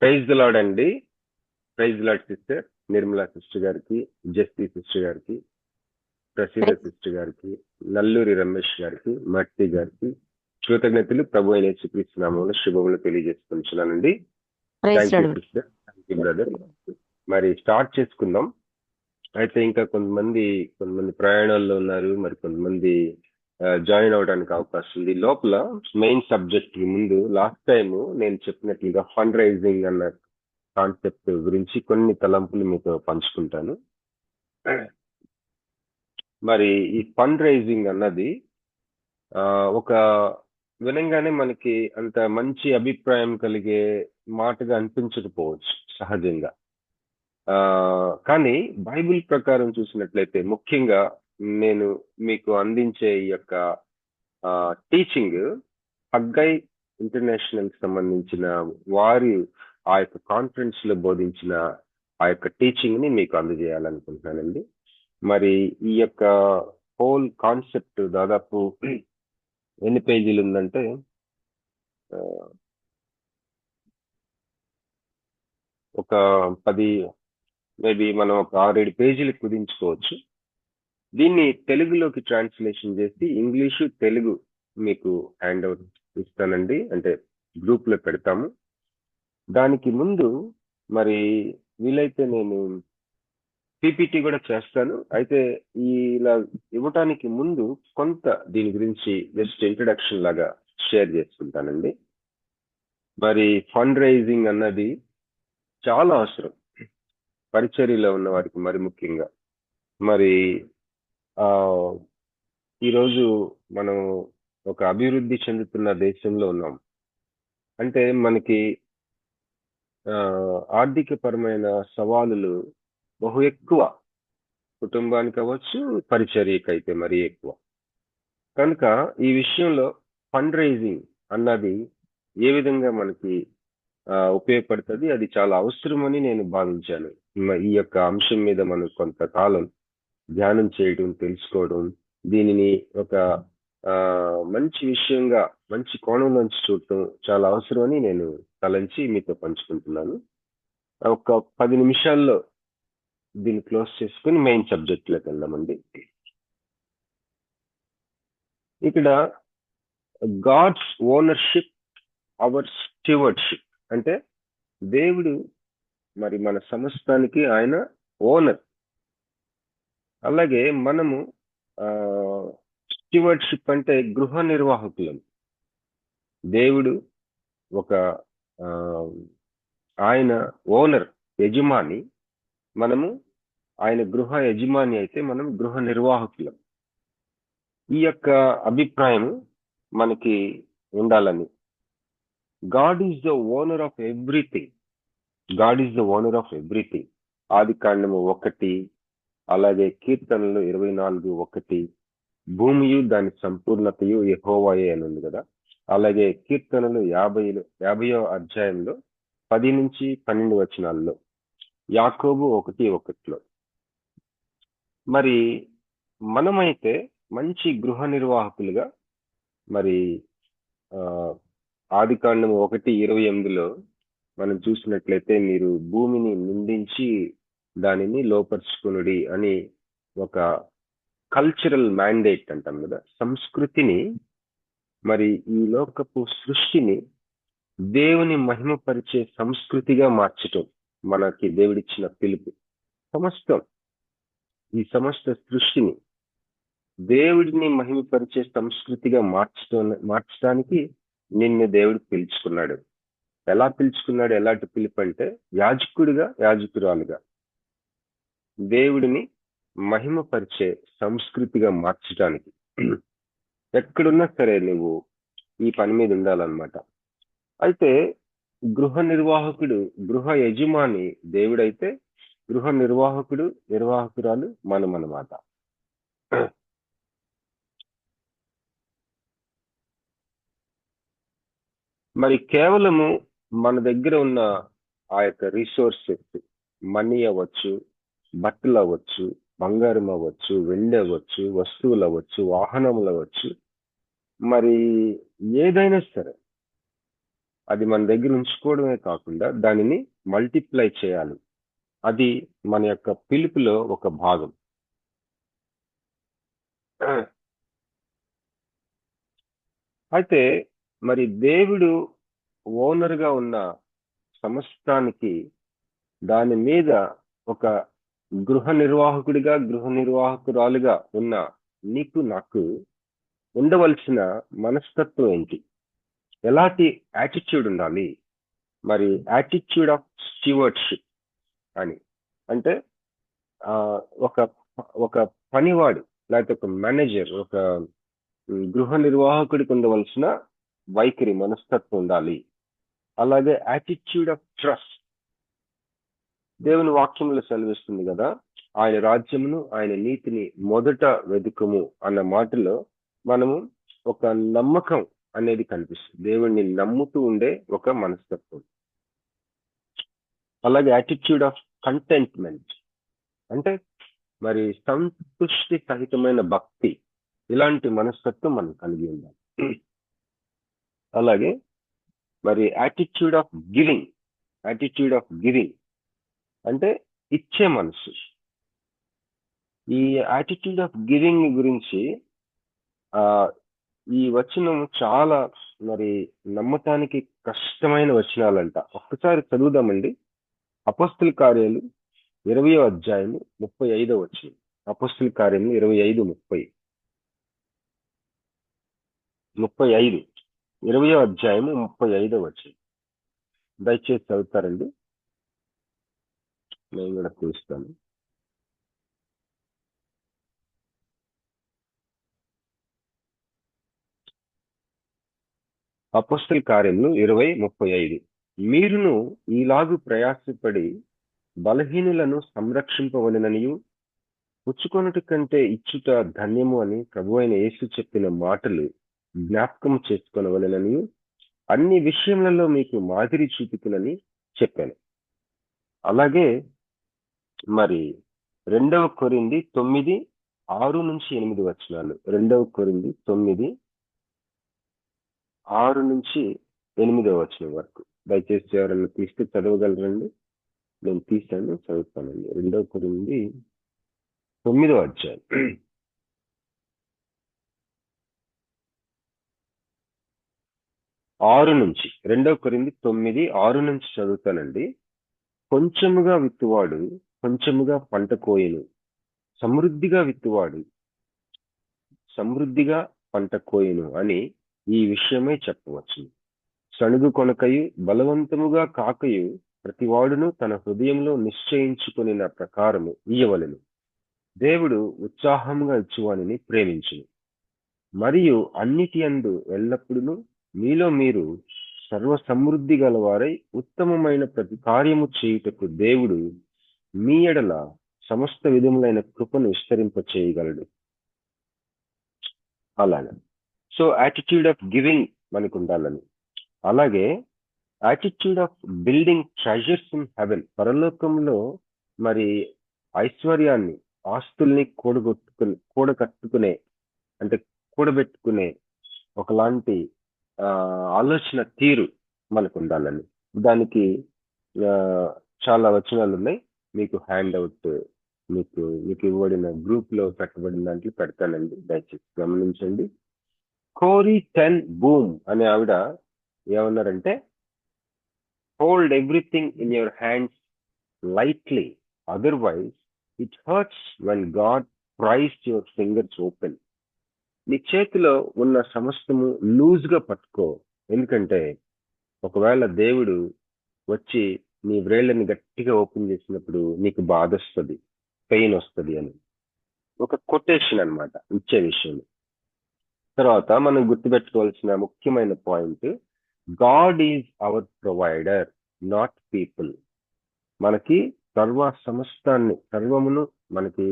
Praise the lord అండి. Praise the lord sister Nirmala sister గారికి, జస్టి సిస్టర్ గారికి, ప్రసీద సిస్టర్ గారికి, నల్లూరి రమేష్ గారికి, మట్టి గారికి కృతజ్ఞతలు. ప్రభు అయిన యేసుక్రీస్తు నామములో శుభములు తెలియజేసుకుంటున్నానండి. Praise thank you Lord. Sister, thank you brother. మరి స్టార్ట్ చేసుకుందాం. అయితే ఇంకా కొంతమంది ప్రయాణాల్లో ఉన్నారు, మరి కొంతమంది జాయిన్ అవడానికి అవకాశం ఉంది. లోపల మెయిన్ సబ్జెక్ట్ ముందు లాస్ట్ టైం నేను చెప్పినట్లుగా ఫండ్ రైజింగ్ అన్న కాన్సెప్ట్ గురించి కొన్ని తలంపులు మీతో పంచుకుంటాను. మరి ఈ ఫండ్ రైజింగ్ అన్నది ఒక వినంగానే మనకి అంత మంచి అభిప్రాయం కలిగే మాటగా అనిపించకపోవచ్చు సహజంగా. కానీ బైబిల్ ప్రకారం చూసినట్లయితే ముఖ్యంగా నేను మీకు అందించే ఈ యొక్క టీచింగ్ హగ్గై ఇంటర్నేషనల్ సంబంధించిన వారి ఆ యొక్క కాన్ఫరెన్స్ లో బోధించిన ఆ యొక్క టీచింగ్ ని మీకు అందజేయాలనుకుంటున్నానండి. మరి ఈ యొక్క హోల్ కాన్సెప్ట్ దాదాపు ఎన్ని పేజీలు ఉందంటే ఒక 10 మేబీ మనం ఒక 6-7 పేజీలు కుదించుకోవచ్చు. దీన్ని తెలుగులోకి ట్రాన్స్లేషన్ చేసి ఇంగ్లీషు తెలుగు మీకు హ్యాండ్ అవుట్ ఇస్తానండి, అంటే గ్రూప్ లో పెడతాము. దానికి ముందు మరి వీలైతే నేను పీపీటీ కూడా చేస్తాను. అయితే ఇలా ఇవ్వటానికి ముందు కొంత దీని గురించి జస్ట్ ఇంట్రడక్షన్ లాగా షేర్ చేసుకుంటానండి. మరి ఫండ్ రైజింగ్ అన్నది చాలా అవసరం పరిచర్యలో ఉన్న వారికి, మరి ముఖ్యంగా. మరి ఈరోజు మనం ఒక అభివృద్ధి చెందుతున్న దేశంలో ఉన్నాం. అంటే మనకి ఆర్థిక పరమైన సవాలులు బహు ఎక్కువ, కుటుంబానికి అవ్వచ్చు, పరిచర్యకి అయితే మరీ ఎక్కువ. కనుక ఈ విషయంలో ఫండ్ రైజింగ్ అన్నది ఏ విధంగా మనకి ఉపయోగపడుతుంది, అది చాలా అవసరమని నేను భావించాను. ఈ యొక్క అంశం మీద మనం కొంతకాలం ధ్యానం చేయడం, తెలుసుకోవడం, దీనిని ఒక మంచి విషయంగా మంచి కోణంలోంచి చూడటం చాలా అవసరమని నేను తలంచి మీతో పంచుకుంటున్నాను. ఒక 10 నిమిషాల్లో దీన్ని క్లోజ్ చేసుకుని మెయిన్ సబ్జెక్ట్ లోకి వెళ్దామండి. ఇక్కడ గాడ్స్ ఓనర్షిప్, అవర్ స్టీవర్డ్షిప్. అంటే దేవుడు మరి మన సమస్తానికి ఆయన ఓనర్. అలాగే మనము స్టీవర్డ్షిప్ అంటే గృహ నిర్వాహకులం. దేవుడు ఒక ఆయన ఓనర్, యజమాని. మనము ఆయన గృహ యజమాని అయితే మనం గృహ నిర్వాహకులం. ఈ యొక్క అభిప్రాయం మనకి ఉండాలని. God is the owner of everything. God is the owner of everything. ఆదికాండము 1, అలాగే కీర్తనలు 24:1, భూమియు దాని సంపూర్ణతయు యెహోవాయే అని ఉంది కదా. అలాగే కీర్తనలు 50వ అధ్యాయంలో 10-12 వచనాల్లో, యాకోబు 1:1. మరి మనమైతే మంచి గృహ నిర్వాహకులుగా, మరి ఆదికాండము 1:28లో మనం చూసినట్లయితే, మీరు భూమిని నిందించి దానిని లోపరుచుకునుడి అని ఒక కల్చరల్ మ్యాండేట్ అంటాం కదా. సంస్కృతిని, మరి ఈ లోకపు సృష్టిని దేవుని మహిమపరిచే సంస్కృతిగా మార్చటం మనకి దేవుడిచ్చిన పిలుపు. ఈ సమస్త సృష్టిని దేవుడిని మహిమపరిచే సంస్కృతిగా మార్చడానికి నిన్ను దేవుడు పిలుచుకున్నాడు. ఎలా పిలుచుకున్నాడు? ఎలాంటి పిలుపు అంటే, యాజకుడిగా, యాజకురాలుగా దేవుడిని మహిమపరిచే సంస్కృతిగా మార్చడానికి. ఎక్కడున్నా సరే నువ్వు ఈ పని మీద ఉండాలన్నమాట. అయితే గృహ నిర్వాహకుడు, గృహ యజమాని దేవుడైతే, గృహ నిర్వాహకురాలు మనమన్నమాట. మరి కేవలము మన దగ్గర ఉన్న ఆ యొక్క రిసోర్సెస్, మనీ అవ్వచ్చు, బట్టలు అవ్వచ్చు, బంగారం అవ్వచ్చు, వెండి అవ్వచ్చు, వస్తువులు అవ్వచ్చు, వాహనములు అవ్వచ్చు, మరి ఏదైనా సరే అది మన దగ్గర ఉంచుకోవడమే కాకుండా దానిని మల్టిప్లై చేయాలి. అది మన యొక్క పిలుపులో ఒక భాగం. అయితే మరి దేవుడు ఓనర్గా ఉన్న సమస్తానికి దాని మీద ఒక గృహ నిర్వాహకుడిగా, గృహ నిర్వాహకురాలుగా ఉన్న నీకు నాకు ఉండవలసిన మనస్తత్వం ఏంటి? ఎలాంటి యాటిట్యూడ్ ఉండాలి? మరి యాటిట్యూడ్ ఆఫ్ స్టీవర్డ్షిప్ అని అంటే ఆ, ఒక ఒక పనివాడు, లేకపోతే ఒక మేనేజర్, ఒక గృహ నిర్వాహకుడికి ఉండవలసిన వైఖరి, మనస్తత్వం ఉండాలి. అలాగే యాటిట్యూడ్ ఆఫ్ ట్రస్ట్. దేవుని వాక్యంలో సెలవిస్తుంది కదా, ఆయన రాజ్యమును ఆయన నీతిని మొదట వెతుకము అన్న మాటలో మనము ఒక నమ్మకం అనేది కనిపిస్తుంది. దేవుణ్ణి నమ్ముతూ ఉండే ఒక మనస్తత్వం. అలాగే యాటిట్యూడ్ ఆఫ్ కంటెంట్మెంట్ అంటే మరి సంతృష్టి సహితమైన భక్తి. ఇలాంటి మనస్తత్వం మనం కలిగి ఉండాలి. అలాగే మరి attitude of giving. Attitude of giving అంటే ఇచ్చే మనసు. ఈ యాటిట్యూడ్ ఆఫ్ గివింగ్ గురించి ఆ ఈ వచనం చాలా మరి నమ్మటానికి కష్టమైన వచనాలంట. ఒక్కసారి చదువుదామండి. అపోస్తుల కార్యాలు 20వ అధ్యాయము 35వ వచనం. అపోస్తుల కార్యము 35 20వ అధ్యాయము 35వ వచనం. దయచేసి చదువుతారండి, నేను కూడా చూస్తాను. అపోస్తల కార్యములు 20:35. మీరును ఈలాగు ప్రయాసపడి బలహీనులను సంరక్షింపవలెననియు, పుచ్చుకొనుట కంటే ఇచ్చుట ధన్యము అని ప్రభువైన యేసు చెప్పిన మాటలు జ్ఞాపకం చేసుకొనవలెననియు అన్ని విషయములలో మీకు మాదిరి చూపుతునని చెప్పాను. అలాగే మరి 2 కొరింథీ 9, 6-8 వచనాలు. 2 కొరింథీ 9, 6-8 వచనం వరకు. దయచేసి ఎవరైనా తీస్తే చదవగలరండి? నేను తీసాను, చదువుతానండి. 2 కొరింథీ 9వ అధ్యాయం 2 కొరింథీ 9, 6 నుంచి చదువుతానండి. కొంచెముగా విత్తువాడు కొంచెముగా పంట కోయను, సమృద్ధిగా విత్తువాడు సమృద్ధిగా పంట కోయను అని ఈ విషయమై చెప్పవచ్చు. సణుగు కొనకయు బలవంతముగా కాకయు ప్రతివాడును తన హృదయంలో నిశ్చయించుకుని ప్రకారము ఇయ్యవలెను. దేవుడు ఉత్సాహముగా ఇచ్చువానిని ప్రేమించును. మరియు అన్నిటి యందు ఎల్లప్పుడూ మీలో మీరు సర్వ సమృద్ధి గలవారై ఉత్తమమైన ప్రతి కార్యము చేయుటకు దేవుడు మీ ఎడల సమస్త విధములైన కృపను విస్తరింప చేయగలడు. అలాగే సో యాటిట్యూడ్ ఆఫ్ గివింగ్ మనకు ఉండాలని. అలాగే attitude of building treasures in heaven. పరలోకంలో మరి ఐశ్వర్యాన్ని, ఆస్తుల్ని కూడకట్టుకునే అంటే కూడబెట్టుకునే ఒకలాంటి ఆలోచన తీరు మనకు ఉండాలని. దానికి చాలా వచనాలు ఉన్నాయి. మీకు హ్యాండ్ అవుట్, మీకు ఇవ్వబడిన గ్రూప్ లో పెట్టబడిన దాంట్లో పెడతానండి, దయచేసి గమనించండి. కోరీ టెన్ బూమ్ అనే ఆవిడ ఏమన్నారంటే, hold everything in your hands lightly, otherwise it hurts when God pries your fingers open. నీ చేతిలో ఉన్న సమస్తము లూజ్ గా పట్టుకో, ఎందుకంటే ఒకవేళ దేవుడు వచ్చి నీ వ్రేళ్ళని గట్టిగా ఓపెన్ చేసినప్పుడు నీకు బాధ వస్తుంది, పెయిన్ వస్తుంది అని ఒక కొటేషన్ అన్నమాట ఇచ్చే విషయం. తర్వాత మనం గుర్తుపెట్టుకోవాల్సిన ముఖ్యమైన point, God is our provider, not people. మనకి సర్వమును మనకి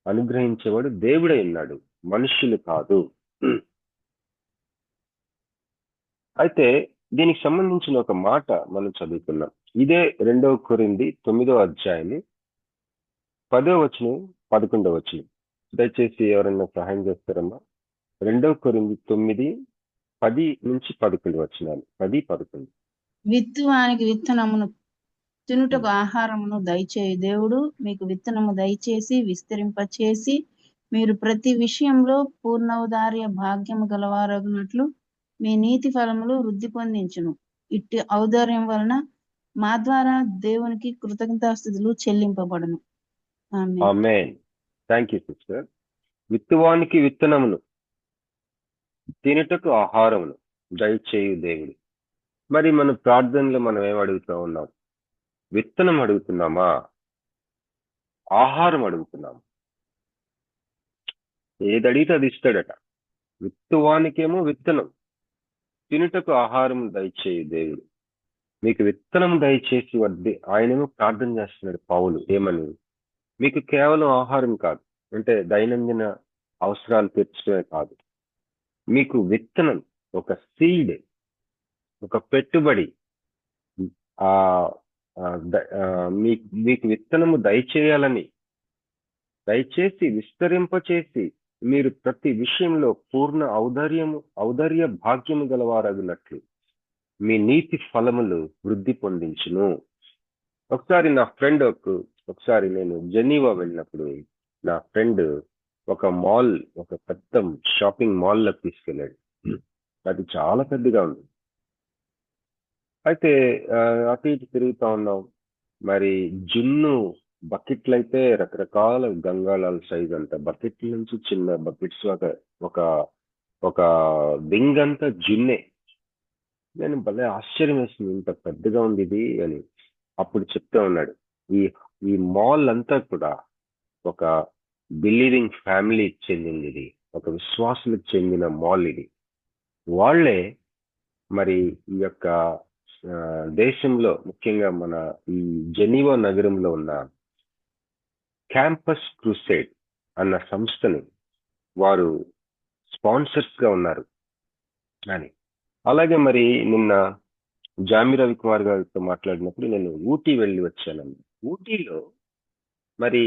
అనుగ్రహించేవాడు దేవుడై ఉన్నాడు, మనుష్యులు కాదు. అయితే దీనికి సంబంధించిన ఒక మాట మనం చదువుకున్నాం. ఇదే 2 కొరింథీ 9వ అధ్యాయం 10వ వచనం, 11వ వచనం. దయచేసి ఎవరైనా సహాయం చేస్తారమ్మా? 2 కొరింథీ 9, 10-11 10-11. విత్తువానికి విత్తనమును తినుటకు ఆహారమును దయచేయు దేవుడు మీకు విత్తనము దయచేసి విస్తరింపచేసి మీరు ప్రతి విషయంలో పూర్ణౌదార్య భాగ్యము గలవారగునట్లు మీ నీతి ఫలములు వృద్ధి పొందించును. ఇట్టి ఔదార్యం వలన మా ద్వారా దేవునికి కృతజ్ఞతాస్తుతులు చెల్లింపబడును. Amen. Amen. Thank you sister. విత్తువానికి విత్తనమును తినుటకు ఆహారమును దయచేయు దేవుడు. మరి మన ప్రార్థనలో మనం ఏం అడుగుతూ ఉన్నాం? విత్తనం అడుగుతున్నామా, ఆహారం అడుగుతున్నాం? ఏది అడిగితే అది ఇస్తాడట. విత్తువానికేమో విత్తనం, తినుటకు ఆహారం దయచేయు దేవుడు. మీకు విత్తనం దయచేసి వద్దే ఆయనేమో ప్రార్థన చేస్తున్నాడు పౌలు. ఏమని? మీకు కేవలం ఆహారం కాదు, అంటే దైనందిన అవసరాలు తీర్చడమే కాదు, మీకు విత్తనం, ఒక సీడ్, ఒక పెట్టుబడి, ఆ మీకు విత్తనము దయచేయాలని, దయచేసి విస్తరింపచేసి మీరు ప్రతి విషయంలో పూర్ణ ఔదార్య భాగ్యము గలవారగునట్లు మీ నీతి ఫలములు వృద్ధి పొందించును. ఒకసారి నా ఫ్రెండ్ ఒకసారి నేను జెనీవా వెళ్ళినప్పుడు నా ఫ్రెండ్ ఒక మాల్, ఒక పెద్ద షాపింగ్ మాల్ లోకి తీసుకెళ్ళాడు. అది చాలా పెద్దగా ఉంది. అయితే అటు ఇటు తిరుగుతా ఉన్నాం. మరి జున్ను బకెట్లు అయితే రకరకాల గంగాళాల సైజ్ అంట, బకెట్ల నుంచి చిన్న బకెట్స్ లాగా ఒక ఒక బింగ్ అంతా జున్నే. నేను భలే ఆశ్చర్యం వేసింది, ఇంత పెద్దగా ఉంది ఇది అని. అప్పుడు చెప్తా ఉన్నాడు, ఈ ఈ మాల్ అంతా కూడా ఒక బిలీవింగ్ ఫ్యామిలీకి చెందింది, ఇది ఒక విశ్వాసులకు చెందిన మాల్ ఇది. వాళ్ళే మరి ఈ యొక్క దేశంలో, ముఖ్యంగా మన ఈ జెనీవా నగరంలో ఉన్న క్యాంపస్ క్రూసేడ్ అన్న సంస్థని వారు స్పాన్సర్స్ గా ఉన్నారు అని. అలాగే మరి నిన్న జామి రవికుమార్ గారితో మాట్లాడినప్పుడు నేను ఊటీ వెళ్ళి వచ్చానన్న. ఊటీలో మరి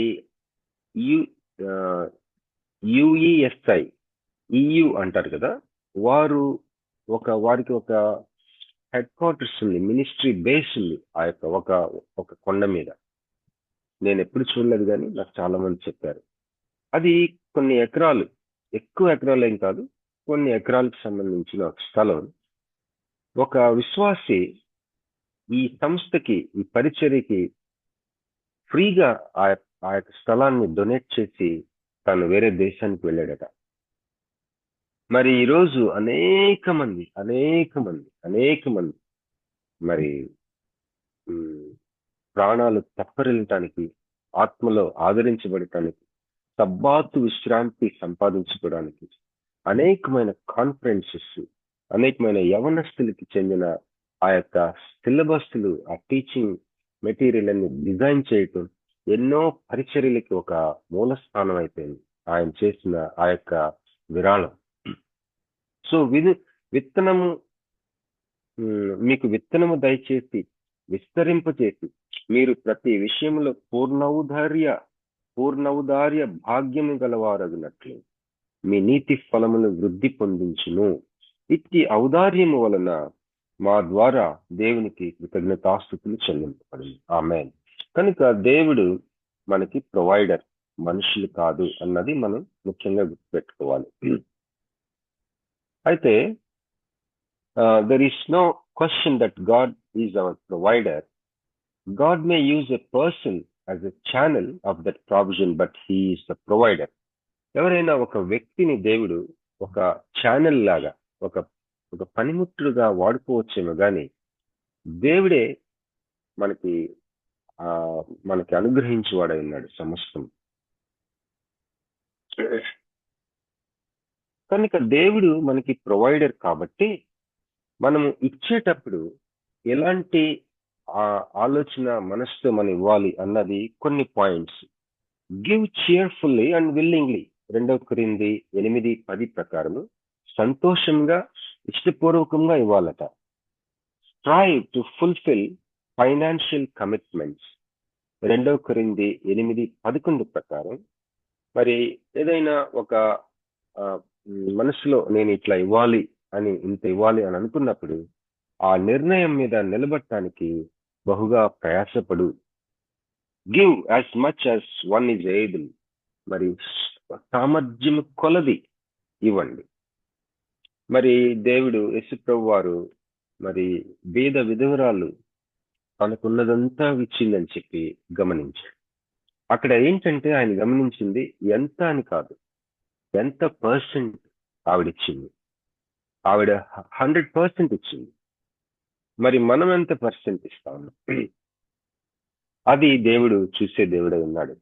యుఈఎస్ఐ, EU అంటారు కదా, వారికి ఒక హెడ్ క్వార్టర్స్ ఉంది, మినిస్ట్రీ బేస్ ఉంది ఆ యొక్క ఒక కొండ మీద. నేను ఎప్పుడు చూడలేదు, కానీ నాకు చాలా మంది చెప్పారు. అది కొన్ని ఎకరాలు, ఎక్కువ ఎకరాలు ఏం కాదు, కొన్ని ఎకరాలకు సంబంధించిన ఒక స్థలం. ఒక విశ్వాసి ఈ సంస్థకి, ఈ పరిచర్యకి ఫ్రీగా ఆ యొక్క స్థలాన్ని డొనేట్ చేసి తను వేరే దేశానికి వెళ్ళాడట. మరి ఈరోజు అనేక మంది మరి ప్రాణాలు తప్పరిల్లటానికి, ఆత్మలో ఆదరించబడటానికి, సబ్బాతు విశ్రాంతి సంపాదించుకోవడానికి అనేకమైన కాన్ఫరెన్సెస్, అనేకమైన యవనస్తులకి చెందిన ఆ యొక్క సిలబస్లు, ఆ టీచింగ్ మెటీరియల్ అన్ని డిజైన్ చేయటం, ఎన్నో పరిచర్యలకి ఒక మూల స్థానం అయిపోయింది ఆయన చేసిన ఆ యొక్క విరాళం. సో విత్తనము, మీకు విత్తనము దయచేసి విస్తరింపచేసి మీరు ప్రతి విషయంలో పూర్ణౌదార్య భాగ్యము గలవారగినట్లు మీ నీతి ఫలమును వృద్ధి పొందించును. ఇట్టి ఔదార్యము వలన మా ద్వారా దేవునికి కృతజ్ఞతాస్తుతులు చెల్లింపబడింది. ఆమేన్. కనుక దేవుడు మనకి ప్రొవైడర్, మనుషులు కాదు అన్నది మనం ముఖ్యంగా గుర్తుపెట్టుకోవాలి. అయితే there is no question that God is our provider. God may use a person as a channel of that provision, but he is the provider. ఎవరైనా ఒక వ్యక్తిని దేవుడు ఒక ఛానల్ లాగా, ఒక పనిముట్టుగా వాడుకోవచ్చేమో కానీ దేవుడే మనకి అనుగ్రహించేవాడై ఉన్నాడు సమస్తం. కనుక దేవుడు మనకి ప్రొవైడర్ కాబట్టి మనము ఇచ్చేటప్పుడు ఎలాంటి ఆలోచన, మనసుతో మనం ఇవ్వాలి అన్నది కొన్ని points. Give cheerfully and willingly, 2 కొరింథీ 8:10 ప్రకారము సంతోషంగా, ఇష్టపూర్వకంగా ఇవ్వాలట. Strive to fulfil financial commitments, 2 కొరింథీ 8:11 ప్రకారం. మరి ఏదైనా ఒక మనసులో నేను ఇట్లా ఇవ్వాలి అని ఇంత ఇవ్వాలి అని అనుకున్నప్పుడు ఆ నిర్ణయం మీద నిలబడటానికి బహుగా ప్రయాసపడు. Give as much as one is able. మరి సామర్థ్యం కొలది ఇవ్వండి. మరి దేవుడు యేసుప్రభు వారు మరి బీద విధవరాలు తనకున్నదంతా ఇచ్చిందని చెప్పి గమనించాడు. అక్కడ ఏంటంటే ఆయన గమనించింది ఎంత అని కాదు, ఎంత పర్సెంట్ ఆవిడిచ్చింది. ఆవిడ 100% ఇచ్చింది. మరి మనం ఎంత పర్సెంట్ ఇస్తా ఉన్నాం? అది దేవుడు చూసే దేవుడే ఉన్నాడు.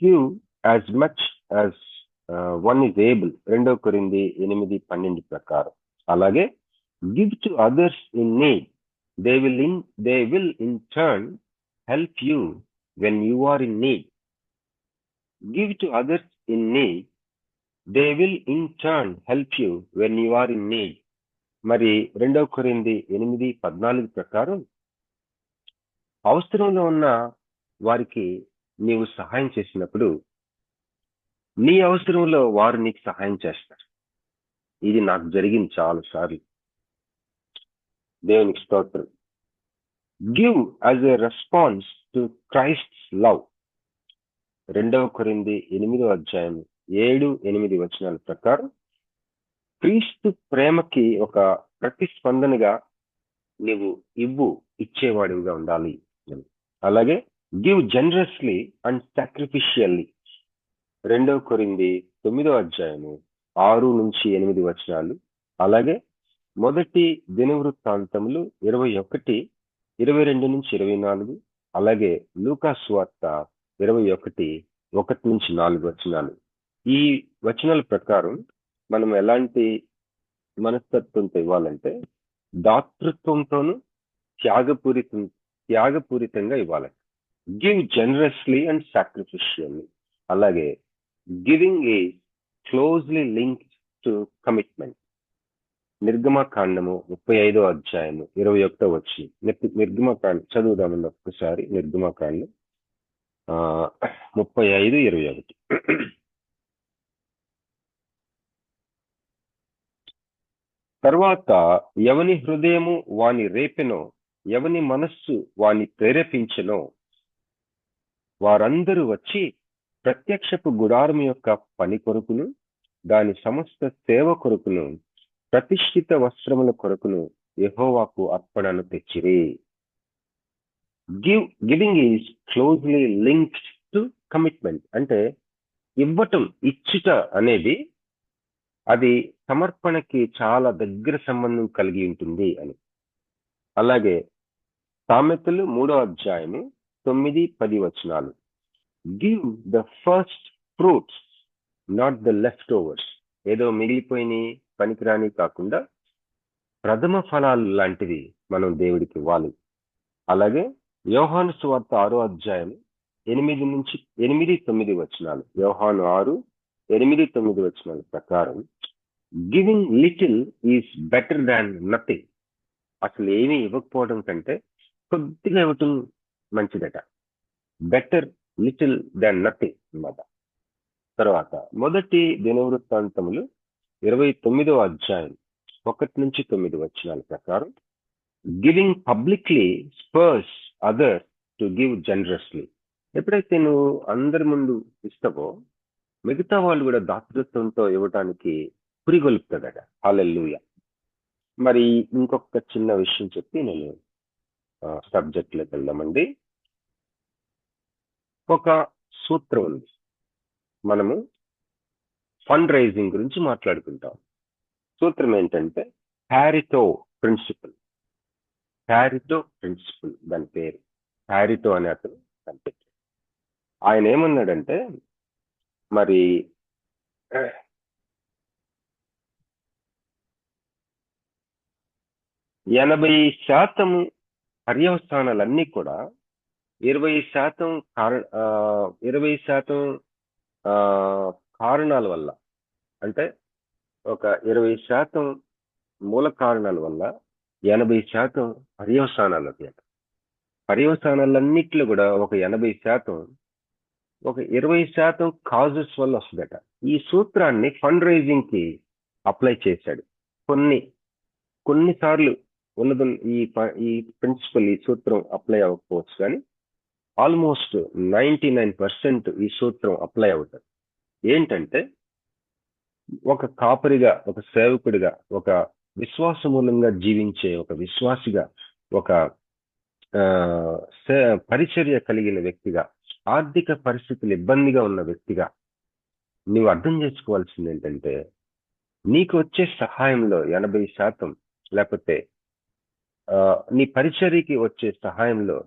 Give as much as one is able, 2 కొరింథీ 8:12 ప్రకారం. అలాగే give to others in need, they will in turn help you when you are in need. Give to others in need, they will in turn help you when you are in need. మరి 2 కొరింథీ 8:14 ప్రకారం అవసరంలో ఉన్న వారికి నీవు సహాయం చేసినప్పుడు నీ అవసరంలో వారు నీకు సహాయం చేస్తారు. ఇది నాకు జరిగింది చాలా సార్లు. దేవునికి స్తోత్రం. Give as a response to Christ's love. 2 కొరింథీ 8:7-8 ప్రకారం క్రీస్తు ప్రేమకి ఒక ప్రతిస్పందనగా నీవు ఇచ్చేవాడివిగా ఉండాలి. అలాగే గివ్ జనరస్లీ అండ్ సాక్రిఫిషియల్లీ. 2 కొరింథీ 9:6-8. అలాగే మొదటి దినవృత్తాంతములు 21:22-24. అలాగే లూకా సువార్త 21:1-4. ఈ వచనాల ప్రకారం మనం ఎలాంటి మనస్తత్వంతో ఇవ్వాలంటే దాతృత్వంతోనూ త్యాగపూరితంగా ఇవ్వాలి. Give generously and sacrificially. అలాగే giving is closely linked to commitment. నిర్గమకాండము 35:21. నిర్గమకాండం చదువుదామని ఒక్కసారి. నిర్గమకాండం 35:21. తర్వాత ఎవని హృదయము వాని రేపెనో, ఎవని మనస్సు వాని ప్రేరేపించెనో వారందరూ వచ్చి ప్రత్యక్షపు గుడారం యొక్క పని కొరకును, దాని సమస్త సేవ కొరకును, ప్రతిష్ఠిత వస్త్రముల కొరకును యెహోవాకు అర్పణను తెచ్చిరి. Giving is closely linked to commitment. అంటే ఇచ్చుట అనేది అది సమర్పణకి చాలా దగ్గర సంబంధం కలిగి ఉంటుంది అని. అలాగే సామెతలు 3:9-10. Give the first fruits, not the left overs. ఏదో మిగిలిపోయిన పనికిరాని కాకుండా ప్రథమ ఫలాలు లాంటివి మనం దేవుడికి ఇవ్వాలి. అలాగే యోహాను సువార్త 6:8-9. యోహాను 6:8-9 ప్రకారం giving little is better than nothing. అసలు ఏమీ ఇవ్వకపోవడం కంటే కొద్దిగా ఇవ్వటం మంచిదట. బెటర్ లిటిల్ దాన్ నథింగ్ అన్నమాట. తర్వాత మొదటి దినవృత్తాంతములు 29:1-9 ప్రకారం giving publicly Spurs other to give generously. ఎప్పుడైతే నువ్వు అందరి ముందు ఇస్తావో మిగతా వాళ్ళు కూడా దాతృత్వంతో ఇవ్వటానికి పురిగొల్పుతాడట. హల్లెలూయా. మరి ఇంకొక చిన్న విషయం చెప్పి నేను సబ్జెక్ట్లోకి వెళ్దామండి. ఒక సూత్రం ఉంది. మనము ఫండ్ రైజింగ్ గురించి మాట్లాడుకుంటాం. సూత్రం ఏంటంటే పారిటో ప్రిన్సిపల్. దాని పేరు పారిటో అనే అతను కనిపెట్టాడు. ఆయన ఏమన్నాడంటే మరి 80% పర్యవసానాలన్నీ కూడా 20% కారణాల వల్ల, అంటే ఒక 20% మూల కారణాల వల్ల 80% పర్యవసానాలు ఉంటాయి. పర్యవసానాలన్నిట్లో కూడా ఒక 80%, ఒక 20% కాజెస్ వల్ల వస్తుందట. ఈ సూత్రాన్ని ఫండ్ రైజింగ్ కి అప్లై చేశాడు. కొన్నిసార్లు ఉన్నది ఈ ప్రిన్సిపల్, ఈ సూత్రం అప్లై అవ్వకపోవచ్చు, కానీ ఆల్మోస్ట్ 99% ఈ సూత్రం అప్లై అవుతుంది. ఏంటంటే, ఒక కాపరిగా, ఒక సేవకుడిగా, ఒక విశ్వాసమూలంగా జీవించే ఒక విశ్వాసిగా, ఒక పరిచర్య కలిగిన వ్యక్తిగా, ఆర్థిక పరిస్థితులు ఇబ్బందిగా ఉన్న వ్యక్తిగా నువ్వు అర్థం చేసుకోవాల్సింది ఏంటంటే, నీకు వచ్చే సహాయంలో 80%, లేకపోతే నీ పరిచర్యకి వచ్చే సహాయంలో,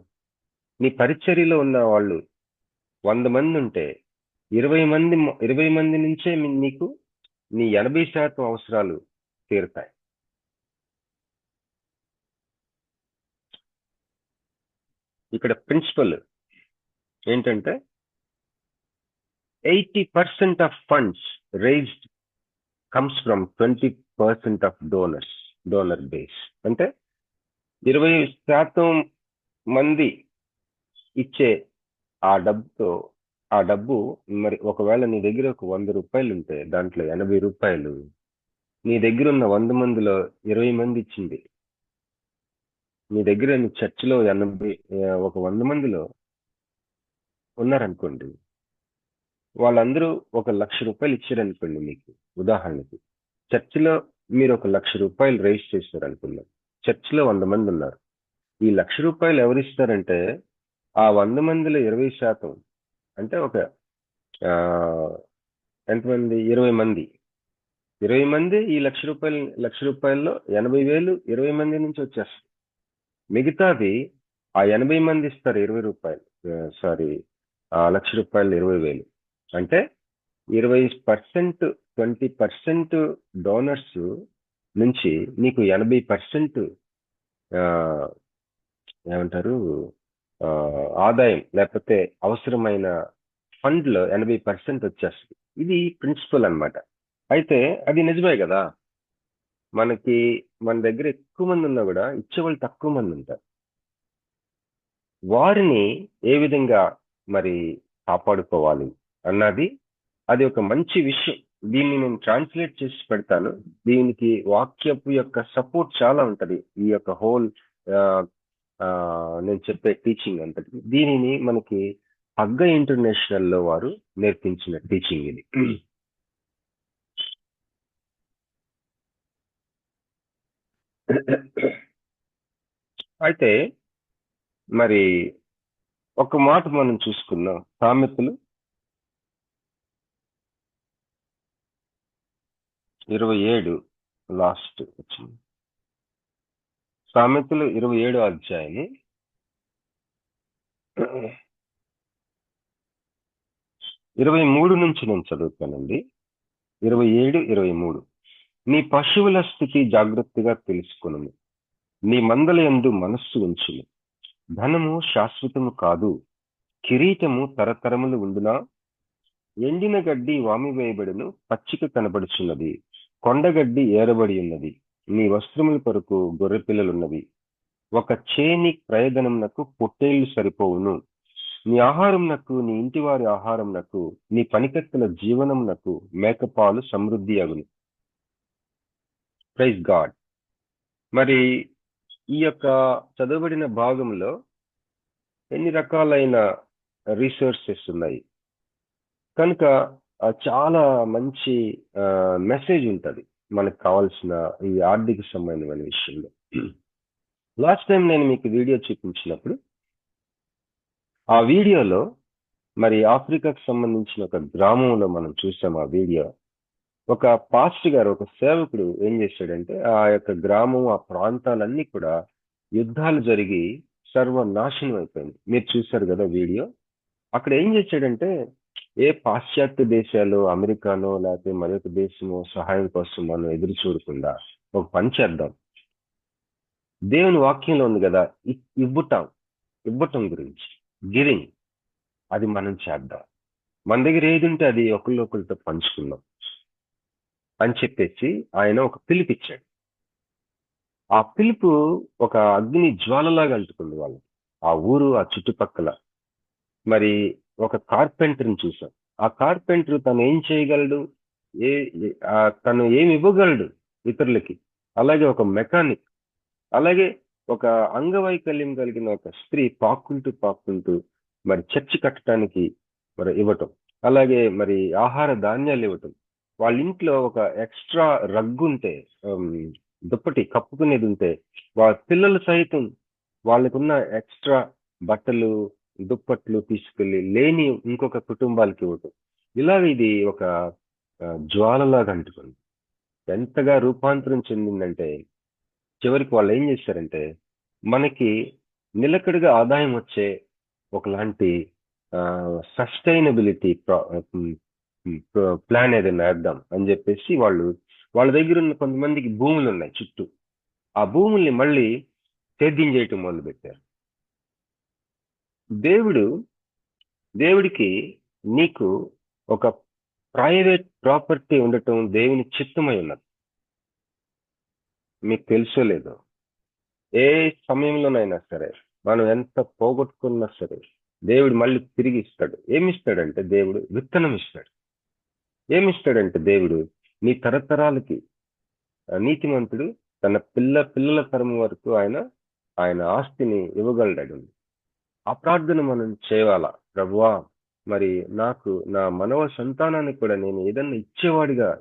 నీ పరిచర్యలో ఉన్న వాళ్ళు 100 మంది ఉంటే 20 మంది నుంచే నీకు నీ 80% అవసరాలు తీరుతాయి. ఇక్కడ ప్రిన్సిపల్ ఏంటంటే, 80% of funds raised comes from 20% of donor base. అంటే 20% మంది ఇచ్చే ఆ డబ్బు మరి ఒకవేళ నీ దగ్గర ఒక 100 రూపాయలు ఉంటే దాంట్లో 80 రూపాయలు నీ దగ్గర ఉన్న 100 మందిలో 20 మంది ఇచ్చింది. నీ దగ్గర నీ చర్చిలో ఒక 100 మందిలో ఉన్నారనుకోండి, వాళ్ళందరూ ఒక 1,00,000 రూపాయలు ఇచ్చారనుకోండి. మీకు ఉదాహరణకి చర్చిలో మీరు ఒక 1,00,000 రూపాయలు రైజ్ చేశారు అనుకుందాం. చర్చిలో 100 మంది ఉన్నారు. ఈ 1,00,000 రూపాయలు ఎవరిస్తారంటే, ఆ 100 మందిలో 20%, అంటే ఒక ఎంతమంది, 20 మంది. 20 మంది ఈ 1,00,000 రూపాయల్లో 80,000 20 మంది నుంచి వచ్చేస్తుంది. మిగతాది ఆ 80 మంది ఇస్తారు 20 రూపాయలు, సారీ, 1,00,000 రూపాయలు 20,000. అంటే 20%, 20% డోనర్స్ నుంచి నీకు 80% ఏమంటారు, ఆదాయం, లేకపోతే అవసరమైన ఫండ్ లో 80% వచ్చేస్తుంది. ఇది ప్రిన్సిపల్ అన్నమాట. అయితే అది నిజమే కదా, మన దగ్గర ఎక్కువ మంది ఉన్నా కూడా ఇచ్చేవాళ్ళు తక్కువ మంది ఉంటారు. వారిని ఏ విధంగా మరి కాపాడుకోవాలి అన్నది, అది ఒక మంచి విషయం. దీన్ని నేను ట్రాన్స్లేట్ చేసి పెడతాను. దీనికి వాక్యపు యొక్క సపోర్ట్ చాలా ఉంటది. ఈ యొక్క హోల్ నేను చెప్పే టీచింగ్ అంతటి, దీనిని మనకి హగ్గ ఇంటర్నేషనల్ లో వారు నేర్పించిన టీచింగ్ ఇది. అయితే మరి ఒక మాట మనం చూసుకున్నాం. సామెతలు 27 లాస్ట్ వచ్చింది. సామెతలు 27 అధ్యాయం 23 నుంచి నేను చదువుతానండి. 27, 23. నీ పశువుల స్థితి జాగ్రత్తగా తెలుసుకును, నీ మందల యందు మనస్సు ఉంచును. ధనము శాశ్వతము కాదు, కిరీటము తరతరములు ఉండునా. ఎండిన గడ్డి వామివేయబడును, పచ్చిక కనబడుచున్నది, కొండగడ్డి ఏరబడి ఉన్నది. నీ వస్త్రముల కొరకు గొర్రెపిల్లలున్నవి. ఒక చేని ప్రయోజనమునకు పొట్టేళ్లు సరిపోవును. నీ ఆహారంనకు, నీ ఇంటి వారి ఆహారంనకు, నీ పనికత్తెల జీవనమునకు మేకపాలు సమృద్ధి అగును. Praise God. మరి ఈ యొక్క చదవబడిన భాగంలో ఎన్ని రకాలైన రీసోర్సెస్ ఉన్నాయి కనుక చాలా మంచి మెసేజ్ ఉంటుంది మనకు కావాల్సిన ఈ ఆర్థిక సంబంధమైన విషయంలో. లాస్ట్ టైం నేను మీకు వీడియో చూపించినప్పుడు, ఆ వీడియోలో మరి ఆఫ్రికాకు సంబంధించిన ఒక గ్రామంలో మనం చూసాం. ఆ వీడియో ఒక పాస్టర్ గారు, ఒక సేవకుడు ఏం చేశాడంటే, ఆ యొక్క గ్రామం, ఆ ప్రాంతాలన్నీ కూడా యుద్ధాలు జరిగి సర్వనాశనం అయిపోయింది. మీరు చూశారు కదా వీడియో. అక్కడ ఏం చేశాడంటే, ఏ పాశ్చాత్య దేశాలు, అమెరికానో లేకపోతే మరొక దేశమో సహాయం కోసం మనం ఎదురు చూడకుండా ఒక పని చేద్దాం. దేవుని వాక్యంలో ఉంది కదా, ఇవ్వటం గురించి, గివింగ్, అది మనం చేద్దాం. మన దగ్గర ఏది ఉంటే అది ఒకరితో పంచుకుందాం అని చెప్పేసి ఆయన ఒక పిలుపు ఇచ్చాడు. ఆ పిలుపు ఒక అగ్ని జ్వాలలాగా అంటుకుంది వాళ్ళు, ఆ ఊరు, ఆ చుట్టుపక్కల. మరి ఒక కార్పెంటర్ని చూసాం. ఆ కార్పెంటర్ తను ఏం చేయగలడు, తను ఏమి ఇవ్వగలడు ఇతరులకి అలాగే ఒక మెకానిక్, అలాగే ఒక అంగవైకల్యం కలిగిన ఒక స్త్రీ పాక్కుంటూ మరి చర్చి కట్టడానికి మరి ఇవ్వటం, అలాగే మరి ఆహార ధాన్యాలు ఇవ్వటం, వాళ్ళ ఇంట్లో ఒక ఎక్స్ట్రా రగ్గు ఉంటే, దుప్పటి కప్పుకునేది ఉంటే, వాళ్ళ పిల్లలు సైతం వాళ్ళకున్న ఎక్స్ట్రా బట్టలు దుప్పట్లు తీసుకెళ్లి లేని ఇంకొక కుటుంబాలకి ఇవ్వటం. ఇలాగ ఇది ఒక జ్వాలలాగా అంటుకుంది. ఎంతగా రూపాంతరం చెందిందంటే చివరికి వాళ్ళు ఏం చేశారంటే మనకి నిలకడగా ఆదాయం వచ్చే ఒకలాంటి సస్టైనబిలిటీ ప్లాన్ ఏదైనా వేద్దాం అని చెప్పేసి వాళ్ళ దగ్గర ఉన్న కొంతమందికి భూములు ఉన్నాయి చుట్టూ. ఆ భూముల్ని మళ్ళీ సేద్యం చేయటం మొదలు పెట్టారు. దేవుడికి నీకు ఒక ప్రైవేట్ ప్రాపర్టీ ఉండటం దేవుని చిత్తమై ఉన్నది. మీకు తెలుసో లేదో, ఏ సమయంలోనైనా సరే మనం ఎంత పోగొట్టుకున్నా సరే దేవుడు మళ్ళీ తిరిగి ఇస్తాడు. ఏమిస్తాడంటే దేవుడు విత్తనం ఇస్తాడు. ఏమిస్తాడంటే దేవుడు నీ తరతరాలకి నీతిమంతుడు తన పిల్లల తరం వరకు ఆయన ఆస్తిని ఇవ్వగలడు. ఆ ప్రార్థన మనం చేయాలా. ప్రభువా, మరి నాకు నా మనవ సంతానానికి కూడా నేను ఏదన్నా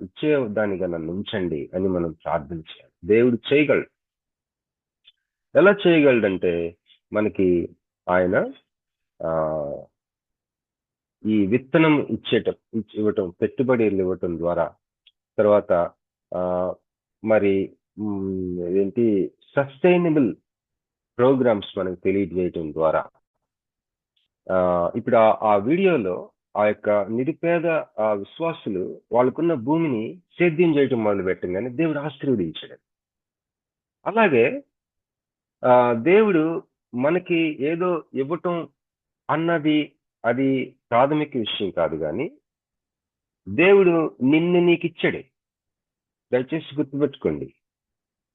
ఇచ్చేదానిగా నన్ను ఉంచండి అని మనం ప్రార్థన చేయాలి. దేవుడు చేయగలడు. ఎలా చేయగలడంటే మనకి ఆయన ఈ విత్తనం ఇవ్వటం, పెట్టుబడులు ఇవ్వటం ద్వారా, తర్వాత మరి ఏంటి సస్టైనబుల్ ప్రోగ్రామ్స్ మనకు తెలియజేయటం ద్వారా, ఇప్పుడు ఆ వీడియోలో ఆ యొక్క నిరుపేద విశ్వాసులు వాళ్ళకున్న భూమిని సేద్యం చేయటం మొదలు పెట్టంగానే దేవుడు ఆశీర్వదించాడు. అలాగే దేవుడు మనకి ఏదో ఇవ్వటం అన్నది అది ప్రాథమిక విషయం కాదు, కానీ దేవుడు నీకు ఇచ్చాడు. దయచేసి గుర్తుపెట్టుకోండి,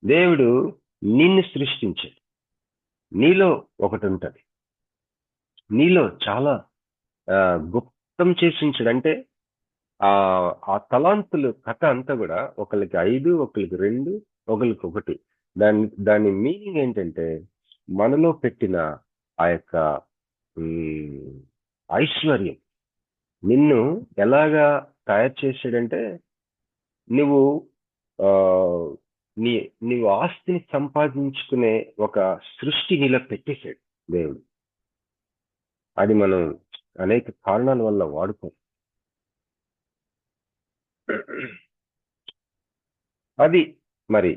దేవుడు నిన్ను సృష్టించాడు. నీలో ఒకటి ఉంటుంది, నీలో చాలా గుప్తం చేసి ఉంచాడు. అంటే ఆ తలాంతులు కథ అంతా కూడా ఒకరికి 5, ఒకరికి 2, ఒకరికి 1. దాని మీనింగ్ ఏంటంటే మనలో పెట్టిన ఆ యొక్క ఐశ్వర్యం నిన్ను ఎలాగా తయారు చేశాడంటే నువ్వు నీవు ఆస్తిని సంపాదించుకునే ఒక సృష్టి నీలో పెట్టేశాడు దేవుడు. అది మనం అనేక కారణాల వల్ల వాడుకోం. అది మరి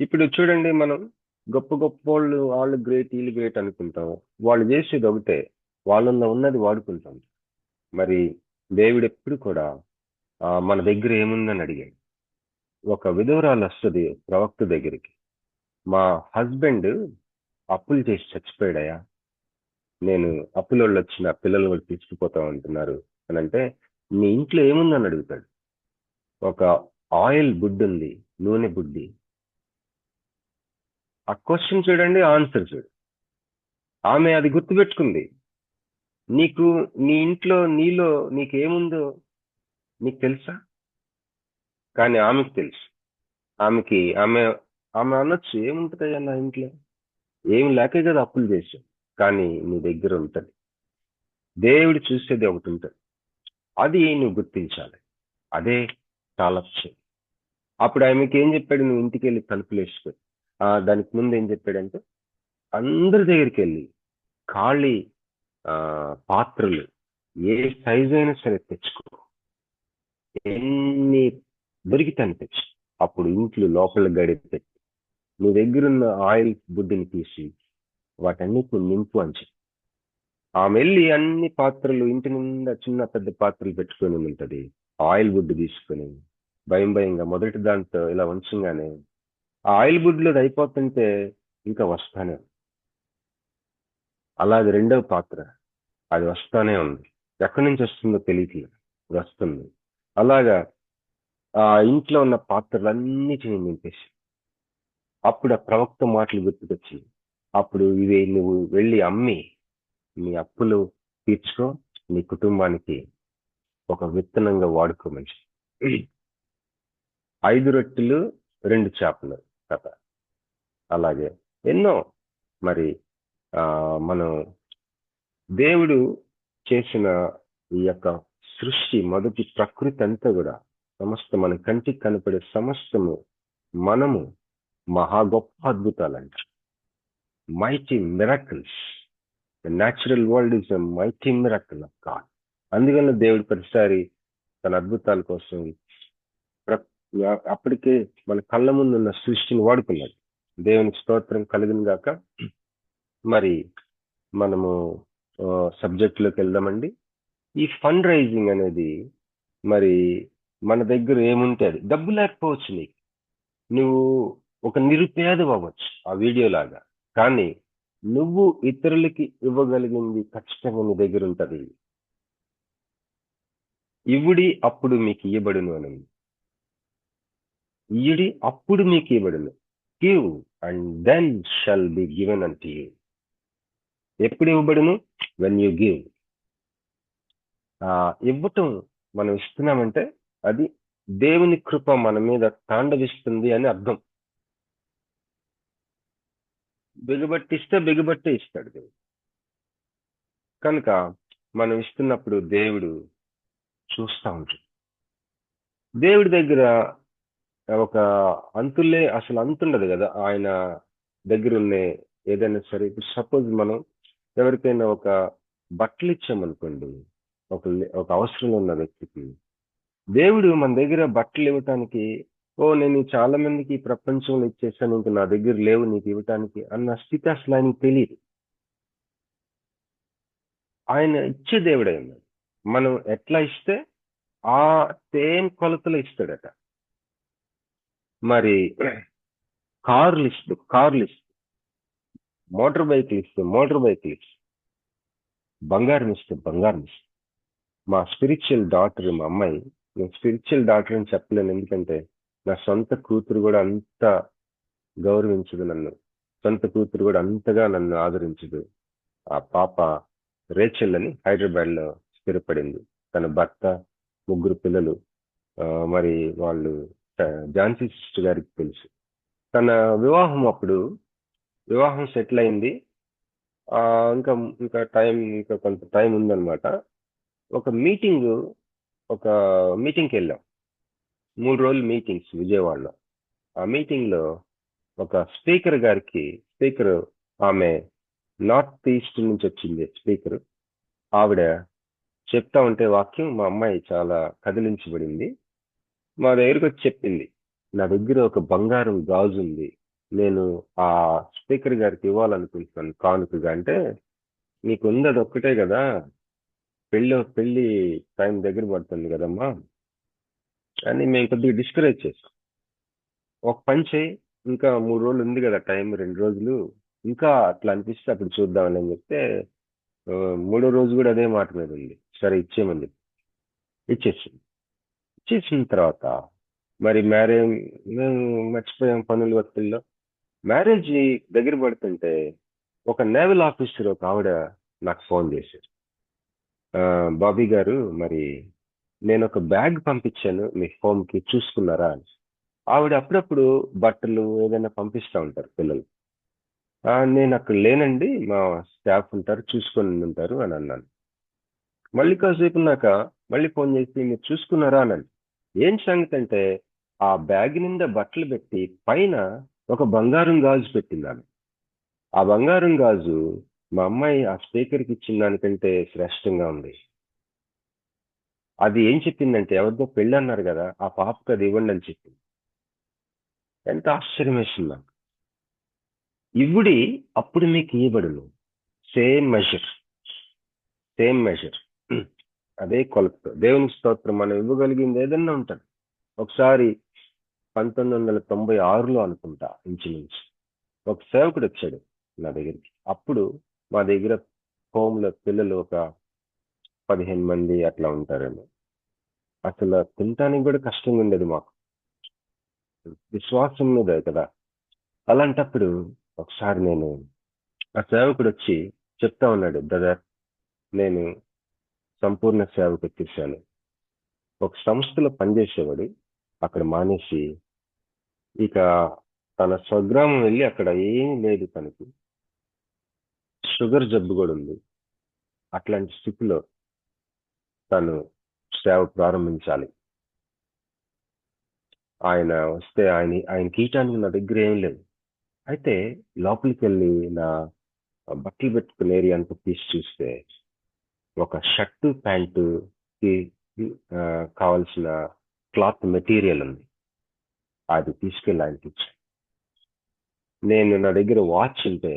ఇప్పుడు చూడండి, మనం గొప్ప వాళ్ళు గ్రేట్, వీళ్ళు గ్రేట్ అనుకుంటాం. వాళ్ళు చేసేది ఒకటే, వాళ్ళల్లో ఉన్నది వాడుకుంటాం. మరి దేవుడు ఎప్పుడు కూడా మన దగ్గర ఏముందని అడిగాడు. ఒక విధవరాలు వస్తుంది ప్రవక్త దగ్గరికి, మా హస్బెండ్ అప్పులు చేసి చచ్చిపోయాడయా, నేను అప్పులోళ్ళు వచ్చిన పిల్లలు కూడా తీసుకుపోతా ఉంటున్నారు అని అంటే, నీ ఇంట్లో ఏముందని అడుగుతాడు. ఒక ఆయిల్ బుడ్డి ఉంది, నూనె బుడ్డి. ఆ క్వశ్చన్ చూడండి, ఆన్సర్ చూడు. ఆమె అది గుర్తుపెట్టుకుంది. నీ ఇంట్లో నీలో నీకేముందో నీకు తెలుసా? కానీ ఆమెకు తెలుసు. ఆమె అనొచ్చు, ఏముంటుందయ్యా నా ఇంట్లో, ఏమి లేకే కదా అప్పులు చేసావు, కానీ నీ దగ్గర ఉంటుంది. దేవుడు చూసేది ఒకటి ఉంటుంది, అది నువ్వు గుర్తించాలి. అదే చాలా అప్పుడు ఆమెకి ఏం చెప్పాడు, నువ్వు ఇంటికి వెళ్ళి తలుపులు వేసుకో. దానికి ముందు ఏం చెప్పాడంటే, అందరి దగ్గరికి వెళ్ళి ఖాళీ పాత్రలు ఏ సైజు అయినా సరే తెచ్చుకో, ఎన్ని దొరికితే తెచ్చు. అప్పుడు ఇంట్లో లోపల గడి పెట్టి నీ దగ్గరున్న ఆయిల్ బుడ్డిని తీసి వాటన్నిటిని నింపు అని చెప్పి, ఆమె వెళ్ళి అన్ని పాత్రలు ఇంటి నిండా చిన్న పెద్ద పాత్రలు పెట్టుకొని ఉంటుంది. ఆయిల్ బుడ్డి తీసుకొని భయంగా మొదటి దాంట్లో ఇలా ఉంచగానే ఆ ఆయిల్ బుడ్డిలో అయిపోతుంటే ఇంకా వస్తానే, అలాగే రెండవ పాత్ర అది వస్తానే ఉంది. ఎక్కడి నుంచి వస్తుందో తెలియట్లేదు, వస్తుంది. అలాగా ఆ ఇంట్లో ఉన్న పాత్రలన్నిటినీ నింపేసి, అప్పుడు ఆ ప్రవక్త మాటలు గుర్తుకొచ్చి, అప్పుడు ఇవి నువ్వు వెళ్ళి అమ్మి నీ అప్పులు తీర్చుకో, నీ కుటుంబానికి ఒక విత్తనంగా వాడుకోమని. 5 రొట్టెలు 2 చేపలు కథ. అలాగే ఎన్నో మరి మనం దేవుడు చేసిన ఈ యొక్క సృష్టి మొదటి ప్రకృతి అంతా కూడా మన కంటికి కనపడే సమస్తము మనము మహా గొప్ప అద్భుతాలంట. Mighty miracles. The natural world is a mighty miracle of God. అందువల్ల దేవుడు ప్రతిసారి తన అద్భుతాల కోసం అప్పటికే మన కళ్ళ ముందు ఉన్న సృష్టిని వాడుకున్నాడు. దేవునికి స్తోత్రం కలుగును గాక. మరి మనము సబ్జెక్ట్ లోకి వెళ్దామండి. ఈ ఫండ్ రైజింగ్ అనేది మరి మన దగ్గర ఏముంటే అది. డబ్బు లేకపోవచ్చు, నువ్వు ఒక నిరుపేద అవ్వచ్చు ఆ వీడియో లాగా, కానీ నువ్వు ఇతరులకి ఇవ్వగలిగింది ఖచ్చితంగా నీ దగ్గర ఉంటది. ఇవుడి అప్పుడు మీకు ఇవ్వబడును అని. ఇయుడి అప్పుడు మీకు ఇవ్వబడును. Give and then shall be given unto you. ఎప్పుడు ఇవ్వబడును? When you give. ఇవ్వటం మనం ఇస్తున్నామంటే అది దేవుని కృప మన మీద తాండవిస్తుంది అని అర్థం. బిగబట్టిస్తే బిగబట్టే ఇస్తాడు దేవుడు. కనుక మనం ఇస్తున్నప్పుడు దేవుడు చూస్తూ ఉంటాడు. దేవుడి దగ్గర ఒక అసలు అంతుండదు కదా ఆయన దగ్గర ఉన్న ఏదైనా సరే. ఇప్పుడు సపోజ్ మనం ఎవరికైనా ఒక బట్టలు ఇచ్చామనుకోండి, ఒక అవసరం ఉన్న వ్యక్తికి, దేవుడు మన దగ్గర బట్టలు ఇవ్వటానికి నేను చాలా మందికి ప్రపంచంలో ఇచ్చేసాను, ఇంక నా దగ్గర లేవు నీకు ఇవ్వటానికి అన్న స్థితి అసలు ఆయనకు తెలియదు. ఆయన ఇచ్చే దేవుడే ఉన్నాడు. మనం ఎట్లా ఇస్తే ఆ సేమ్ కొలతలో ఇస్తాడట. మరి కార్లు ఇస్తూ మోటార్ బైక్లు ఇస్తూ బంగారం ఇస్తే బంగారం ఇస్తూ. మా స్పిరిచువల్ డాటర్, మా అమ్మాయి, నేను స్పిరిచువల్ డాటర్ అని చెప్పలేను, ఎందుకంటే నా సొంత కూతురు కూడా అంత గౌరవించదు నన్ను, సొంత కూతురు కూడా అంతగా నన్ను ఆదరించదు. ఆ పాప రేచెల్ అని హైదరాబాద్ లో స్థిరపడింది. తన భర్త, 3 పిల్లలు. మరి వాళ్ళు ఝాన్సీ సిస్టర్ గారికి తెలుసు. తన వివాహం సెటిల్ అయింది. ఇంకా కొంత టైం ఉందన్నమాట. ఒక మీటింగ్కి వెళ్ళాం. 3 రోజులు మీటింగ్స్ విజయవాడలో. ఆ మీటింగ్ లో ఒక స్పీకర్ ఆమె నార్త్ ఈస్ట్ నుంచి వచ్చింది స్పీకర్. ఆవిడ చెప్తా ఉంటే వాక్యం మా అమ్మాయి చాలా కదిలించబడింది. మా దగ్గరకు వచ్చి చెప్పింది, నా దగ్గర ఒక బంగారం గాజు ఉంది, నేను ఆ స్పీకర్ గారికి ఇవ్వాలనుకుంటున్నాను కానుకగా. అంటే నీకు ఉంది అది ఒక్కటే కదా, పెళ్లి టైం దగ్గర పడుతుంది కదమ్మా అని మేము కొద్దిగా డిస్కరేజ్ చేసాం. ఒక పని చేయి, ఇంకా 3 రోజులు ఉంది కదా టైం, 2 రోజులు ఇంకా అట్లా అనిపిస్తే అప్పుడు చూద్దామని అని చెప్తే 3వ రోజు కూడా అదే మాట మీద ఉంది. సరే ఇచ్చేయమని చెప్పి ఇచ్చేసిన తర్వాత మరి మేము మర్చిపోయాం పనులు ఒత్తిడిలో. మ్యారేజ్ దగ్గర పడుతుంటే ఒక నేవల్ ఆఫీసర్ ఒక ఆవిడ నాకు ఫోన్ చేశారు. బాబీ గారు, మరి నేను ఒక బ్యాగ్ పంపించాను మీ హోమ్కి, చూసుకున్నారా అని. ఆవిడ అప్పుడప్పుడు బట్టలు ఏదైనా పంపిస్తూ ఉంటారు పిల్లలు. నేను అక్కడ లేనండి, మా స్టాఫ్ ఉంటారు, చూసుకొని ఉంటారు అని అన్నాను. మళ్ళీ కాసేపు ఉన్నాక మళ్ళీ ఫోన్ చేసి మీరు చూసుకున్నారా అని. ఏం సంగతి అంటే ఆ బ్యాగ్ నిండా బట్టలు పెట్టి పైన ఒక బంగారం గాజు పెట్టింది ఆమె. ఆ బంగారం గాజు మా అమ్మాయి ఆ స్పీకర్కి ఇచ్చిన దానికంటే శ్రేష్టంగా ఉంది. అది ఏం చెప్పిందంటే, ఎవరిదో పెళ్ళి అన్నారు కదా, ఆ పాపకు అది ఇవ్వండి అని చెప్పింది. ఎంత ఆశ్చర్యం వేసింది నాకు. ఇవ్వుడి అప్పుడు మీకు ఇవ్వబడును. సేమ్ మెజర్, అదే కొలత. దేవుని స్తోత్రం. మనం ఇవ్వగలిగింది ఏదన్నా ఉంటుంది. ఒకసారి 1996లో అనుకుంటా ఇంచుమించు ఒక సేవకుడు వచ్చాడు నా దగ్గరికి. అప్పుడు మా దగ్గర హోమ్లో పిల్లలు ఒక 15 మంది అట్లా ఉంటారేమో. అసలు తినటానికి కూడా కష్టంగా ఉండేది మాకు, విశ్వాసం మీద కదా. అలాంటప్పుడు ఒకసారి ఆ సేవకుడు వచ్చి చెప్తా ఉన్నాడు, బ్రదర్ నేను సంపూర్ణ సేవకు వచ్చేసాను. ఒక సంస్థలో పనిచేసేవాడు, అక్కడ మానేసి ఇక తన స్వగ్రామం వెళ్ళి అక్కడ ఏమీ లేదు, తనకి షుగర్ జబ్బు కూడా ఉంది. అట్లాంటి స్థితిలో తను సేవ ప్రారంభించాలి. ఆయన వస్తే ఆయనకి ఇయటానికి నా దగ్గర ఏం లేదు. అయితే లోపలికి వెళ్ళి నా బట్టలు పెట్టుకునే ఏరియా అంతా తీసి చూస్తే ఒక షర్టు ప్యాంటుకి కావాల్సిన క్లాత్ మెటీరియల్ ఉంది. అది తీసుకెళ్ళి ఆయనకి ఇచ్చాను. నా దగ్గర వాచ్ ఉంటే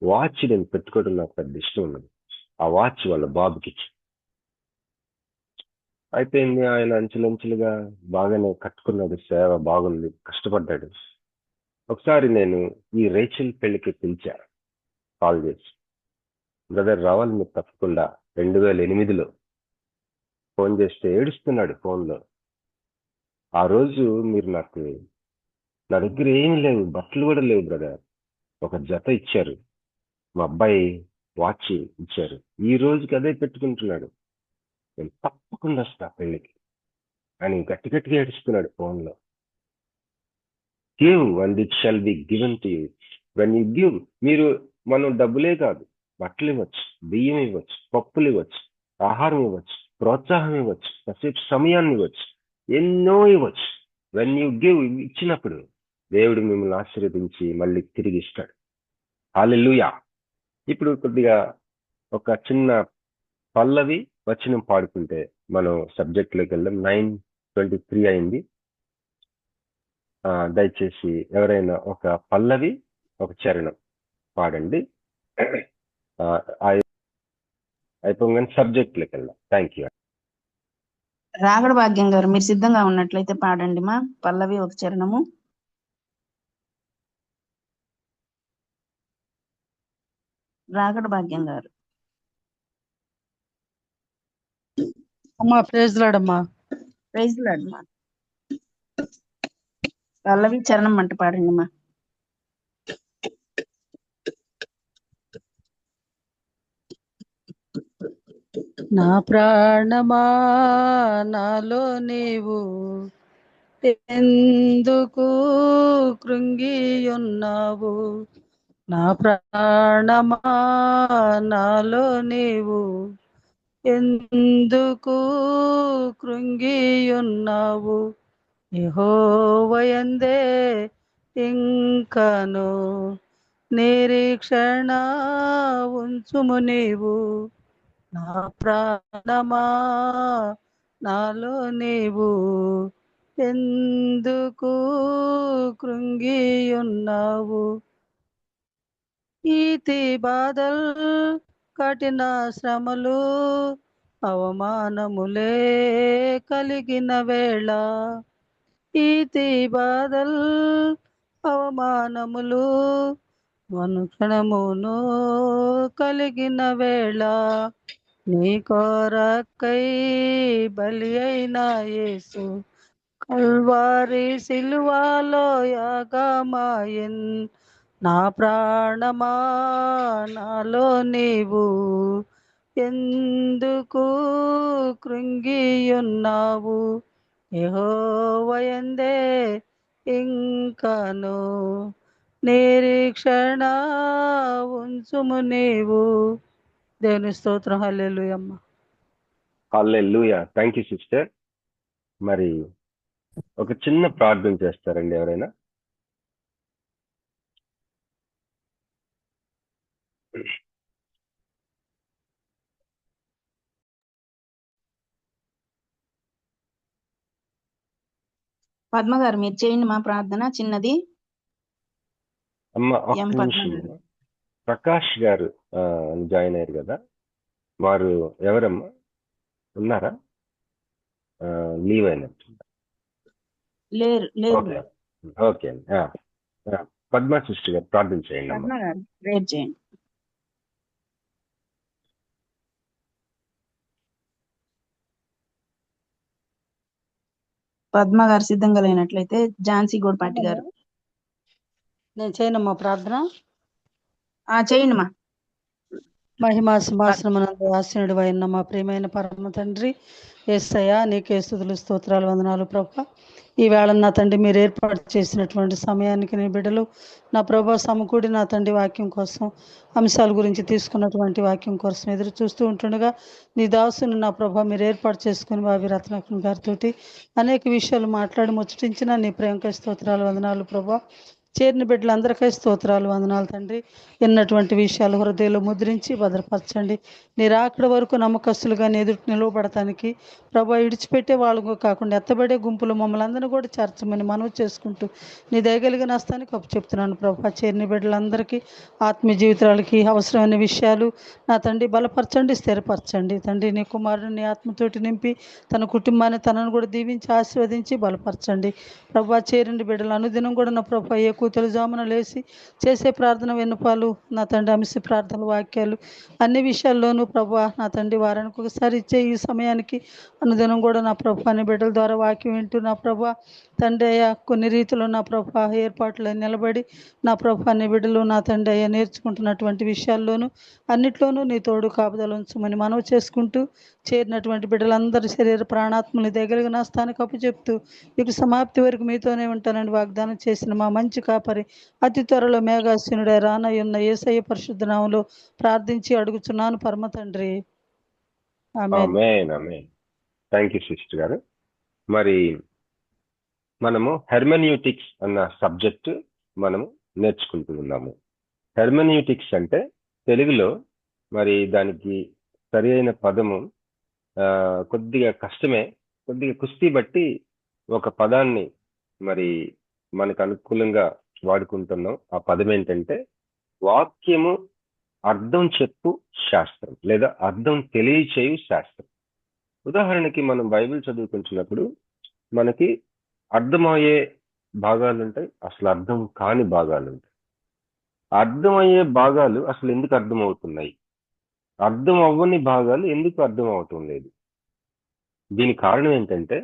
వాచ్ నేను పెట్టుకోవడం నాకు పెద్ద ఇష్టం ఉన్నది. ఆ వాచ్ వాళ్ళ బాబుకి ఇచ్చి అయిపోయింది. ఆయన అంచెలంచెలుగా బాగానే కట్టుకున్నాడు, సేవ బాగుంది, కష్టపడ్డాడు. ఒకసారి నేను ఈ రేచల్ పెళ్లికి పిలిచా, కాల్ చేసి, బ్రదర్ రావాలి మీరు తప్పకుండా. 2008లో ఫోన్ చేస్తే ఏడుస్తున్నాడు ఫోన్లో. ఆ రోజు మీరు నా దగ్గర ఏమీ లేవు, బట్టలు కూడా లేవు బ్రదర్, ఒక జత ఇచ్చారు, మా అబ్బాయి వాచ్ ఇచ్చారు, ఈ రోజుకి అదే పెట్టుకుంటున్నాడు, నేను తప్పకుండా వస్తా పెళ్లికి అని గట్టి గట్టిగా ఏడుస్తున్నాడు ఫోన్లో. Give and it shall be given to you. When you give, మనం డబ్బులే కాదు, బట్టలు ఇవ్వచ్చు, బియ్యం ఇవ్వచ్చు, పప్పులు ఇవ్వచ్చు, ఆహారం ఇవ్వచ్చు, ప్రోత్సాహం ఇవ్వచ్చు, కాసేపు సమయాన్ని ఇవ్వచ్చు, ఎన్నో ఇవ్వచ్చు. వెన్ యూ గివ్, ఇచ్చినప్పుడు దేవుడు మిమ్మల్ని ఆశీర్వదించి మళ్ళీ తిరిగి ఇస్తాడు. హల్లెలూయా. ఇప్పుడు కొద్దిగా ఒక చిన్న పల్లవి వచనం పాడుకుంటే మనం సబ్జెక్ట్ లోకి వెళ్దాం. 9:23 అయింది. దయచేసి ఎవరైనా ఒక పల్లవి, ఒక చరణం పాడండి. అయిపోగానే సబ్జెక్ట్ లోకి వెళ్దాం. Thank you. రాగడ భాగ్యం గారు, మీరు సిద్ధంగా ఉన్నట్లయితే పాడండి మా పల్లవి ఒక చరణము. రాగడ భాగ్యం గారు. అమ్మా ప్రైజ్ లార్డ్ అమ్మా. ప్రైజ్ లార్డ్ మా. పల్లవి చరణం అంటే పాడండి మా. నా ప్రాణమా నాలో నీవు ఎందుకు కృంగి ఉన్నావు, నా ప్రాణమా నాలో నీవు ఎందుకు కృంగి ఉన్నావు, యెహోవాయందే ఇంకను నిరీక్షణ ఉంచుము నీవు, నా ప్రాణమా నాలో నీవు ఎందుకు కృంగి ఉన్నావు. ఈతి బాధల్ కఠిన శ్రమలు అవమానములే కలిగిన వేళ, ఈతి బాధల్ అవమానములు అనుక్షణమును కలిగిన వేళ, నీ కొరకై బలి అయిన యేసు కల్వారి సిలువలో యాగమాయెన్, నా ప్రాణమా నాలో నీవు ఎందుకు కృంగి ఉన్నావు, యెహోవాయందే ఇంకను నిరీక్షణ ఉంచుము నీవు. దేవుని స్తోత్రం. హల్లెలూయా అమ్మా. హల్లెలూయా. Thank you sister. మరి ఒక చిన్న ప్రార్థన చేస్తారండి ఎవరైనా? పద్మ గారు మీరు చేయండి మా ప్రార్థన చిన్నది. అమ్మ ఒక్క ఎం పద్మ నిమిషం. గారు. ప్రకాష్ గారు జాయిన్ అయ్యారు కదా, వారు ఎవరమ్మా, ఉన్నారా? లీవ్ అయినట్టు. లేరు లేరు ఓకే బ్రదర్. ఓకే అండి. పద్మా సిస్టర్ గారు ప్రార్థన చేయండి అమ్మా. పద్మ గారు ప్రేయర్ చేయండి. పద్మ గారు సిద్ధంగా లేనట్లయితే ఝాన్సీ గోడ్పాటి గారు. నేను చేయనమ్మా ప్రార్థన. చేయండి మా. మహిమా సింహాసనమునందు ఆసీనుడు అయిన మా ప్రియమైన పరమ తండ్రి యేసయ్యా, నీకే స్తుతులు స్తోత్రాలు వందనాలు ప్రభువా. ఈ వేళ నా తండ్రి మీరు ఏర్పాటు చేసినటువంటి సమయానికి నీ బిడ్డలు నా ప్రభా సమకూడి నా తండ్రి వాక్యం కోసం అంశాల గురించి తీసుకున్నటువంటి వాక్యం కోసం ఎదురు చూస్తూ ఉంటుండగా నీ దాసుని నా ప్రభా మీరు ఏర్పాటు చేసుకుని బాబి రత్నాకర్ గారితో అనేక విషయాలు మాట్లాడి ముచ్చటించిన నీ ప్రేమకై స్తోత్రాలు వందనాలు ప్రభా. చేరిన బిడ్డలందరికీ స్తోత్రాలు వందనాలు తండ్రి. ఎన్నటువంటి విషయాలు హృదయంలో ముద్రించి భద్రపరచండి. మీరు అక్కడి వరకు నమ్మకస్తులుగా ఎదుటి నిలవబడటానికి ప్రభా ఇడిచిపెట్టే వాళ్ళు కాకుండా ఎత్తబడే గుంపులు మమ్మల్ని అందరినీ కూడా చేర్చమని మనవి చేసుకుంటూ నీ దయగలిగిన హస్తానికి అప్పు చెప్తున్నాను ప్రభా. చేరిన బిడ్డలందరికీ ఆత్మీయ జీవితాలకి అవసరమైన విషయాలు నా తండ్రి బలపరచండి, స్థిరపరచండి తండ్రి. నీ కుమారుని నీ ఆత్మతోటి నింపి తన కుటుంబాన్ని తనను కూడా దీవించి ఆశీర్వదించి బలపరచండి ప్రభా. చేరిన బిడ్డలు అనుదినం కూడా నా ప్రభా ఏ కూతురు జామున లేచి చేసే ప్రార్థన వెన్నుపాలు నా తండ్రి అంశ ప్రార్థన వాక్యాలు అన్ని విషయాల్లోనూ ప్రభా నా తండ్రి వారానికి ఒకసారి ఇచ్చే ఈ సమయానికి అనుదినం కూడా నా ప్రభా అన్ని బిడ్డల ద్వారా వాక్యం వింటూ నా ప్రభా తండ్రి అయ్యా కొన్ని రీతిలో నా ప్రభా ఏర్పాట్లు నిలబడి నా ప్రభా అన్ని బిడ్డలు నా తండ్రి అయ్యా నేర్చుకుంటున్నటువంటి విషయాల్లోనూ అన్నిట్లోనూ నీ తోడు కాపుదలు ఉంచమని మనవి చేసుకుంటూ చేరినటువంటి బిడ్డలందరి శరీర ప్రాణాత్మని దగ్గరగా నా స్థానికి అప్పు చెప్తూ ఇక సమాప్తి వరకు మీతోనే ఉంటానని వాగ్దానం చేసిన మా మంచి కాపరి అతి త్వరలో మేఘాసీనుడే రానయ్యున్న యేసయ్య పరిశుద్ధ నామములో ప్రార్థించి అడుగుచున్నాను పరమ తండ్రి. ఆమేన్. ఆమేన్, ఆమేన్. థ్యాంక్ యూ సిస్టర్ గారు. మరి మనము హెర్మెన్యూటిక్స్ అన్న సబ్జెక్ట్ మనము నేర్చుకుంటూ ఉన్నాము. హెర్మెన్యూటిక్స్ అంటే తెలుగులో మరి దానికి సరి అయిన పదము కొద్దిగా కష్టమే, కొద్దిగా కుస్తీ బట్టి ఒక పదాన్ని మరి మనకు అనుకూలంగా వాడుకుంటున్నాం. ఆ పదం ఏంటంటే వాక్యము అర్థం చెప్పు శాస్త్రం లేదా అర్థం తెలియచేయు శాస్త్రం. ఉదాహరణకి మనం బైబిల్ చదువుకుంటున్నప్పుడు మనకి అర్థమయ్యే భాగాలు ఉంటాయి, అసలు అర్థం కాని భాగాలు ఉంటాయి. అర్థమయ్యే భాగాలు అసలు ఎందుకు అర్థమవుతున్నాయి, అర్థం అవ్వని భాగాలు ఎందుకు అర్థం అవటం లేదు? దీనికి కారణం ఏంటంటే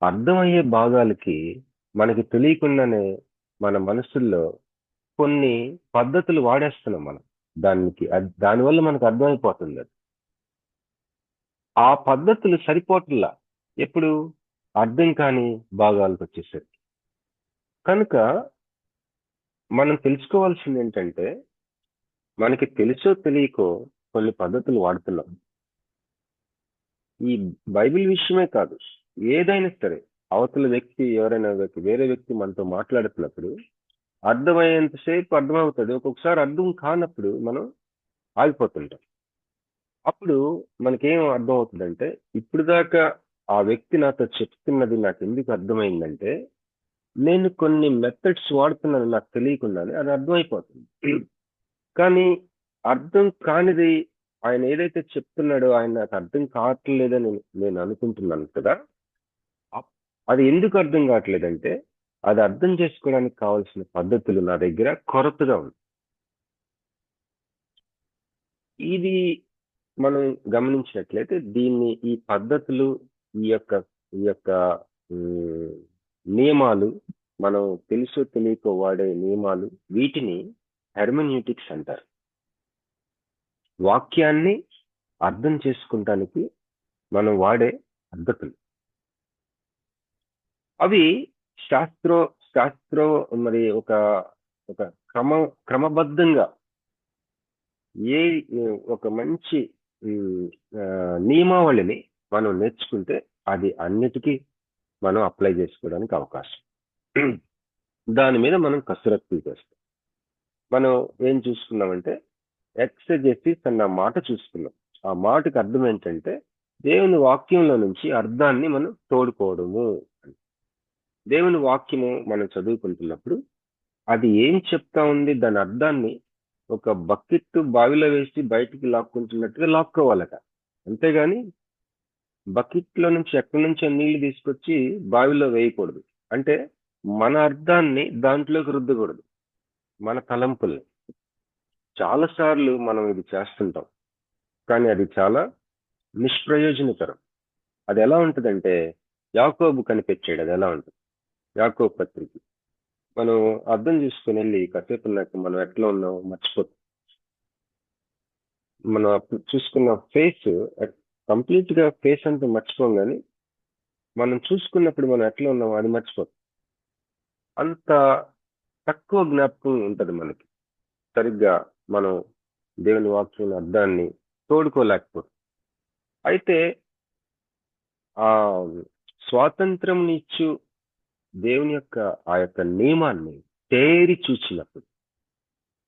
అర్థమయ్యే భాగాలకి మనకి తెలియకుండానే మన మనసుల్లో కొన్ని పద్ధతులు వాడేస్తున్నాం మనం. దానివల్ల మనకు అర్థమైపోతుంది. అది ఆ పద్ధతులు సరిపోట్లా ఎప్పుడు అర్థం కాని భాగాలకు వచ్చేసరికి. కనుక మనం తెలుసుకోవాల్సింది ఏంటంటే మనకి తెలుసో తెలియకో కొన్ని పద్ధతులు వాడుతున్నాం. ఈ బైబిల్ విషయమే కాదు, ఏదైనా సరే అవతల వ్యక్తి ఎవరైనా వేరే వ్యక్తి మనతో మాట్లాడుతున్నప్పుడు అర్థమయ్యేంతసేపు అర్థమవుతుంది, ఒక్కొక్కసారి అర్థం కానప్పుడు మనం ఆగిపోతుంటాం. అప్పుడు మనకేం అర్థం అవుతుందంటే ఇప్పుడు దాకా ఆ వ్యక్తి నాతో చెప్తున్నది నాకు ఎందుకు అర్థమైందంటే నేను కొన్ని మెథడ్స్ వాడుతున్నాను నాకు తెలియకుండానే అది అర్థమైపోతుంది. కానీ అర్థం కానిది ఆయన ఏదైతే చెప్తున్నాడో ఆయన నాకు అర్థం కావట్లేదని నేను అనుకుంటున్నాను కదా, అది ఎందుకు అర్థం కావట్లేదంటే అది అర్థం చేసుకోవడానికి కావాల్సిన పద్ధతులు నా దగ్గర కొరతగా ఉంది. ఇది మనం గమనించినట్లయితే ఈ పద్ధతులు ఈ యొక్క నియమాలు మనం తెలుసో తెలియకో వాడే నియమాలు, వీటిని హెర్మెన్యూటిక్స్ అంటారు. వాక్యాన్ని అర్థం చేసుకుంటానికి మనం వాడే పద్ధతులు అవి శాస్త్రో మరి ఒక క్రమబద్ధంగా ఒక మంచి నియమావళిని మనం నేర్చుకుంటే అది అన్నిటికీ మనం అప్లై చేసుకోవడానికి అవకాశం. దాని మీద మనం కసరత్తు చేస్తాం. మనం ఏం చూసుకున్నామంటే ఎక్సెజెసిస్ అన్న మాట చూసుకున్నాం. ఆ మాటకు అర్థం ఏంటంటే దేవుని వాక్యంలో నుంచి అర్థాన్ని మనం తోడుకోవడము. దేవుని వాక్యము మనం చదువుకుంటున్నప్పుడు అది ఏం చెప్తా ఉంది, దాని అర్థాన్ని ఒక బకెట్ బావిలో వేసి బయటికి లాక్కుంటున్నట్టుగా లాక్కోవాలట. అంతేగాని బకెట్ లో నుంచి ఎక్కడి నుంచో నీళ్లు తీసుకొచ్చి బావిలో వేయకూడదు. అంటే మన అర్థాన్ని దాంట్లోకి రుద్దకూడదు, మన తలంపుల్ని. చాలాసార్లు మనం ఇది చేస్తుంటాం, కానీ అది చాలా నిష్ప్రయోజనకరం. అది ఎలా ఉంటుందంటే యాకోబు కనిపెట్టాడు. అది ఎలా ఉంటుంది? యాకోబు పత్రిక మనం అర్థం చేసుకుని వెళ్ళి కాసేపు ఉన్నాక మనం ఎట్లా ఉన్నాం మర్చిపోతాం. మనం చూసుకున్న ఫేస్ కంప్లీట్ గా ఫేస్ అంతా మర్చిపోం, కానీ మనం చూసుకున్నప్పుడు మనం ఎట్లా ఉన్నామో అది మర్చిపోతాం. అంత తక్కువ జ్ఞాపకం ఉంటుంది మనకి. సరిగ్గా మనం దేవుని వాక్యం అర్థాన్ని తోడుకోలేకపోతాం. అయితే ఆ స్వాతంత్రం ఇచ్చు దేవుని యొక్క ఆ యొక్క నియమాన్ని తేరి చూచినప్పుడు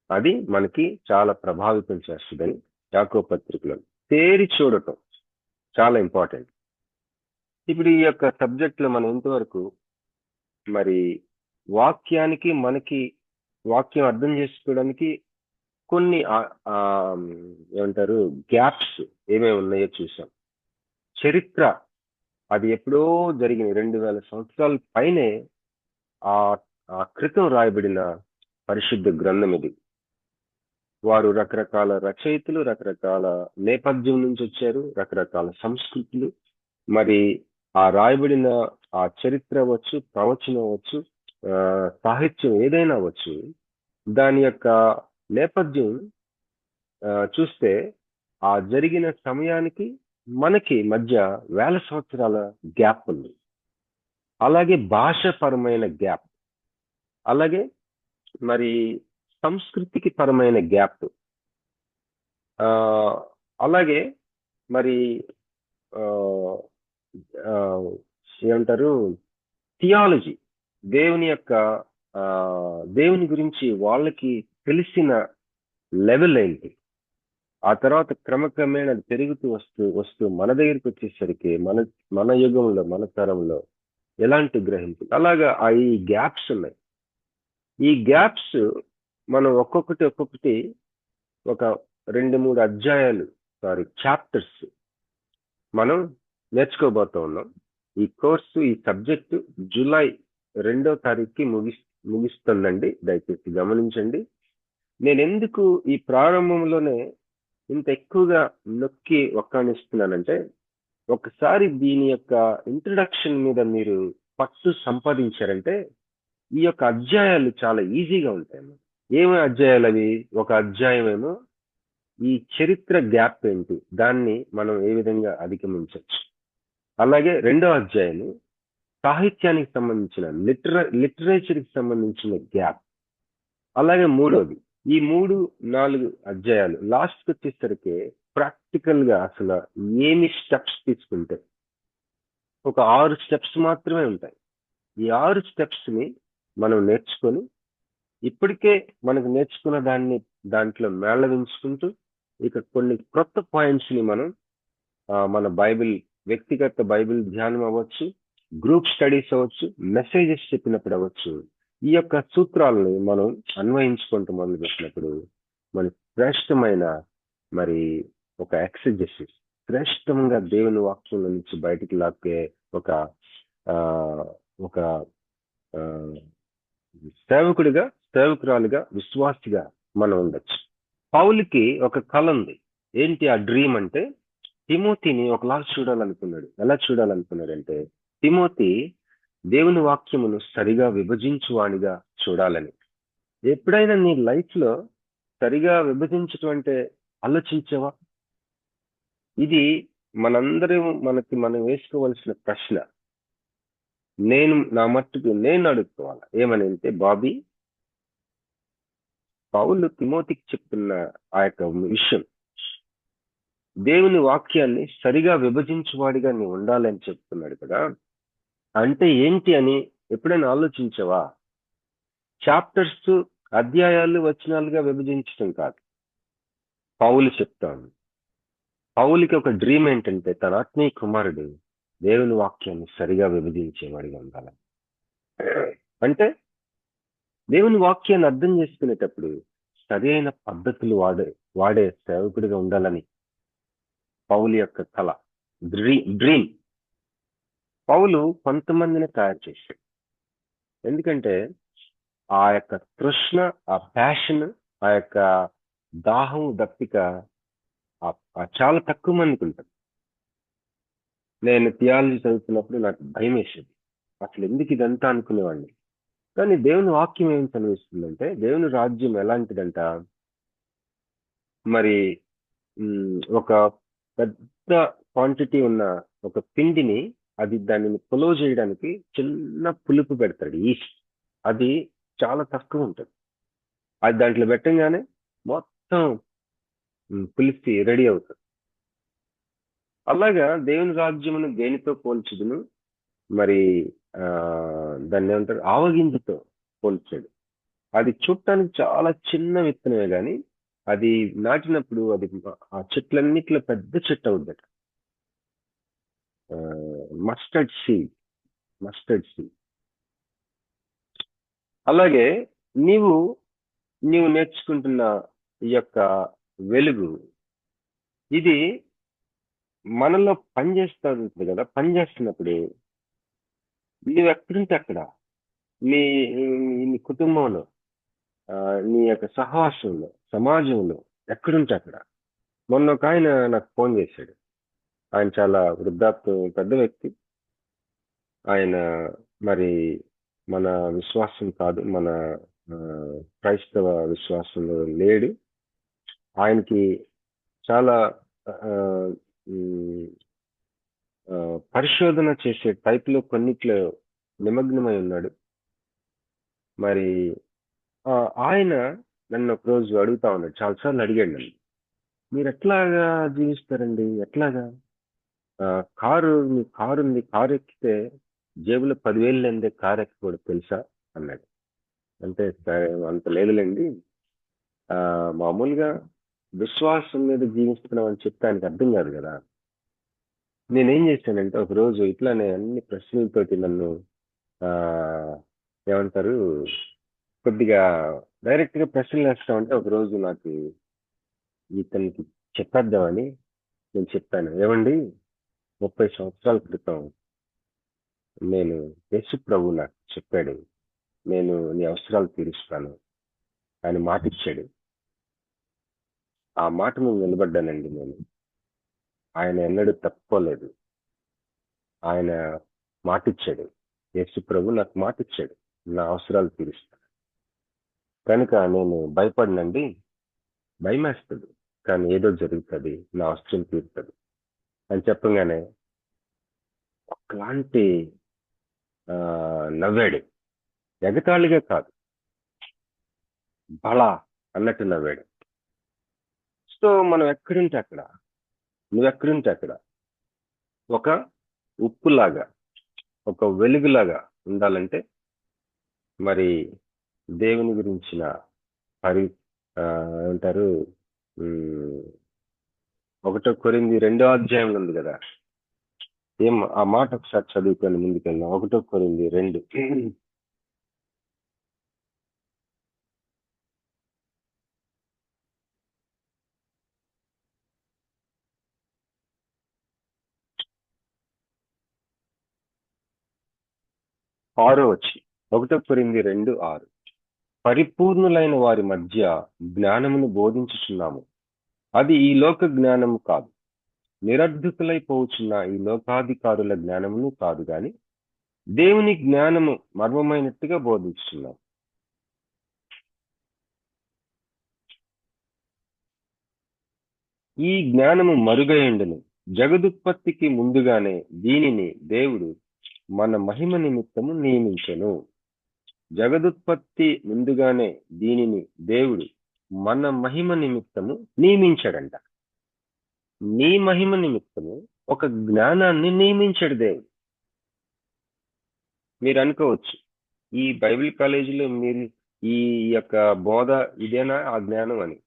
అది మనకి చాలా ప్రభావితం చేస్తుందని యాకోబు పత్రికలో తేరి చూడటం చాలా ఇంపార్టెంట్. ఇప్పుడు ఈ యొక్క సబ్జెక్ట్ లో మనం ఇంతవరకు మరి వాక్యానికి మనకి వాక్యం అర్థం చేసుకోవడానికి కొన్ని ఏమంటారు గ్యాప్స్ ఏమేమి ఉన్నాయో చూసాం. చరిత్ర అది ఎప్పుడో జరిగిన 2000 సంవత్సరాల పైనే ఆ ఆ క్రితం రాయబడిన పరిశుద్ధ గ్రంథం ఇది. వారు రకరకాల రచయితలు రకరకాల నేపథ్యం నుంచి వచ్చారు, రకరకాల సంస్కృతులు. మరి ఆ రాయబడిన ఆ చరిత్ర అవ్వచ్చు, ప్రవచనం అవ్వచ్చు, సాహిత్యం ఏదైనా అవ్వచ్చు, దాని యొక్క నేపథ్యం చూస్తే ఆ జరిగిన సమయానికి మనకి మధ్య వేల సంవత్సరాల గ్యాప్ ఉంది. అలాగే భాషపరమైన గ్యాప్, అలాగే మరి సంస్కృతికి పరమైన గ్యాప్, అలాగే మరి ఏమంటారు థియాలజీ, దేవుని యొక్క దేవుని గురించి వాళ్ళకి తెలిసిన లెవెల్ ఏంటి, ఆ తర్వాత క్రమక్రమేణా అది పెరుగుతూ వస్తూ మన దగ్గరికి వచ్చేసరికి మన యుగంలో మన తరంలో ఎలాంటి గ్రహింపు, అలాగా ఈ గ్యాప్స్ ఉన్నాయి. ఈ గ్యాప్స్ మనం ఒక్కొక్కటి ఒక 2-3 అధ్యాయాలు చాప్టర్స్ మనం నేర్చుకోబోతూ ఉన్నాం. ఈ కోర్సు ఈ సబ్జెక్టు జూలై 2వ తారీఖుకి ముగిస్తుందండి. దయచేసి గమనించండి. నేను ఎందుకు ఈ ప్రారంభంలోనే ఇంత ఎక్కువగా నొక్కి ఒక్కానిస్తున్నానంటే, ఒకసారి దీని యొక్క ఇంట్రడక్షన్ మీద మీరు పట్టు సంపాదించారంటే ఈ యొక్క అధ్యాయాలు చాలా ఈజీగా ఉంటాయి. ఏమి అధ్యాయాలు అవి? ఒక అధ్యాయం ఏమో ఈ చరిత్ర గ్యాప్ ఏంటి, దాన్ని మనం ఏ విధంగా అధిగమించవచ్చు. అలాగే 2వ అధ్యాయం సాహిత్యానికి సంబంధించిన లిటరేచర్కి సంబంధించిన గ్యాప్. అలాగే 3వది ఈ 3-4 అధ్యాయాలు లాస్ట్కి వచ్చేసరికి ప్రాక్టికల్ గా అసలు ఏమి స్టెప్స్ తీసుకుంటే ఒక 6 స్టెప్స్ మాత్రమే ఉంటాయి. ఈ 6 స్టెప్స్ ని మనం నేర్చుకొని ఇప్పటికే మనకు నేర్చుకున్న దాంట్లో మేళవించుకుంటూ ఇక కొన్ని కొత్త పాయింట్స్ ని మనం మన వ్యక్తిగత బైబిల్ ధ్యానం అవ్వచ్చు, గ్రూప్ స్టడీస్ అవ్వచ్చు, మెసేజెస్ చెప్పినప్పుడు అవ్వచ్చు, ఈ యొక్క సూత్రాలని మనం అన్వయించుకుంటూ మొదలు పెట్టినప్పుడు మన శ్రేష్టమైన మరి ఒక ఎక్సజెసిస్, శ్రేష్టంగా దేవుని వాక్యంలో నుంచి బయటికి లాక్కే ఒక సేవకురాలుగా విశ్వాసిగా మనం ఉండొచ్చు. పౌలుకి ఒక కల ఉంది. ఏంటి ఆ డ్రీమ్ అంటే, తిమోతిని ఒకలాగా చూడాలనుకున్నాడు. ఎలా చూడాలనుకున్నాడంటే, తిమోతి దేవుని వాక్యమును సరిగా విభజించువానిగా చూడాలని. ఎప్పుడైనా నీ లైఫ్ లో సరిగా విభజించటం అంటే ఆలోచించావా? ఇది మనం వేసుకోవాల్సిన ప్రశ్న. నా మట్టుకు నేను అడుగుకోవాలి. ఏమని అంటే, బాబీ, పౌలు తిమోతికి చెప్తున్న ఆ యొక్క విషయం, దేవుని వాక్యాన్ని సరిగా విభజించువాడిగా నీ ఉండాలని చెప్తున్నాడు కదా, అంటే ఏంటి అని ఎప్పుడైనా ఆలోచించవా? చాప్టర్స్, అధ్యాయాలు, వచనాలుగా విభజించడం కాదు. పౌలు చెప్తాను, పౌలుకి ఒక డ్రీమ్ ఏంటంటే తన ఆత్మీయ కుమారుడు దేవుని వాక్యాన్ని సరిగా విభజించేవాడిగా ఉండాలని. అంటే దేవుని వాక్యాన్ని అర్థం చేసుకునేటప్పుడు సరి అయిన పద్ధతులు వాడే సేవకుడిగా ఉండాలని పౌలు యొక్క కళ, డ్రీమ్. పౌలు కొంతమందిని తయారు చేశాడు. ఎందుకంటే ఆ యొక్క తృష్ణ, ఆ ప్యాషన్, ఆ యొక్క దాహం, దప్పిక చాలా తక్కువ మందికి ఉంటుంది. నేను థియాలజీ చదువుతున్నప్పుడు నాకు భయం వేసేది, అసలు ఎందుకు ఇదంతా అనుకునేవాడిని. కానీ దేవుని వాక్యం ఏం చదివిస్తుందంటే, దేవుని రాజ్యం ఎలాంటిదంట, మరి ఒక పెద్ద క్వాంటిటీ ఉన్న ఒక పిండిని అది దానిని పులవ చేయడానికి చిన్న పులుపు పెడతాడు, ఈస్ట్. అది చాలా తక్కువ ఉంటుంది. అది దాంట్లో పెట్టంగానే మొత్తం పులిసి రెడీ అవుతుంది. అలాగా దేవుని రాజ్యమును దేనితో పోల్చుదును? మరి ఆ దాన్ని ఏమంటారు, ఆవగింజతో పోల్చాడు. అది చూడటానికి చాలా చిన్న విత్తనమే కానీ అది నాటినప్పుడు అది ఆ చెట్లన్నిట్లో పెద్ద చెట్టు అవుద్దట. Mustard seed. Mustard seed. అలాగే నీవు నీవు నేర్చుకుంటున్న ఈ యొక్క వెలుగు, ఇది మనలో పనిచేస్తూ ఉంటుంది కదా. పనిచేస్తున్నప్పుడు నువ్వు ఎక్కడుంటే అక్కడ, నీ నీ కుటుంబంలో, నీ యొక్క సహవాసంలో, సమాజంలో ఎక్కడుంటే అక్కడ. మొన్న ఒక ఆయన నాకు ఫోన్ చేశాడు. ఆయన చాలా వృద్ధాప్య పెద్ద వ్యక్తి. ఆయన మరి మన విశ్వాసం కాదు, మన ఆ, క్రైస్తవ విశ్వాసంలో లేడు. ఆయనకి చాలా ఆ, ఉమ్, పరిశోధన చేసే టైప్లో కొన్నిట్లో నిమగ్నమై ఉన్నాడు. మరి ఆయన నన్ను ఒక రోజు అడుగుతా ఉన్నాడు, చాలాసార్లు అడిగాడు నన్ను, మీరు ఎట్లాగా జీవిస్తారండి, ఎట్లాగా మీ కారు ఉంది, కారు ఎక్కితే జేబులో 10,000 లేనిదే కారు ఎక్కకూడదు తెలుసా అన్నాడు. అంటే సరే, అంత లేదులేండి, మామూలుగా విశ్వాసం మీద జీవిస్తున్నాం అని చెప్తే ఆయనకు అర్థం కాదు కదా. నేనేం చేశానంటే ఒకరోజు ఇట్లానే అన్ని ప్రశ్నలతోటి నన్ను ఆ ఏమంటారు, కొద్దిగా డైరెక్ట్ గా ప్రశ్నలు వేస్తామంటే ఒకరోజు నాకు ఇతనికి చెప్పేద్దామని నేను చెప్పాను. ఏమండి, 30 సంవత్సరాల క్రితం నేను యేసు ప్రభు నాకు చెప్పాడు, నేను నీ అవసరాలు తీరుస్తాను ఆయన మాటిచ్చాడు. ఆ మాట మీద నిలబడ్డానండి నేను. ఆయన ఎన్నడూ తప్పుకోలేదు. ఆయన మాటిచ్చాడు. యేసు ప్రభు నాకు మాటిచ్చాడు, నా అవసరాలు తీరుస్తాను. కనుక నేను భయపడినండి. భయమేస్తుంది కానీ ఏదో జరుగుతుంది, నా అవసరం తీరుతుంది అని చెప్పగానే ఒకలాంటి నవ్వాడు. ఎగతాళిగా కాదు, బలా అన్నట్టు నవ్వాడు. సో మనం ఎక్కడుంటే అక్కడ, నువ్వెక్కడుంటే అక్కడ ఒక ఉప్పులాగా, ఒక వెలుగులాగా ఉండాలంటే మరి దేవుని గురించిన ఏమంటారు, 1 కొరింథీ 2వ అధ్యాయంలో ఉంది కదా. ఏం ఆ మాట ఒకసారి చదువుకొని ముందుకెళ్దాం. 1 కొరింథీ 2. ఆరో వచ్చి 1 కొరింథీ 2:6. పరిపూర్ణులైన వారి మధ్య జ్ఞానమును బోధించుచున్నాము, అది ఈ లోక జ్ఞానము కాదు, నిరర్ధకులైపోవచ్చున్న ఈ లోకాధికారుల జ్ఞానమును కాదు గాని దేవుని జ్ఞానము మర్మమైనట్టుగా బోధించుతున్నాం. ఈ జ్ఞానము మరుగయుండును, జగదుత్పత్తికి ముందుగానే దీనిని దేవుడు మన మహిమ నిమిత్తము నియమించెను. జగదుత్పత్తి ముందుగానే దీనిని దేవుడు మన మహిమ నిమిత్తము నియమించాడంట. నీ మహిమ నిమిత్తము ఒక జ్ఞానాన్ని నియమించాడు దేవుడు. మీరు అనుకోవచ్చు, ఈ బైబిల్ కాలేజీలో మీరు ఈ యొక్క బోధ ఇదేనా ఆ జ్ఞానం అని.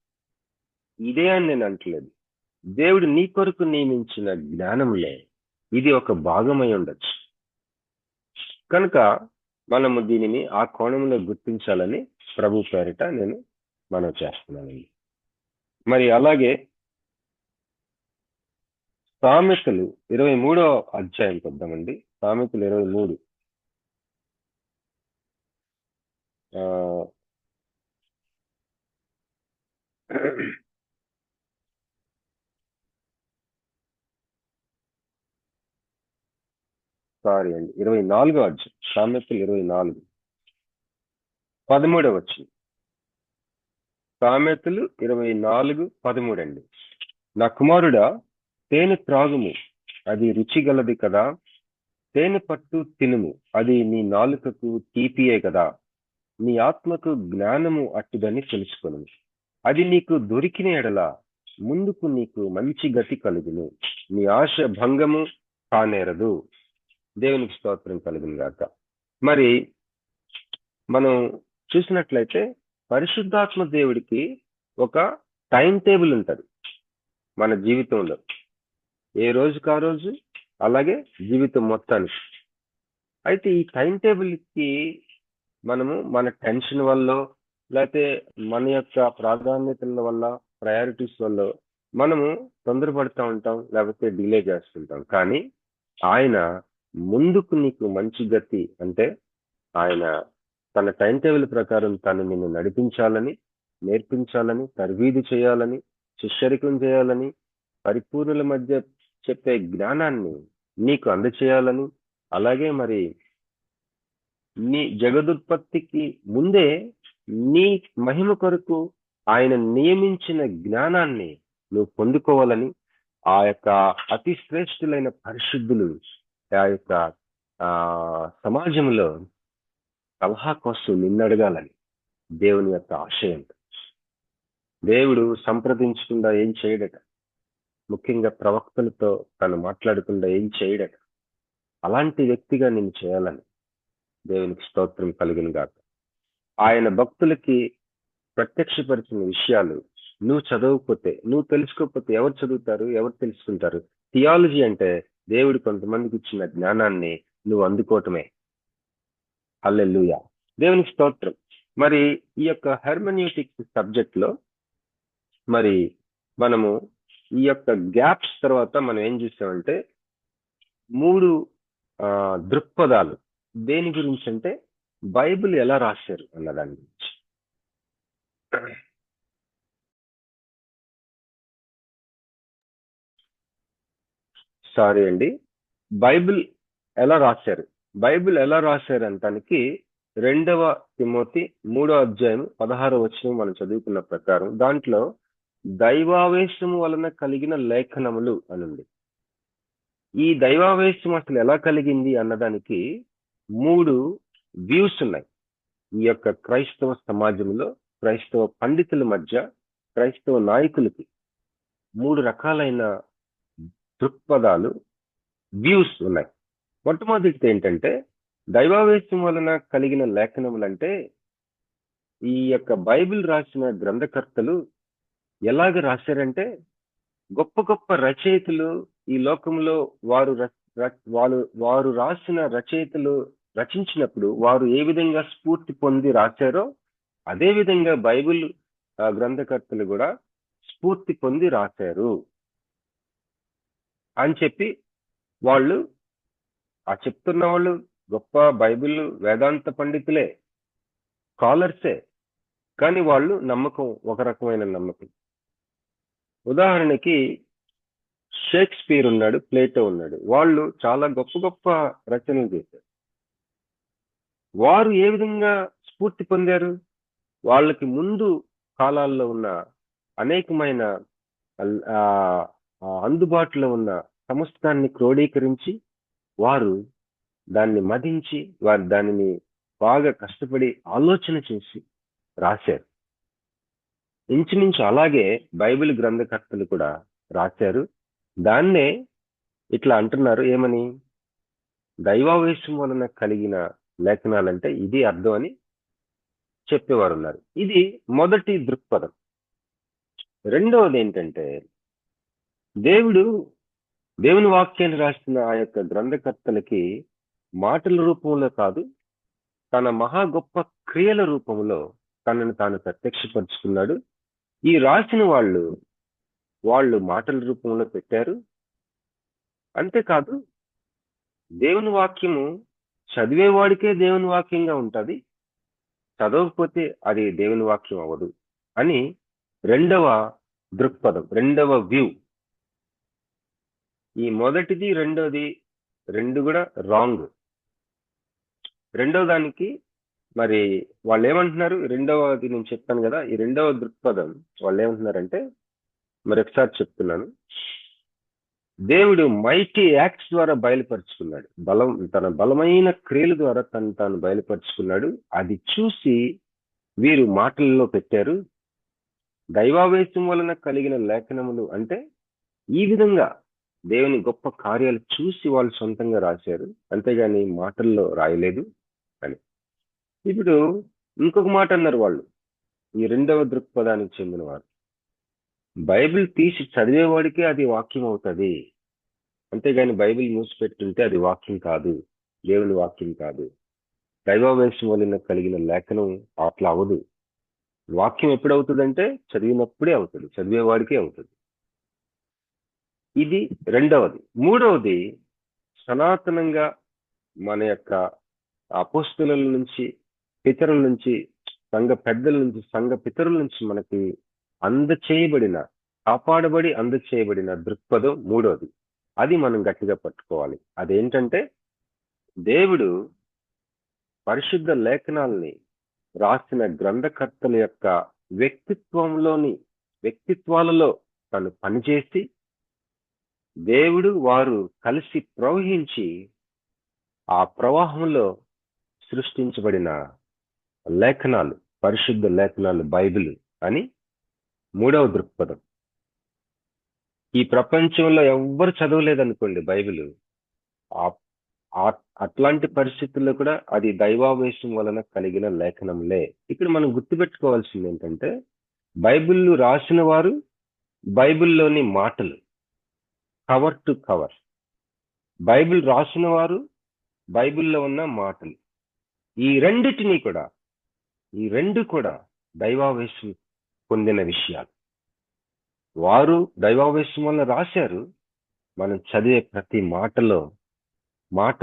ఇదే అని నేను అంటలేదు. దేవుడు నీ కొరకు నియమించిన జ్ఞానంలో ఇది ఒక భాగమై ఉండొచ్చు. కనుక మనము దీనిని ఆ కోణంలో గుర్తించాలని ప్రభు పేరిట నేను మనం చేస్తున్నానండి. మరి అలాగే సామెతలు 23వ అధ్యాయం కొద్దామండి. సామెతలు 23. సారీ అండి, 24వ అధ్యాయం. సామెతలు 24, 13 వచ్చింది. సామెతలు 24:13 అండి. నా కుమారుడా, తేనె త్రాగుము, అది రుచి గలది కదా, తేనె పట్టు తినుము, అది నీ నాలుకకు తీపియే కదా. నీ ఆత్మకు జ్ఞానము అట్టుదని తెలుసుకొను. అది నీకు దొరికిన ఎడల ముందుకు నీకు మంచి గతి కలుగును. నీ ఆశ భంగము కానేరదు. దేవునికి స్తోత్రం కలుగును గాక. మరి మనం చూసినట్లయితే పరిశుద్ధాత్మ దేవుడికి ఒక టైం టేబుల్ ఉంటుంది మన జీవితంలో, ఏ రోజుకు ఆ రోజు, అలాగే జీవితం మొత్తానికి. అయితే ఈ టైం టేబుల్కి మనము మన టెన్షన్ వల్ల, లేకపోతే మన యొక్క ప్రాధాన్యతల వల్ల, ప్రయారిటీస్ వల్ల మనము తొందరపడుతూ ఉంటాం, లేకపోతే డిలే చేస్తుంటాం. కానీ ఆయన ముందుకు నీకు మంచి గతి అంటే ఆయన తన టైం టేబుల్ ప్రకారం తను నిన్ను నడిపించాలని, నేర్పించాలని, తర్వీదు చేయాలని, శిష్యరికం చేయాలని, పరిపూర్ణుల మధ్య చెప్పే జ్ఞానాన్ని నీకు అందచేయాలని, అలాగే మరి నీ జగదుత్పత్తికి ముందే నీ మహిమ కొరకు ఆయన నియమించిన జ్ఞానాన్ని నువ్వు పొందుకోవాలని, ఆ యొక్క అతి శ్రేష్ఠులైన పరిశుద్ధులు ఆ యొక్క సమాజంలో సలహా కోసం నిన్నడగాలని దేవుని యొక్క ఆశయం. దేవుడు సంప్రదించకుండా ఏం చేయడట, ముఖ్యంగా ప్రవక్తలతో తను మాట్లాడకుండా ఏం చేయడట. అలాంటి వ్యక్తిగా నేను చేయాలని దేవునికి స్తోత్రం కలిగిన గాక. ఆయన భక్తులకి ప్రత్యక్షపరిచిన విషయాలు నువ్వు చదవకపోతే, నువ్వు తెలుసుకోకపోతే ఎవరు చదువుతారు, ఎవరు తెలుసుకుంటారు? థియాలజీ అంటే దేవుడు కొంతమందికి ఇచ్చిన జ్ఞానాన్ని నువ్వు అందుకోవటమే. హల్లెలూయా, దేవునికి స్తోత్రం. మరి ఈ యొక్క హెర్మెన్యూటిక్స్ సబ్జెక్ట్ లో మరి మనము ఈ యొక్క గ్యాప్స్ తర్వాత మనం ఏం చూసామంటే 3 దృక్పథాలు. దేని గురించి అంటే బైబిల్ ఎలా రాశారు అన్న దాని గురించి. సారీ అండి, బైబిల్ ఎలా రాశారు, బైబిల్ ఎలా రాశారు అంటానికి 2వ తిమోతి 3వ అధ్యాయం 16వ వచనం మనం చదువుకున్న ప్రకారం దాంట్లో దైవావేశము వలన కలిగిన లేఖనములు అనుంది. ఈ దైవావేశం అసలు ఎలా కలిగింది అన్నదానికి 3 వ్యూస్ ఉన్నాయి. ఈ యొక్క క్రైస్తవ సమాజంలో, క్రైస్తవ పండితుల మధ్య, క్రైస్తవ నాయకులకి 3 రకాలైన దృక్పథాలు, వ్యూస్ ఉన్నాయి. మొట్టమొదటిది ఏంటంటే దైవావేశం వలన కలిగిన లేఖనములంటే ఈ యొక్క బైబిల్ రాసిన గ్రంథకర్తలు ఎలాగ రాశారంటే గొప్ప గొప్ప రచయితలు ఈ లోకంలో వారు రాసిన రచయితలు రచించినప్పుడు వారు ఏ విధంగా స్ఫూర్తి పొంది రాశారో అదే విధంగా బైబిల్ గ్రంథకర్తలు కూడా స్ఫూర్తి పొంది రాశారు అని చెప్పి వాళ్ళు చెప్తున్న వాళ్ళు గొప్ప బైబిల్ వేదాంత పండితులే, స్కాలర్సే, కానీ వాళ్ళు నమ్మకం ఒక రకమైన నమ్మకం. ఉదాహరణకి షేక్స్పియర్ ఉన్నాడు, ప్లేటో ఉన్నాడు, వాళ్ళు చాలా గొప్ప గొప్ప రచనలు చేశారు. వారు ఏ విధంగా స్ఫూర్తి పొందారు? వాళ్ళకి ముందు కాలాల్లో ఉన్న అనేకమైన అందుబాటులో ఉన్న సమస్తాన్ని క్రోడీకరించి వారు దాన్ని మదించి వారు దానిని బాగా కష్టపడి ఆలోచన చేసి రాశారు. ఇంచుమించు అలాగే బైబిల్ గ్రంథకర్తలు కూడా రాశారు. దాన్నే ఇట్లా అంటున్నారు, ఏమని? దైవావేశం వలన కలిగిన లేఖనాలంటే ఇది అర్థం అని చెప్పేవారు ఉన్నారు. ఇది మొదటి దృక్పథం. రెండవది ఏంటంటే దేవుని వాక్యాన్ని రాసిన ఆ యొక్క గ్రంథకర్తలకి మాటల రూపంలో కాదు, తన మహా గొప్ప క్రియల రూపంలో తనను తాను ప్రత్యక్షపరుచుకున్నాడు. ఈ రాసిన వాళ్ళు మాటల రూపంలో పెట్టారు. అంతేకాదు, దేవుని వాక్యము చదివేవాడికే దేవుని వాక్యంగా ఉంటుంది, చదవకపోతే అది దేవుని వాక్యం అవ్వదు అని రెండవ దృక్పథం, రెండవ వ్యూ. ఈ మొదటిది రెండోది రెండు కూడా రాంగ్. రెండవ దానికి మరి వాళ్ళు ఏమంటున్నారు? రెండవది నేను చెప్తాను కదా, ఈ రెండవ దృక్పథం వాళ్ళు ఏమంటున్నారంటే, మరి ఒకసారి చెప్తున్నాను. దేవుడు మైటీ యాక్ట్స్ ద్వారా బయలుపరుచుకున్నాడు. తన బలమైన క్రియల ద్వారా తాను బయలుపరుచుకున్నాడు. అది చూసి వీరు మాటల్లో పెట్టారు. దైవావేశం వలన కలిగిన లేఖనములు అంటే ఈ విధంగా దేవుని గొప్ప కార్యాలు చూసి వాళ్ళు సొంతంగా రాశారు, అంతేగాని మాటల్లో రాయలేదు అని. ఇప్పుడు ఇంకొక మాట అన్నారు వాళ్ళు, ఈ రెండవ దృక్పథానికి చెందిన వారు. బైబిల్ తీసి చదివేవాడికే అది వాక్యం అవుతుంది, అంతేగాని బైబిల్ మూసిపెట్టుంటే అది వాక్యం కాదు, దేవుని వాక్యం కాదు. దైవావేశం వలన కలిగిన లేఖనం అట్లా అవ్వదు. వాక్యం ఎప్పుడవుతుందంటే చదివినప్పుడే అవుతుంది, చదివేవాడికే అవుతుంది. ఇది రెండవది. మూడవది, సనాతనంగా మన యొక్క అపోస్తలుల నుంచి, పితరుల నుంచి, సంఘ పెద్దల నుంచి, సంఘ పితరుల నుంచి మనకి కాపాడబడి అందచేయబడిన దృక్పథం మూడవది. అది మనం గట్టిగా పట్టుకోవాలి. అదేంటంటే దేవుడు పరిశుద్ధ లేఖనాల్ని రాసిన గ్రంథకర్తల యొక్క వ్యక్తిత్వాలలో తను పనిచేసి దేవుడు వారు కలిసి ప్రవహించి ఆ ప్రవాహంలో సృష్టించబడిన లేఖనాలు, పరిశుద్ధ లేఖనాలు బైబిల్ అని మూడవ దృక్పథం. ఈ ప్రపంచంలో ఎవ్వరు చదవలేదనుకోండి బైబిల్, అట్లాంటి పరిస్థితుల్లో కూడా అది దైవావేశం వలన కలిగిన లేఖనంలే. ఇక్కడ మనం గుర్తుపెట్టుకోవాల్సింది ఏంటంటే బైబిల్ రాసిన వారు, బైబిల్లోని మాటలు కవర్ టు కవర్. బైబిల్ రాసిన వారు, బైబిల్లో ఉన్న మాటలు, ఈ రెండు కూడా దైవావేశం పొందిన విషయాలు. వారు దైవావేశం వలన రాశారు. మనం చదివే ప్రతి మాట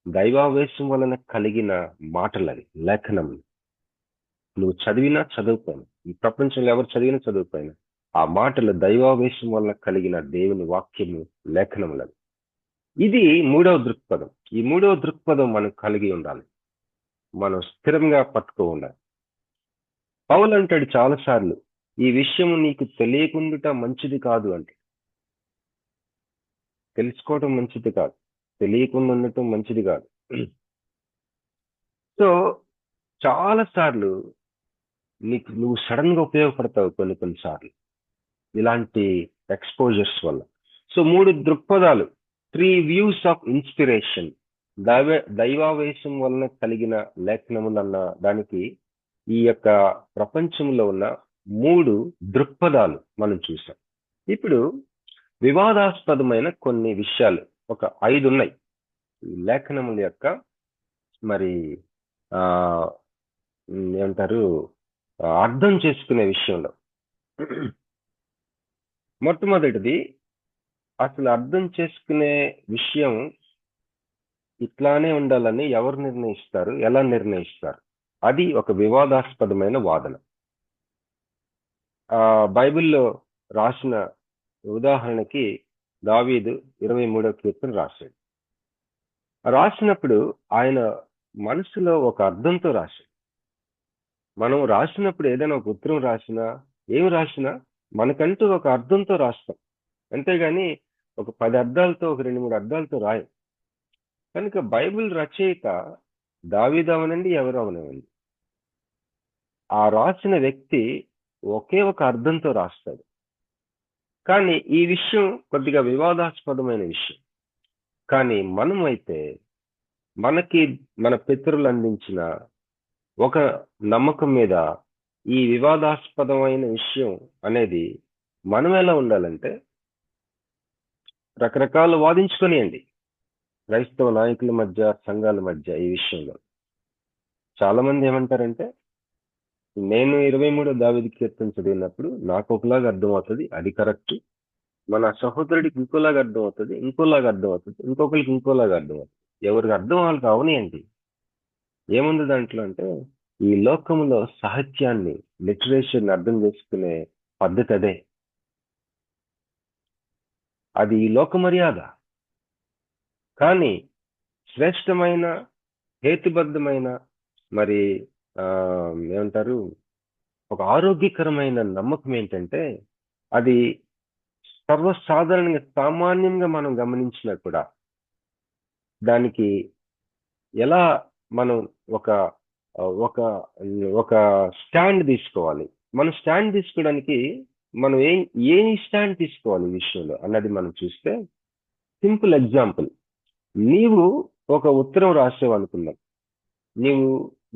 దైవావేశం వలన కలిగిన మాటలవి, లేఖనములు. నువ్వు చదివినా చదువుకోను, ఈ ప్రపంచంలో ఎవరు చదివినా చదువుకోయినా, ఆ మాటలు దైవావేశం వలన కలిగిన దేవుని వాక్యము, లేఖనములవి. ఇది మూడవ దృక్పథం. ఈ మూడవ దృక్పథం మనం కలిగి ఉండాలి, మనం స్థిరంగా పట్టుకో ఉండాలి. పౌలు అంటాడు చాలాసార్లు, ఈ విషయం నీకు తెలియకుండా మంచిది కాదు అంటే. తెలుసుకోవడం మంచిది కాదు, తెలియకుండా ఉండటం మంచిది కాదు. సో చాలాసార్లు నువ్వు సడన్ గా ఉపయోగపడతావు కొన్నిసార్లు ఇలాంటి ఎక్స్పోజర్స్ వల్ల. సో 3 దృక్పథాలు, 3 వ్యూస్ ఆఫ్ ఇన్స్పిరేషన్, దైవావేశం వలన కలిగిన లేఖనములు అన్న దానికి ఈ యొక్క ప్రపంచంలో ఉన్న 3 దృక్పథాలు మనం చూసాం. ఇప్పుడు వివాదాస్పదమైన కొన్ని విషయాలు ఒక 5 ఉన్నాయి ఈ లేఖనముల యొక్క మరి ఏమంటారు అర్థం చేసుకునే విషయంలో. మొట్టమొదటిది, అసలు అర్థం చేసుకునే విషయం ఇట్లానే ఉండాలని ఎవరు నిర్ణయిస్తారు, ఎలా నిర్ణయిస్తారు? అది ఒక వివాదాస్పదమైన వాదన. బైబిల్లో రాసిన ఉదాహరణకి దావీదు 23వ కీర్తన రాశాడు. రాసినప్పుడు ఆయన మనసులో ఒక అర్థంతో రాశాడు. మనం రాసినప్పుడు ఏదైనా ఒక ఉత్తరం రాసినా, ఏమి రాసినా మనకంటూ ఒక అర్థంతో రాస్తాం, అంతేగాని ఒక 10 అర్థాలతో, ఒక 2-3 అర్థాలతో రాయం. కనుక బైబిల్ రచయిత దావీదు అవనండి, ఎవరు అవనండి, ఆ రాసిన వ్యక్తి ఒకే ఒక అర్థంతో రాస్తాడు. కానీ ఈ విషయం కొద్దిగా వివాదాస్పదమైన విషయం. కానీ మనం అయితే మనకి మన పితరులు అందించిన ఒక నమ్మకం మీద ఈ వివాదాస్పదమైన విషయం అనేది మనం ఎలా ఉండాలంటే, రకరకాలు వాదించుకొనియండి క్రైస్తవ నాయకుల మధ్య, సంఘాల మధ్య. ఈ విషయంలో చాలా మంది ఏమంటారంటే, నేను 23వ దావీదు కీర్తన చదివినప్పుడు నాకు ఒకలాగా అర్థం అవుతుంది, అది కరెక్ట్. మన సహోదరుడికి ఇంకోలాగా అర్థం అవుతుంది, ఇంకొకరికి ఇంకోలాగా అర్థం అవుతుంది. ఎవరికి అర్థం వాళ్ళకి అవనియండి. ఏముంది దాంట్లో అంటే, ఈ లోకంలో సాహిత్యాన్ని, లిటరేచర్ని అర్థం చేసుకునే పద్ధతి అదే. అది ఈ లోక మర్యాద. కానీ శ్రేష్టమైన, హేతుబద్ధమైన, మరి ఏమంటారు, ఒక ఆరోగ్యకరమైన నమ్మకం ఏంటంటే, అది సర్వసాధారణంగా సామాన్యంగా మనం గమనించినా కూడా దానికి ఎలా మనం ఒక ఒక ఒక స్టాండ్ తీసుకోవాలి. మనం స్టాండ్ తీసుకోవడానికి మనం ఏ స్టాండ్ తీసుకోవాలి ఈ విషయంలో అన్నది మనం చూస్తే, సింపుల్ ఎగ్జాంపుల్, నీవు ఒక ఉత్తరం రాసావు అనుకుందాం. నీవు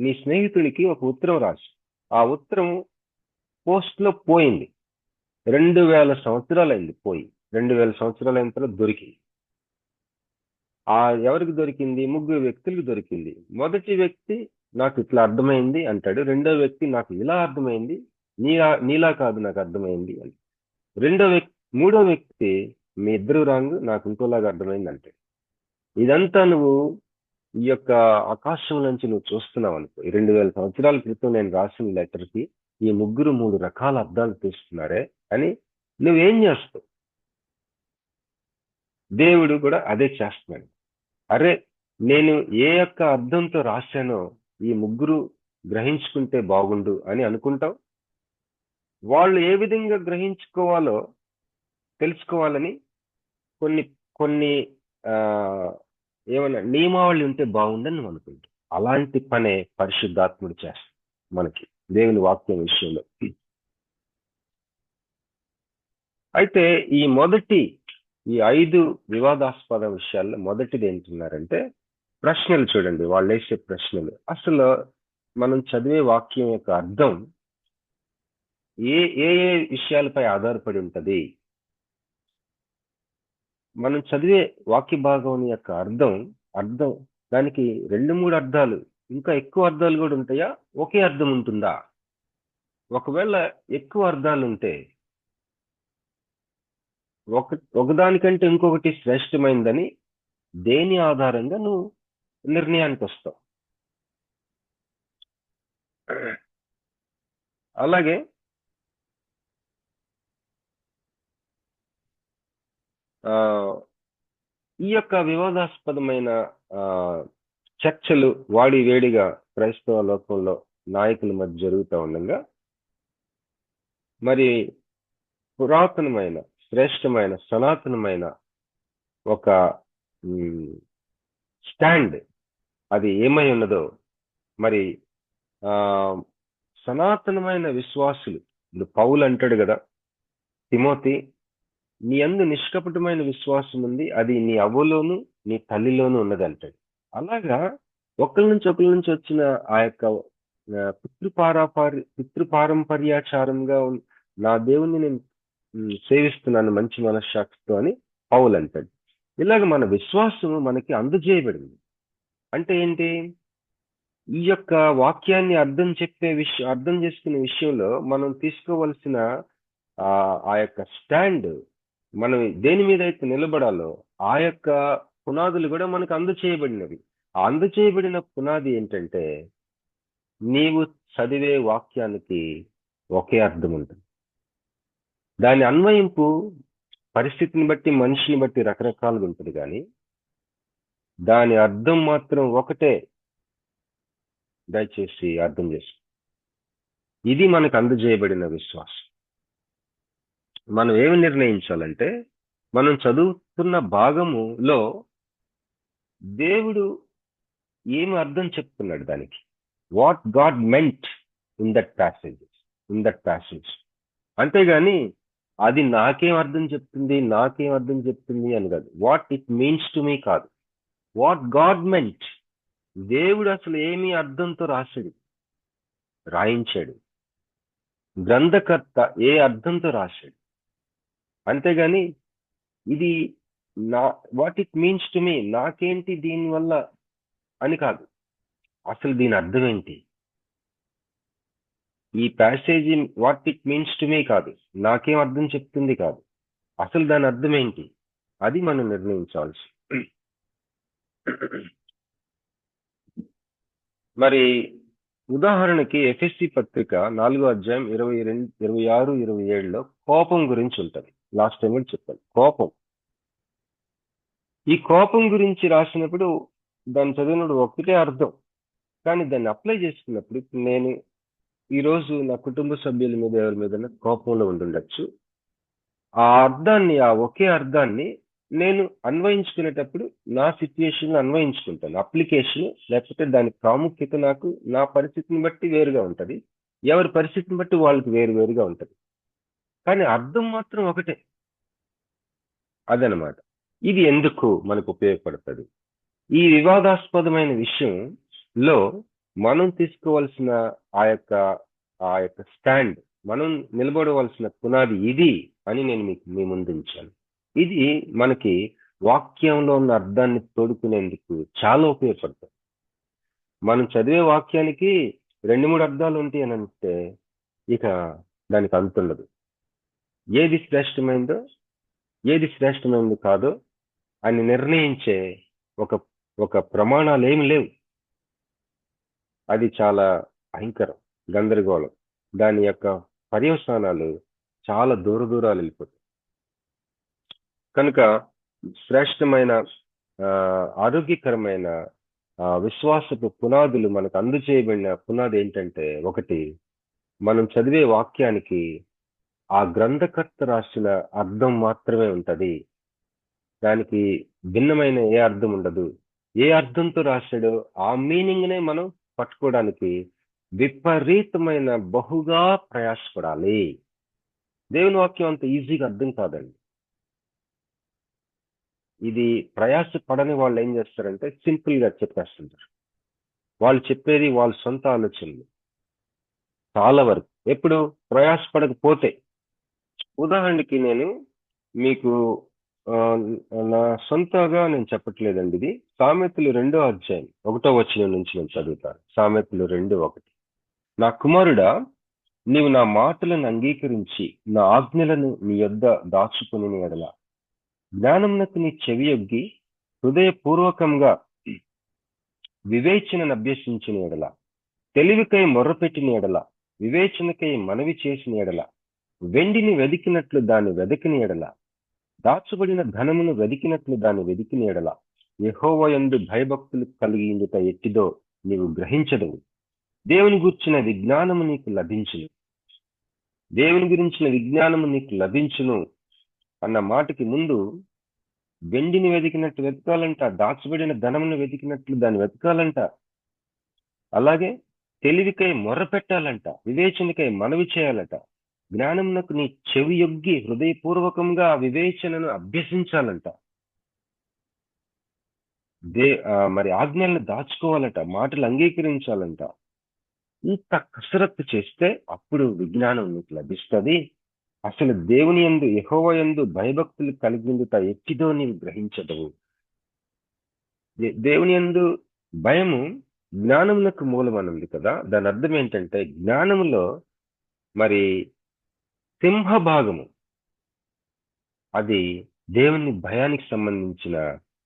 నీ స్నేహితుడికి ఒక ఉత్తరం రాసి, ఆ ఉత్తరం పోస్ట్ లో పోయింది. 2000 సంవత్సరాలైంది పోయి. 2000 సంవత్సరాలైన తర్వాత దొరికింది. ఎవరికి దొరికింది? 3 వ్యక్తులకు దొరికింది. మొదటి వ్యక్తి నాకు ఇట్లా అర్థమైంది అంటాడు. రెండో వ్యక్తి నాకు ఇలా అర్థమైంది, నీలా కాదు నాకు అర్థమైంది అని. మూడో వ్యక్తి మీ ఇద్దరు రాంగ్, నాకు ఇంకోలాగా అర్థమైంది అంటాడు. ఇదంతా నువ్వు ఈ యొక్క ఆకాశం నుంచి నువ్వు చూస్తున్నావు అనుకో. 2000 సంవత్సరాల క్రితం నేను రాసిన లెటర్కి ఈ 3 రకాల అర్థాలు తీస్తున్నారే అని నువ్వేం చేస్తావు? దేవుడు కూడా అదే చేస్తున్నాడు. అరే, నేను ఏ యొక్క అర్థంతో రాశానో ఈ 3 గ్రహించుకుంటే బాగుండు అని అనుకుంటావు. వాళ్ళు ఏ విధంగా గ్రహించుకోవాలో తెలుసుకోవాలని కొన్ని కొన్ని ఏమన్నా నియమావళి ఉంటే బాగుందని నువ్వు అనుకుంటావు. అలాంటి పనే పరిశుద్ధాత్ముడు చేస్తాడు మనకి దేవుని వాక్యం విషయంలో. అయితే ఈ 5 వివాదాస్పద విషయాల్లో మొదటిది ఏంటున్నారంటే ప్రశ్నలు. చూడండి వాళ్ళు వేసే ప్రశ్నలు. అసలు మనం చదివే వాక్యం యొక్క అర్థం ఏ ఏ విషయాలపై ఆధారపడి ఉంటది? మనం చదివే వాక్య భాగం యొక్క అర్థం దానికి 2-3 అర్థాలు, ఇంకా ఎక్కువ అర్థాలు కూడా ఉంటాయా? ఒకే అర్థం ఉంటుందా? ఒకవేళ ఎక్కువ అర్థాలు ఉంటే ఒకదానికంటే ఇంకొకటి శ్రేష్టమైందని దేని ఆధారంగా నువ్వు నిర్ణయానికి వస్తావు? అలాగే ఈ యొక్క వివాదాస్పదమైన చర్చలు వాడి వేడిగా క్రైస్తవ లోకంలో నాయకుల మధ్య జరుగుతూ ఉండగా, మరి పురాతనమైన శ్రేష్టమైన సనాతనమైన ఒక స్టాండ్ అది ఏమై ఉన్నదో, మరి సనాతనమైన విశ్వాసులు, ఇప్పుడు పౌలు అంటాడు కదా, తిమోతి నీ యందు నిష్కపటమైన విశ్వాసం ఉంది, అది నీ అవ్వలోను నీ తల్లిలోనూ ఉన్నది అంటాడు. అలాగా ఒకరి నుంచి వచ్చిన ఆ యొక్క పితృపారంపర్యాచారంగా నా దేవుణ్ణి నేను సేవిస్తున్నాను మంచి మనశ్శాఖతో అని పౌలు అంటాడు. ఇలాగ మన విశ్వాసము మనకి అందజేయబడింది. అంటే ఏంటి? ఈ యొక్క వాక్యాన్ని అర్థం చేసుకునే విషయంలో మనం తీసుకోవలసిన ఆ యొక్క స్టాండ్, మనం దేని మీద అయితే నిలబడాలో ఆ యొక్క పునాదులు కూడా మనకు అందచేయబడినవి. ఆ అందచేయబడిన పునాది ఏంటంటే, నీవు చదివే వాక్యానికి ఒకే అర్థం ఉంటుంది. దాని అన్వయింపు పరిస్థితిని బట్టి మనిషిని బట్టి రకరకాలుగా ఉంటుంది, కానీ దాని అర్థం మాత్రం ఒకటే. దయచేసి అర్థం చేసుకో. ఇది మనకు అందజేయబడిన విశ్వాసం. మనం ఏమి నిర్ణయించాలంటే, మనం చదువుతున్న భాగములో దేవుడు ఏమి అర్థం చెప్తున్నాడు దానికి. What God meant in that passage. అంతేగాని అది నాకేం అర్థం చెప్తుంది అని కాదు. What it means to me కాదు. వాట్ గాడ్ మెంట్, దేవుడు అసలు ఏమి అర్థంతో రాయించాడు, గ్రంథకర్త ఏ అర్థంతో రాశాడు. అంతేగాని ఇది what it means to me, నాకేంటి దీనివల్ల అని కాదు. అసలు దీని అర్థం ఏంటి? ఈ ప్యాసేజీ what it means to me కాదు, నాకేం అర్థం చెప్తుంది కాదు, అసలు దాని అర్థం ఏంటి, అది మనం నిర్ణయించాల్సి. మరి ఉదాహరణకి ఎఫెసీ పత్రిక 4వ అధ్యాయం 26, 27లో కోపం గురించి ఉంటుంది. లాస్ట్ టైం కూడా చెప్పాను. కోపం, ఈ కోపం గురించి రాసినప్పుడు దాన్ని చదివినప్పుడు ఒకటే అర్థం, కానీ దాన్ని అప్లై చేసుకున్నప్పుడు, నేను ఈరోజు నా కుటుంబ సభ్యుల మీద ఎవరి మీద కోపంలో ఉండుండొచ్చు. ఆ అర్థాన్ని, ఆ ఒకే అర్థాన్ని నేను అన్వయించుకునేటప్పుడు నా సిచ్యుయేషన్ అన్వయించుకుంటాను. అప్లికేషన్ లేకపోతే దాని ప్రాముఖ్యత నాకు నా పరిస్థితిని బట్టి వేరుగా ఉంటది. ఎవరి పరిస్థితిని బట్టి వాళ్ళకి వేరు వేరుగా ఉంటది. కానీ అర్థం మాత్రం ఒకటే. అదనమాట. ఇది ఎందుకు మనకు ఉపయోగపడుతుంది? ఈ వివాదాస్పదమైన విషయంలో మనం తీసుకోవాల్సిన ఆ యొక్క ఆ యొక్క స్టాండ్, మనం నిలబడవలసిన పునాది ఇది అని నేను మీకు మీ ముందు ఉంచాను. ఇది మనకి వాక్యంలో ఉన్న అర్థాన్ని తోడుకునేందుకు చాలా ఉపయోగపడుతుంది. మనం చదివే వాక్యానికి 2-3 అర్థాలు ఉంటాయి అని అంటే ఇక దానికి అంతుండదు. ఏది శ్రేష్టమైందో, ఏది శ్రేష్టమైంది కాదో అని నిర్ణయించే ఒక ఒక ప్రమాణాలు ఏమి లేవు. అది చాలా భయంకరం, గందరగోళం. దాని యొక్క పర్యవసానాలు చాలా దూరాలు వెళ్ళిపోతాయి. కనుక శ్రేష్టమైన ఆరోగ్యకరమైన విశ్వాసపు పునాదులు మనకు అందజేయబడిన పునాది ఏంటంటే, ఒకటి, మనం చదివే వాక్యానికి ఆ గ్రంథకర్త రాసిన అర్థం మాత్రమే ఉంటది. దానికి భిన్నమైన ఏ అర్థం ఉండదు. ఏ అర్థంతో రాశాడో ఆ మీనింగ్ నే మనం పట్టుకోవడానికి విపరీతమైన బహుగా ప్రయాసపడాలి. దేవుని వాక్యం అంత ఈజీగా అర్థం కాదండి. ఇది ప్రయాస పడని వాళ్ళు ఏం చేస్తారంటే సింపుల్ గా చెప్పేస్తుంటారు. వాళ్ళు చెప్పేది వాళ్ళ సొంత ఆలోచనలు చాలా వరకు. ఎప్పుడు ప్రయాసపడకపోతే, ఉదాహరణకి నేను మీకు నా సొంతగా నేను చెప్పట్లేదండి. ఇది సామెతలు 2వ అధ్యాయం 1వ వచనం నుంచి నేను చదువుతాను. సామెతలు 2:1. నా కుమారుడా, నీవు నా మాటలను అంగీకరించి నా ఆజ్ఞలను నీ యొద్ద దాచుకుని ఎడల, జ్ఞానమునకు నీ చెవియొగ్గి హృదయపూర్వకంగా వివేచనను అభ్యసించిన ఎడల, తెలివికై మొర్రపెట్టిన ఎడల, వివేచనకై మనవి చేసిన ఎడల, వెండిని వెదికినట్లు దాన్ని వెదకిన ఎడల, దాచబడిన ధనమును వెదికినట్లు దాన్ని వెదికిన ఎడల, యెహోవా యందు భయభక్తులు కలిగిందుట ఎట్టిదో నీవు గ్రహించదవు. దేవుని గురించిన విజ్ఞానము నీకు లభించును. దేవుని గురించిన విజ్ఞానము నీకు లభించును అన్న మాటకి ముందు వెండిని వెతికినట్టు వెతకాలంట, దాచబడిన ధనమును వెతికినట్లు దాన్ని వెతకాలంట, అలాగే తెలివికై మొర్ర పెట్టాలంట, వివేచనకై మనవి చేయాలట, జ్ఞానమునకు నీ చెవి యొగ్గి హృదయపూర్వకంగా వివేచనను అభ్యసించాలంట, మరి ఆజ్ఞలను దాచుకోవాలట, మాటలు అంగీకరించాలంట. ఇంత కసరత్తు చేస్తే అప్పుడు విజ్ఞానం నీకు లభిస్తుంది. అసలు దేవుని యందు, యెహోవా యందు భయభక్తులు కలిగిందుట ఎట్టిదో నీవు గ్రహించదవు. దేవుని యందు భయము జ్ఞానమునకు మూలమనుంది కదా. దాని అర్థం ఏంటంటే, జ్ఞానములో మరి సింహభాగము అది దేవుని భయానికి సంబంధించిన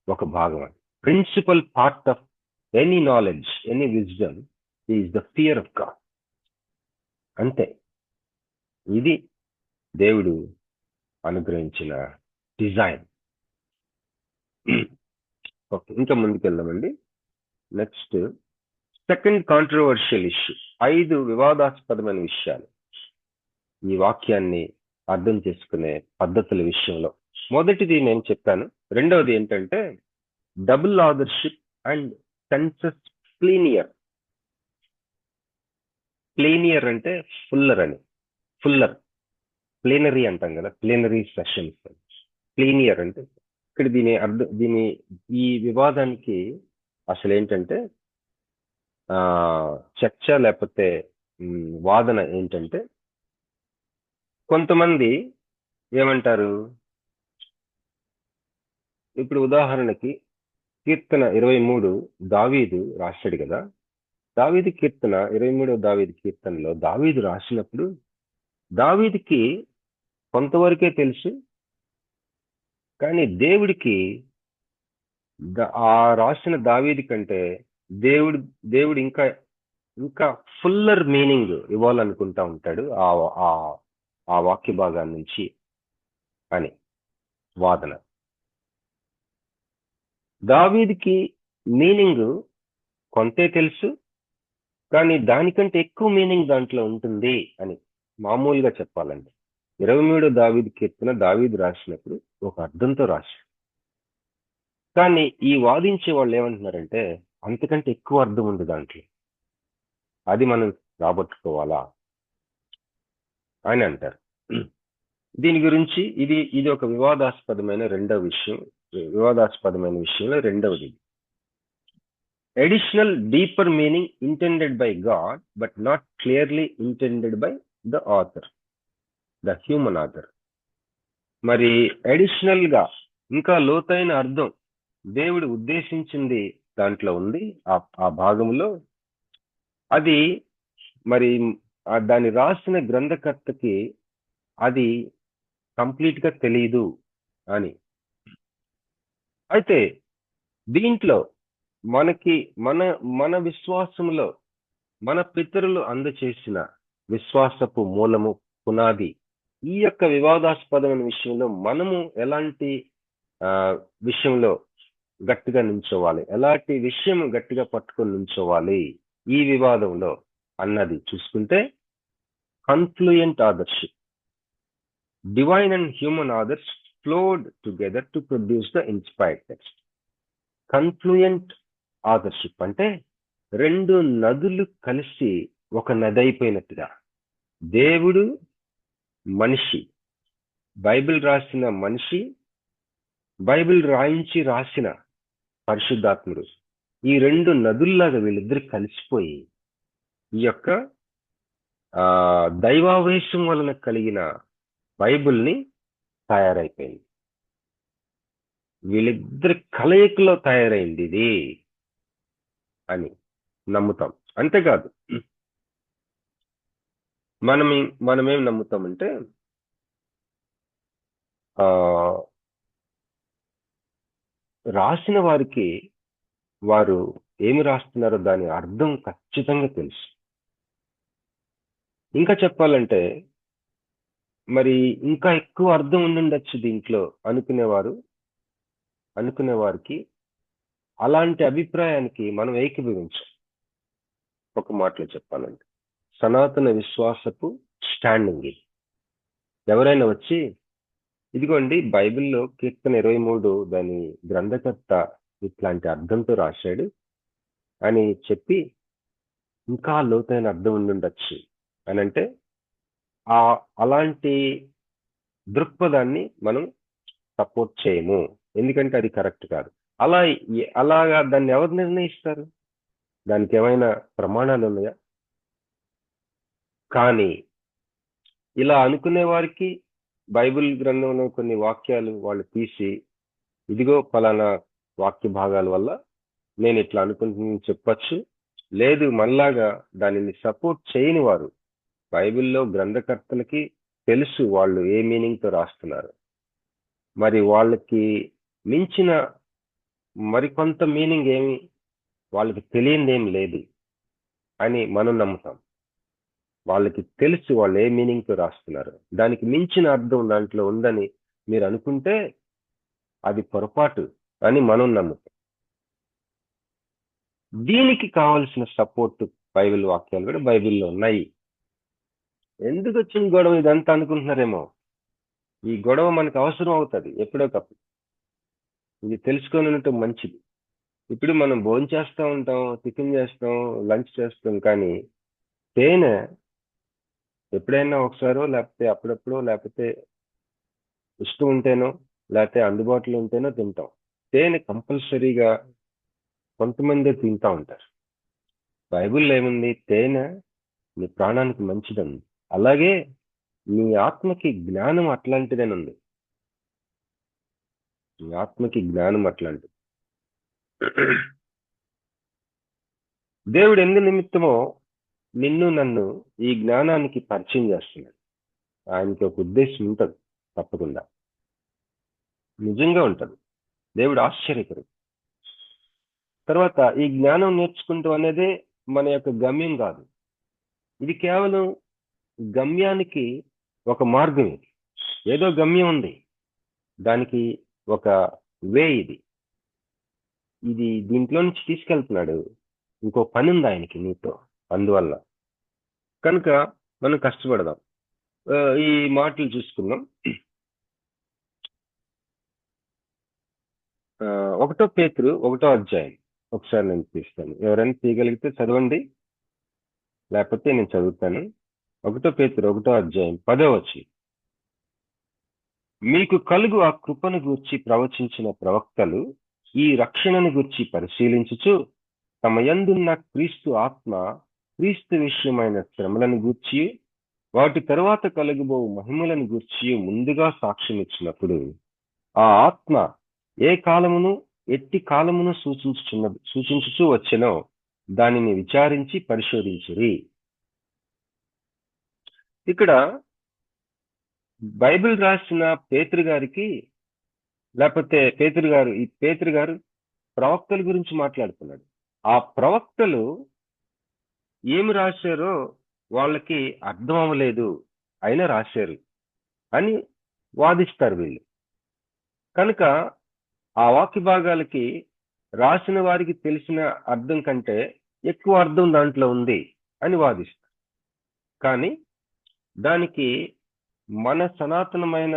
ఒక భాగం. Principal part of any knowledge, any wisdom is the fear of God. అంతే. ఇది దేవుడు అనుగ్రహించిన డిజైన్. ఓకే, ఇంకా ముందుకెళ్దామండి. Next, second controversial issue. 5 వివాదాస్పదమైన విషయాలు ఈ వాక్యాన్ని అర్థం చేసుకునే పద్ధతుల విషయంలో. మొదటిది నేను చెప్పాను. రెండవది ఏంటంటే డబుల్ ఆథర్షిప్ అండ్ సెన్సస్ ప్లీనియర్. ప్లీనియర్ అంటే ఫుల్లర్ అని, ఫుల్లర్. ప్లీనరీ అంటాం కదా, ప్లీనరీ సెషన్స్. ప్లీనియర్ అంటే ఇక్కడ దీని అర్థం, ఈ వివాదానికి అసలు ఏంటంటే చర్చ లేకపోతే వాదన ఏంటంటే, కొంతమంది ఏమంటారు, ఇప్పుడు ఉదాహరణకి కీర్తన 23 దావీదు రాశాడు కదా. దావీదు కీర్తన 23వ దావీదు కీర్తనలో దావీదు రాసినప్పుడు దావీదుకి కొంతవరకే తెలుసు, కానీ దేవుడికి ఆ రాసిన దావీదు కంటే దేవుడు ఇంకా ఫుల్లర్ మీనింగ్ ఇవ్వాలనుకుంటా ఉంటాడు ఆ వాక్య భాగాన్ని నుంచి అని వాదన. దావీదుకి మీనింగ్ కొంతే తెలుసు, కానీ దానికంటే ఎక్కువ మీనింగ్ దాంట్లో ఉంటుంది అని మామూలుగా చెప్పాలండి. 23 దావీదు కీర్తన దావీదు రాసినప్పుడు ఒక అర్థంతో రాశాడు. కానీ ఈ వాదించే వాళ్ళు ఏమంటున్నారంటే అంతకంటే ఎక్కువ అర్థం ఉంది దాంట్లో, అది మనం రాబట్టుకోవాలా అని అంటారు. దీని గురించి ఇది ఒక వివాదాస్పదమైన విషయంలో రెండవది. Additional deeper meaning intended by God but not clearly intended by the author, the human author. మరి అడిషనల్ గా ఇంకా లోతైన అర్థం దేవుడు ఉద్దేశించింది దాంట్లో ఉంది. ఆ భాగంలో అది మరి దాన్ని రాసిన గ్రంథకర్తకి అది కంప్లీట్ గా తెలియదు అని. అయితే దీంట్లో మనకి మన విశ్వాసంలో మన పితరులు అందచేసిన విశ్వాసపు మూలము పునాది, ఈ యొక్క వివాదాస్పదమైన విషయంలో మనము ఎలాంటి విషయంలో గట్టిగా నిల్చోవాలి, ఎలాంటి విషయం గట్టిగా పట్టుకొని నిల్చోవాలి ఈ వివాదంలో అన్నది చూసుకుంటే, confluent authorship, divine and human authors flowed together to produce the inspired text. Confluent authorship అంటే రెండు నదులు కలిసి ఒక నది అయిపోయినట్టుగా, దేవుడు మనిషి, బైబిల్ రాసిన మనిషి, బైబిల్ రాసిన పరిశుద్ధాత్ముడు, ఈ రెండు నదుల్లాగా వీళ్ళిద్దరు కలిసిపోయి ఈ యొక్క దైవావేశం వలన కలిగిన బైబిల్ని తయారైపోయింది. వీళ్ళిద్దరి కలయికలో తయారైంది ఇది అని నమ్ముతాం. అంతేకాదు, మనమేం నమ్ముతామంటే రాసిన వారికి వారు ఏమి రాస్తున్నారో దాని అర్థం ఖచ్చితంగా తెలుసు. ఇంకా చెప్పాలంటే మరి ఇంకా ఎక్కువ అర్థం ఉండుండొచ్చు దీంట్లో అనుకునే వారికి అలాంటి అభిప్రాయానికి మనం ఏకీభవించాం. ఒక మాటలో చెప్పాలంటే సనాతన విశ్వాసపు స్టాండింగ్ ఇది. ఎవరైనా వచ్చి ఇదిగోండి బైబిల్లో కీర్తన 23 దాని గ్రంథకర్త ఇట్లాంటి అర్థంతో రాశాడు అని చెప్పి ఇంకా లోతైన అర్థం ఉండుండొచ్చు అని అంటే అలాంటి దృక్పథాన్ని మనం సపోర్ట్ చేయము, ఎందుకంటే అది కరెక్ట్ కాదు. అలాగా దాన్ని ఎవరు నిర్ణయిస్తారు? దానికి ఏమైనా ప్రమాణాలు ఉన్నాయా? కానీ ఇలా అనుకునే వారికి బైబిల్ గ్రంథంలో కొన్ని వాక్యాలు వాళ్ళు తీసి ఇదిగో ఫలానా వాక్య భాగాల వల్ల నేను ఇట్లా అనుకుంటున్నాను చెప్పచ్చు. లేదు, మనలాగా దానిని సపోర్ట్ చేయని వారు, బైబిల్లో గ్రంథకర్తలకి తెలుసు వాళ్ళు ఏ మీనింగ్తో రాస్తున్నారు, మరి వాళ్ళకి మించిన మరికొంత మీనింగ్ ఏమి వాళ్ళకి తెలియనిదేం లేదు అని మనం నమ్ముతాం. వాళ్ళకి తెలుసు వాళ్ళు ఏ మీనింగ్తో రాస్తున్నారు, దానికి మించిన అర్థం దాంట్లో ఉందని మీరు అనుకుంటే అది పొరపాటు అని మనం నమ్ముతాం. దీనికి కావాల్సిన సపోర్ట్ బైబిల్ వాక్యాలు కూడా బైబిల్లో ఉన్నాయి. ఎందుకు వచ్చిన గొడవ ఇదంతా అనుకుంటున్నారేమో. ఈ గొడవ మనకు అవసరం అవుతుంది ఎప్పుడోకప్పుడు, ఇది తెలుసుకొని ఉండటం మంచిది. ఇప్పుడు మనం భోజనం చేస్తూ ఉంటాం, టిఫిన్ చేస్తాం, లంచ్ చేస్తాం, కానీ తేనె ఎప్పుడైనా ఒకసారో లేకపోతే అప్పుడప్పుడు లేకపోతే ఇష్టం ఉంటేనో లేకపోతే అందుబాటులో ఉంటేనో తింటాం. తేనె కంపల్సరీగా కొంతమంది తింటూ ఉంటారు. బైబిల్లో ఏముంది? తేనె నీ ప్రాణానికి మంచిదని. అలాగే నీ ఆత్మకి జ్ఞానం అట్లాంటిదేనుంది. నీ ఆత్మకి జ్ఞానం అట్లాంటిది. దేవుడు ఎందు నిమిత్తమో నిన్ను నన్ను ఈ జ్ఞానానికి పరిచయం చేస్తున్నాడు. ఆయనకి ఒక ఉద్దేశం ఉంటుంది, తప్పకుండా నిజంగా ఉంటుంది. దేవుడు ఆశ్చర్యకరుడు. తర్వాత ఈ జ్ఞానం నేర్చుకుంటూ అనేదే మన యొక్క గమ్యం కాదు. ఇది కేవలం గమ్యానికి ఒక మార్గం. ఇది ఏదో గమ్యం ఉంది, దానికి ఒక వే. ఇది దీంట్లో నుంచి తీసుకెళ్తున్నాడు. ఇంకో పని ఉంది ఆయనకి నీతో. అందువల్ల కనుక మనం కష్టపడదాం. ఈ మాటలు చూసుకుందాం. 1 పేతురు 1 అధ్యాయం ఒకసారి నేను తీస్తాను. ఎవరైనా తీయగలిగితే చదవండి, లేకపోతే నేను చదువుతాను. 1 పేతురు 1 అధ్యాయం 10వ వచనం. మీకు కలుగు ఆ కృపను గూర్చి ప్రవచించిన ప్రవక్తలు ఈ రక్షణను గూర్చి పరిశీలించుచు తమ యందున్న క్రీస్తు ఆత్మ క్రీస్తు విషయమైన శ్రమలను గూర్చి వాటి తరువాత కలుగుబో మహిమలను గూర్చి ముందుగా సాక్ష్యం ఇచ్చినప్పుడు ఆ ఆత్మ ఏ కాలమును ఎట్టి కాలమును సూచించుచూ వచ్చెనో దానిని విచారించి పరిశోధించిరి. ఇక్కడ బైబిల్ రాసిన పేతురు గారికి, లేకపోతే పేతురు గారు ప్రవక్తల గురించి మాట్లాడుతున్నాడు. ఆ ప్రవక్తలు ఏమి రాశారో వాళ్ళకి అర్థం అవ్వలేదు, అయినా రాశారు అని వాదిస్తారు వీళ్ళు. కనుక ఆ వాక్య భాగాలకి రాసిన వారికి తెలిసిన అర్థం కంటే ఎక్కువ అర్థం దాంట్లో ఉంది అని వాదిస్తారు. కానీ దానికి మన సనాతనమైన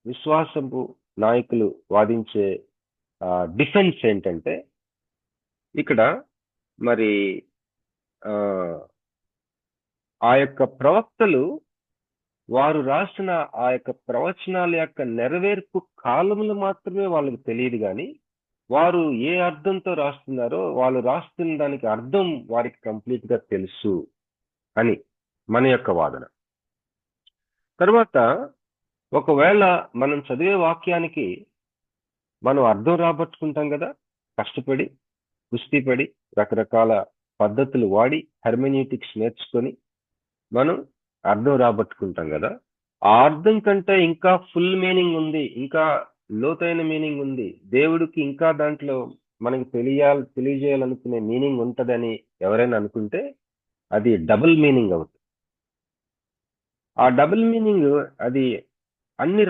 విశ్వాసపు నాయకులు వాదించే డిఫెన్స్ ఏంటంటే, ఇక్కడ మరి ఆ యొక్క ప్రవక్తలు వారు రాసిన ఆ యొక్క ప్రవచనాల యొక్క నెరవేర్పు కాలములు మాత్రమే వాళ్ళకి తెలియదు, కానీ వారు ఏ అర్థంతో రాస్తున్నారో వాళ్ళు రాస్తున్న దానికి అర్థం వారికి కంప్లీట్ గా తెలుసు అని మన యొక్క వాదన. తర్వాత ఒకవేళ మనం చదివే వాక్యానికి మనం అర్థం రాబట్టుకుంటాం కదా, కష్టపడి కుస్తీపడి రకరకాల పద్ధతులు వాడి హెర్మెన్యూటిక్స్ నేర్చుకొని మనం అర్థం రాబట్టుకుంటాం కదా. ఆ అర్థం కంటే ఇంకా ఫుల్ మీనింగ్ ఉంది, ఇంకా లోతైన మీనింగ్ ఉంది, దేవుడికి ఇంకా దాంట్లో మనకి తెలియజేయాలనుకునే మీనింగ్ ఉంటదని ఎవరైనా అనుకుంటే అది డబుల్ మీనింగ్ అవుతుంది. ఆ డబుల్ మీనింగ్ అది అన్ని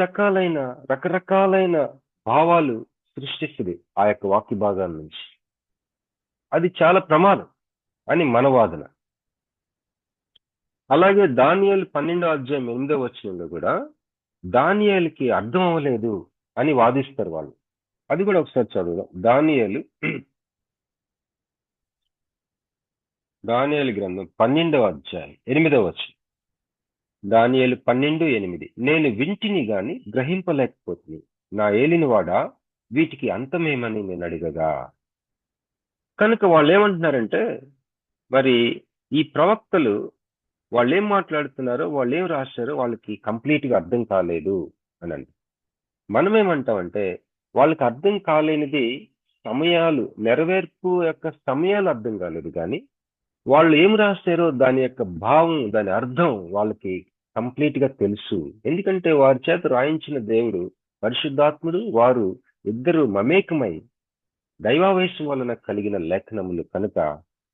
రకరకాలైన భావాలు సృష్టిస్తుంది ఆ యొక్క వాక్య భాగాల నుంచి. అది చాలా ప్రమాదం అని మన వాదన. అలాగే దానియేలు 12వ అధ్యాయం 8వ వచనంలో కూడా దానియేలుకి అర్థం అవ్వలేదు అని వాదిస్తారు వాళ్ళు. అది కూడా ఒకసారి చదువుదాం. దానియేలు గ్రంథం 12వ అధ్యాయం 8వ వచనం. దానియేలు 12:8. నేను వింటిని గాని గ్రహింపలేకపోతుంది, నా ఏలినవాడా వీటికి అంతమేమని నేను అడిగగా. కనుక వాళ్ళు ఏమంటున్నారంటే, మరి ఈ ప్రవక్తలు వాళ్ళు ఏం మాట్లాడుతున్నారో వాళ్ళు ఏం రాశారో వాళ్ళకి కంప్లీట్ గా అర్థం కాలేదు అని అంట. మనమేమంటామంటే వాళ్ళకి అర్థం కాలేనిది సమయాలు, నెరవేర్పు యొక్క సమయాలు అర్థం కాలేదు, కానీ వాళ్ళు ఏం రాశారో దాని యొక్క భావం, దాని అర్థం వాళ్ళకి కంప్లీట్ గా తెలుసు. ఎందుకంటే వారి చేత రాయించిన దేవుడు పరిశుద్ధాత్ముడు, వారు ఇద్దరు మమేకమై దైవావేశం వలన కలిగిన లేఖనములు కనుక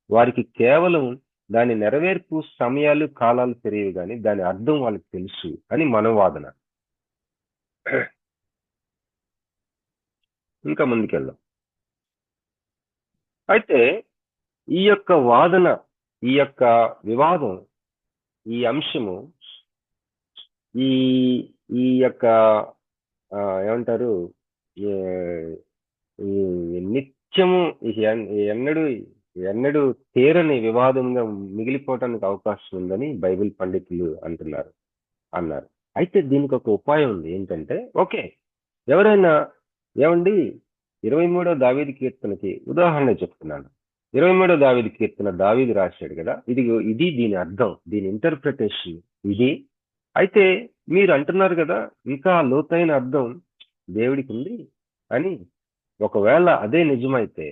వారికి కేవలం దాని నెరవేర్పు సమయాలు కాలాలు తెలియవు, కానీ దాని అర్థం వాళ్ళకి తెలుసు అని మన వాదన. ఇంకా ముందుకెళ్దాం. అయితే ఈ యొక్క వాదన, ఈ యొక్క వివాదం, ఈ అంశము, ఈ యొక్క ఏమంటారు, నిత్యము ఎన్నడూ తీరని వివాదంగా మిగిలిపోవటానికి అవకాశం ఉందని బైబిల్ పండితులు అన్నారు. అయితే దీనికి ఒక ఉపాయం ఉంది. ఏంటంటే, ఓకే, ఎవరైనా ఏమండి 23వ దావీదు కీర్తనకి ఉదాహరణ చెప్తున్నాను. 23వ దావీదు కీర్తన దావీదు రాశాడు కదా, ఇది దీని అర్థం, దీని ఇంటర్ప్రిటేషన్ ఇది. అయితే మీరు అంటున్నారు కదా ఇంకా లోతైన అర్థం దేవుడికి ఉంది అని. ఒకవేళ అదే నిజమైతే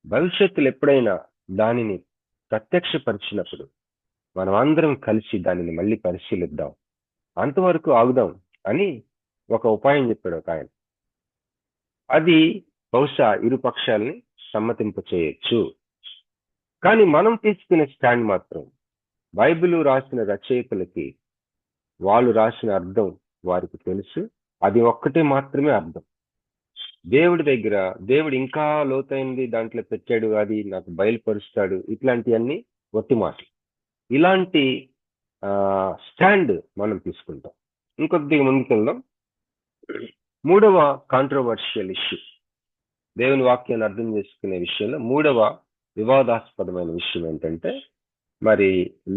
భవిష్యత్తులో ఎప్పుడైనా దానిని ప్రత్యక్షపరిచినప్పుడు మనం అందరం కలిసి దానిని మళ్ళీ పరిశీలిద్దాం, అంతవరకు ఆగుదాం అని ఒక ఉపాయం చెప్పాడు ఒక ఆయన. అది బహుశా ఇరు పక్షాలని సమ్మతింప చేయొచ్చు. కానీ మనం తీసుకునే స్టాండ్ మాత్రం బైబిల్ రాసిన రచయితలకి వాళ్ళు రాసిన అర్థం వారికి తెలుసు, అది ఒక్కటే మాత్రమే అర్థం. దేవుడు ఇంకా లోతైనది దాంట్లో పెట్టాడు, అది నాకు బయలుపరుస్తాడు, ఇట్లాంటివన్నీ ఒట్టి మాటలు. ఇలాంటి స్టాండ్ మనం తీసుకుంటాం. ఇంకొద్దిగా ముందుకెళ్దాం. 3వ కాంట్రవర్షియల్ ఇష్యూ, దేవుని వాక్యాన్ని అర్థం చేసుకునే విషయంలో 3వ వివాదాస్పదమైన విషయం ఏంటంటే మరి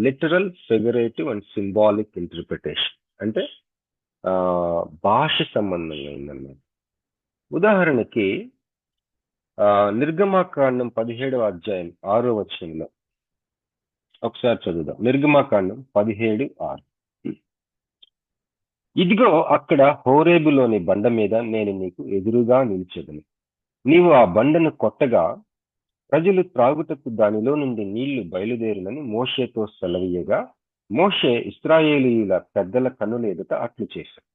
literal, figurative and symbolic interpretation. అంటే భాష సంబంధంగా ఉందన్నమాట. ఉదాహరణకి నిర్గమాకాండం 17వ అధ్యాయం 6వ వచనంలో ఒకసారి చదువుదాం. నిర్గమాకాండం 17:6. ఇదిగో అక్కడ హోరేబులోని బండ మీద నేను నీకు ఎదురుగా నిలిచెదను. నీవు ఆ బండను కొట్టగా ప్రజలు త్రాగుటకు దానిలో నుండి నీళ్లు బయలుదేరునని మోషేతో సెలవీయగా మోషే ఇశ్రాయేలీయుల పెద్దల కన్నుల ఎదుట అట్లు చేశాడు.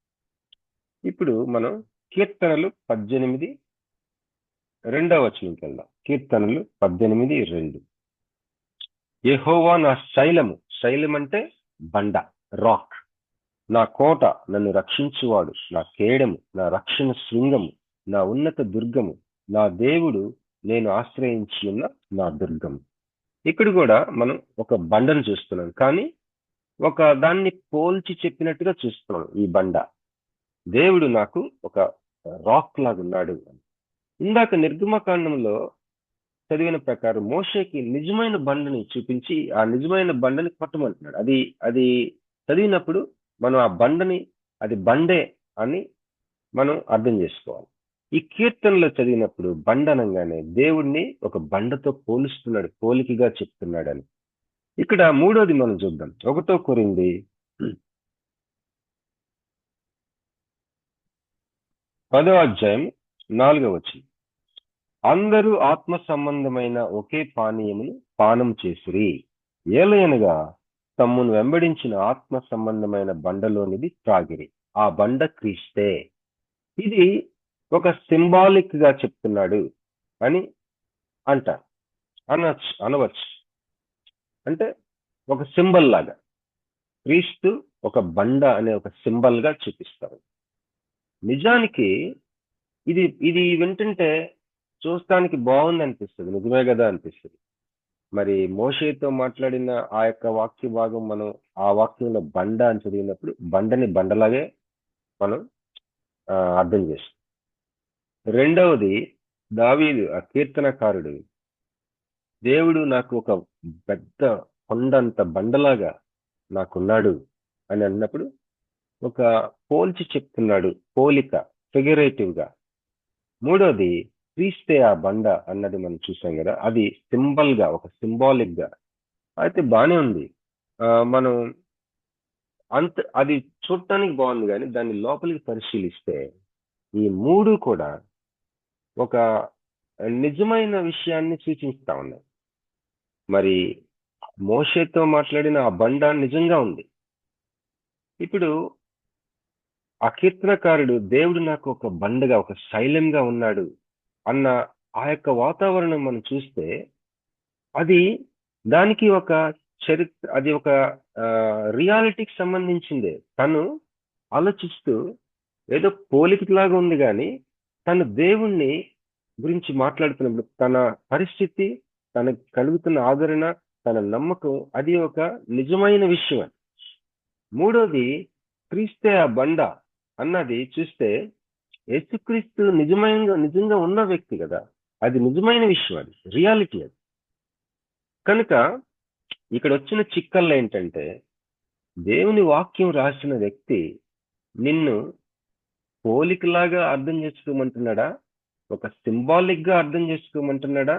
ఇప్పుడు మనం కీర్తనలు 18 2వ వచనంకి వెళ్దాం. కీర్తనలు 18:2. యెహోవా నా శైలము, శైలం అంటే బండ, రాక్, నా కోట, నన్ను రక్షించువాడు, నా కేడము, నా రక్షణ శృంగము, నా ఉన్నత దుర్గము, నా దేవుడు, నేను ఆశ్రయించి ఉన్న నా దుర్గము. ఇక్కడ కూడా మనం ఒక బండను చూస్తున్నాం, కానీ ఒక దాన్ని పోల్చి చెప్పినట్టుగా చూస్తున్నాం. ఈ బండ దేవుడు నాకు ఒక రాక్ లాగా ఉన్నాడు. ఇందాక నిర్గమకాండంలో చదివిన ప్రకారం మోషేకి నిజమైన బండని చూపించి ఆ నిజమైన బండని కొట్టమంటున్నాడు. అది చదివినప్పుడు మనం ఆ బండని అది బండే అని మనం అర్థం చేసుకోవాలి. ఈ కీర్తనలో చదివినప్పుడు బండ అనగానే దేవుణ్ణి ఒక బండతో పోలుస్తున్నాడు, పోలికగా చెప్తున్నాడని. ఇక్కడ 3వది మనం చూద్దాం. 1 కొరింథీ 10వ అధ్యాయం 4వ వచనం. అందరూ ఆత్మ సంబంధమైన ఒకే పానీయమును పానం చేసిరి, ఏలయనగా తమ్మును వెంబడించిన ఆత్మ సంబంధమైన బండలోనిది త్రాగిరి, ఆ బండ క్రీస్తే. ఇది ఒక సింబాలిక్ గా చెప్తున్నాడు అని అంటారు, అనవచ్చు. అంటే ఒక సింబల్ లాగా క్రీస్తు ఒక బండ అనే ఒక సింబల్ గా చూపిస్తారు. నిజానికి ఇది వింటుంటే చూస్తానికి బాగుంది అనిపిస్తుంది, నిజమే కదా అనిపిస్తుంది. మరి మోషేతో మాట్లాడిన ఆ యొక్క వాక్య భాగం మనం ఆ వాక్యంలో బండ అని చదివినప్పుడు బండని బండలాగే మనం అర్థం చేస్తాం. 2వది దావీదు ఆ కీర్తనకారుడు, దేవుడు నాకు ఒక పెద్ద కొండంత బండలాగా నాకున్నాడు అని అన్నప్పుడు ఒక పోల్చి చెప్తున్నాడు, పోలిక, ఫిగరేటివ్ గా. 3వది క్రీస్తే ఆ బండ అన్నది మనం చూసాం కదా, అది సింబల్ గా, ఒక సింబాలిక్ గా. అయితే బానే ఉంది. మనం అది చూడటానికి బాగుంది, కానీ దాన్ని లోపలికి పరిశీలిస్తే ఈ 3 కూడా ఒక నిజమైన విషయాన్ని సూచిస్తా ఉన్నాయి. మరి మోషేతో మాట్లాడిన ఆ బండ నిజంగా ఉంది. ఇప్పుడు ఆ కీర్తనకారుడు దేవుడు నాకు ఒక బండగా, ఒక శైలంగా ఉన్నాడు అన్న ఆ యొక్క వాతావరణం మనం చూస్తే అది దానికి ఒక చరిత్ర, అది ఒక రియాలిటీకి సంబంధించిందే. తను ఆలోచిస్తూ ఏదో పోలికలాగా ఉంది, కానీ తను దేవుణ్ణి గురించి మాట్లాడుతున్నప్పుడు తన పరిస్థితి, తనకు కలుగుతున్న ఆదరణ, తన నమ్మకం, అది ఒక నిజమైన విషయం. 3వది క్రీస్తే ఆ బండ అన్నది చూస్తే యేసుక్రీస్తు నిజంగా ఉన్న వ్యక్తి కదా, అది నిజమైన విషయం, అది రియాలిటీ. అది కనుక ఇక్కడ వచ్చిన చిక్కల్లో ఏంటంటే దేవుని వాక్యం రాసిన వ్యక్తి నిన్ను పోలికలాగా అర్థం చేసుకోమంటున్నాడా, ఒక సింబాలిక్ గా అర్థం చేసుకోమంటున్నాడా,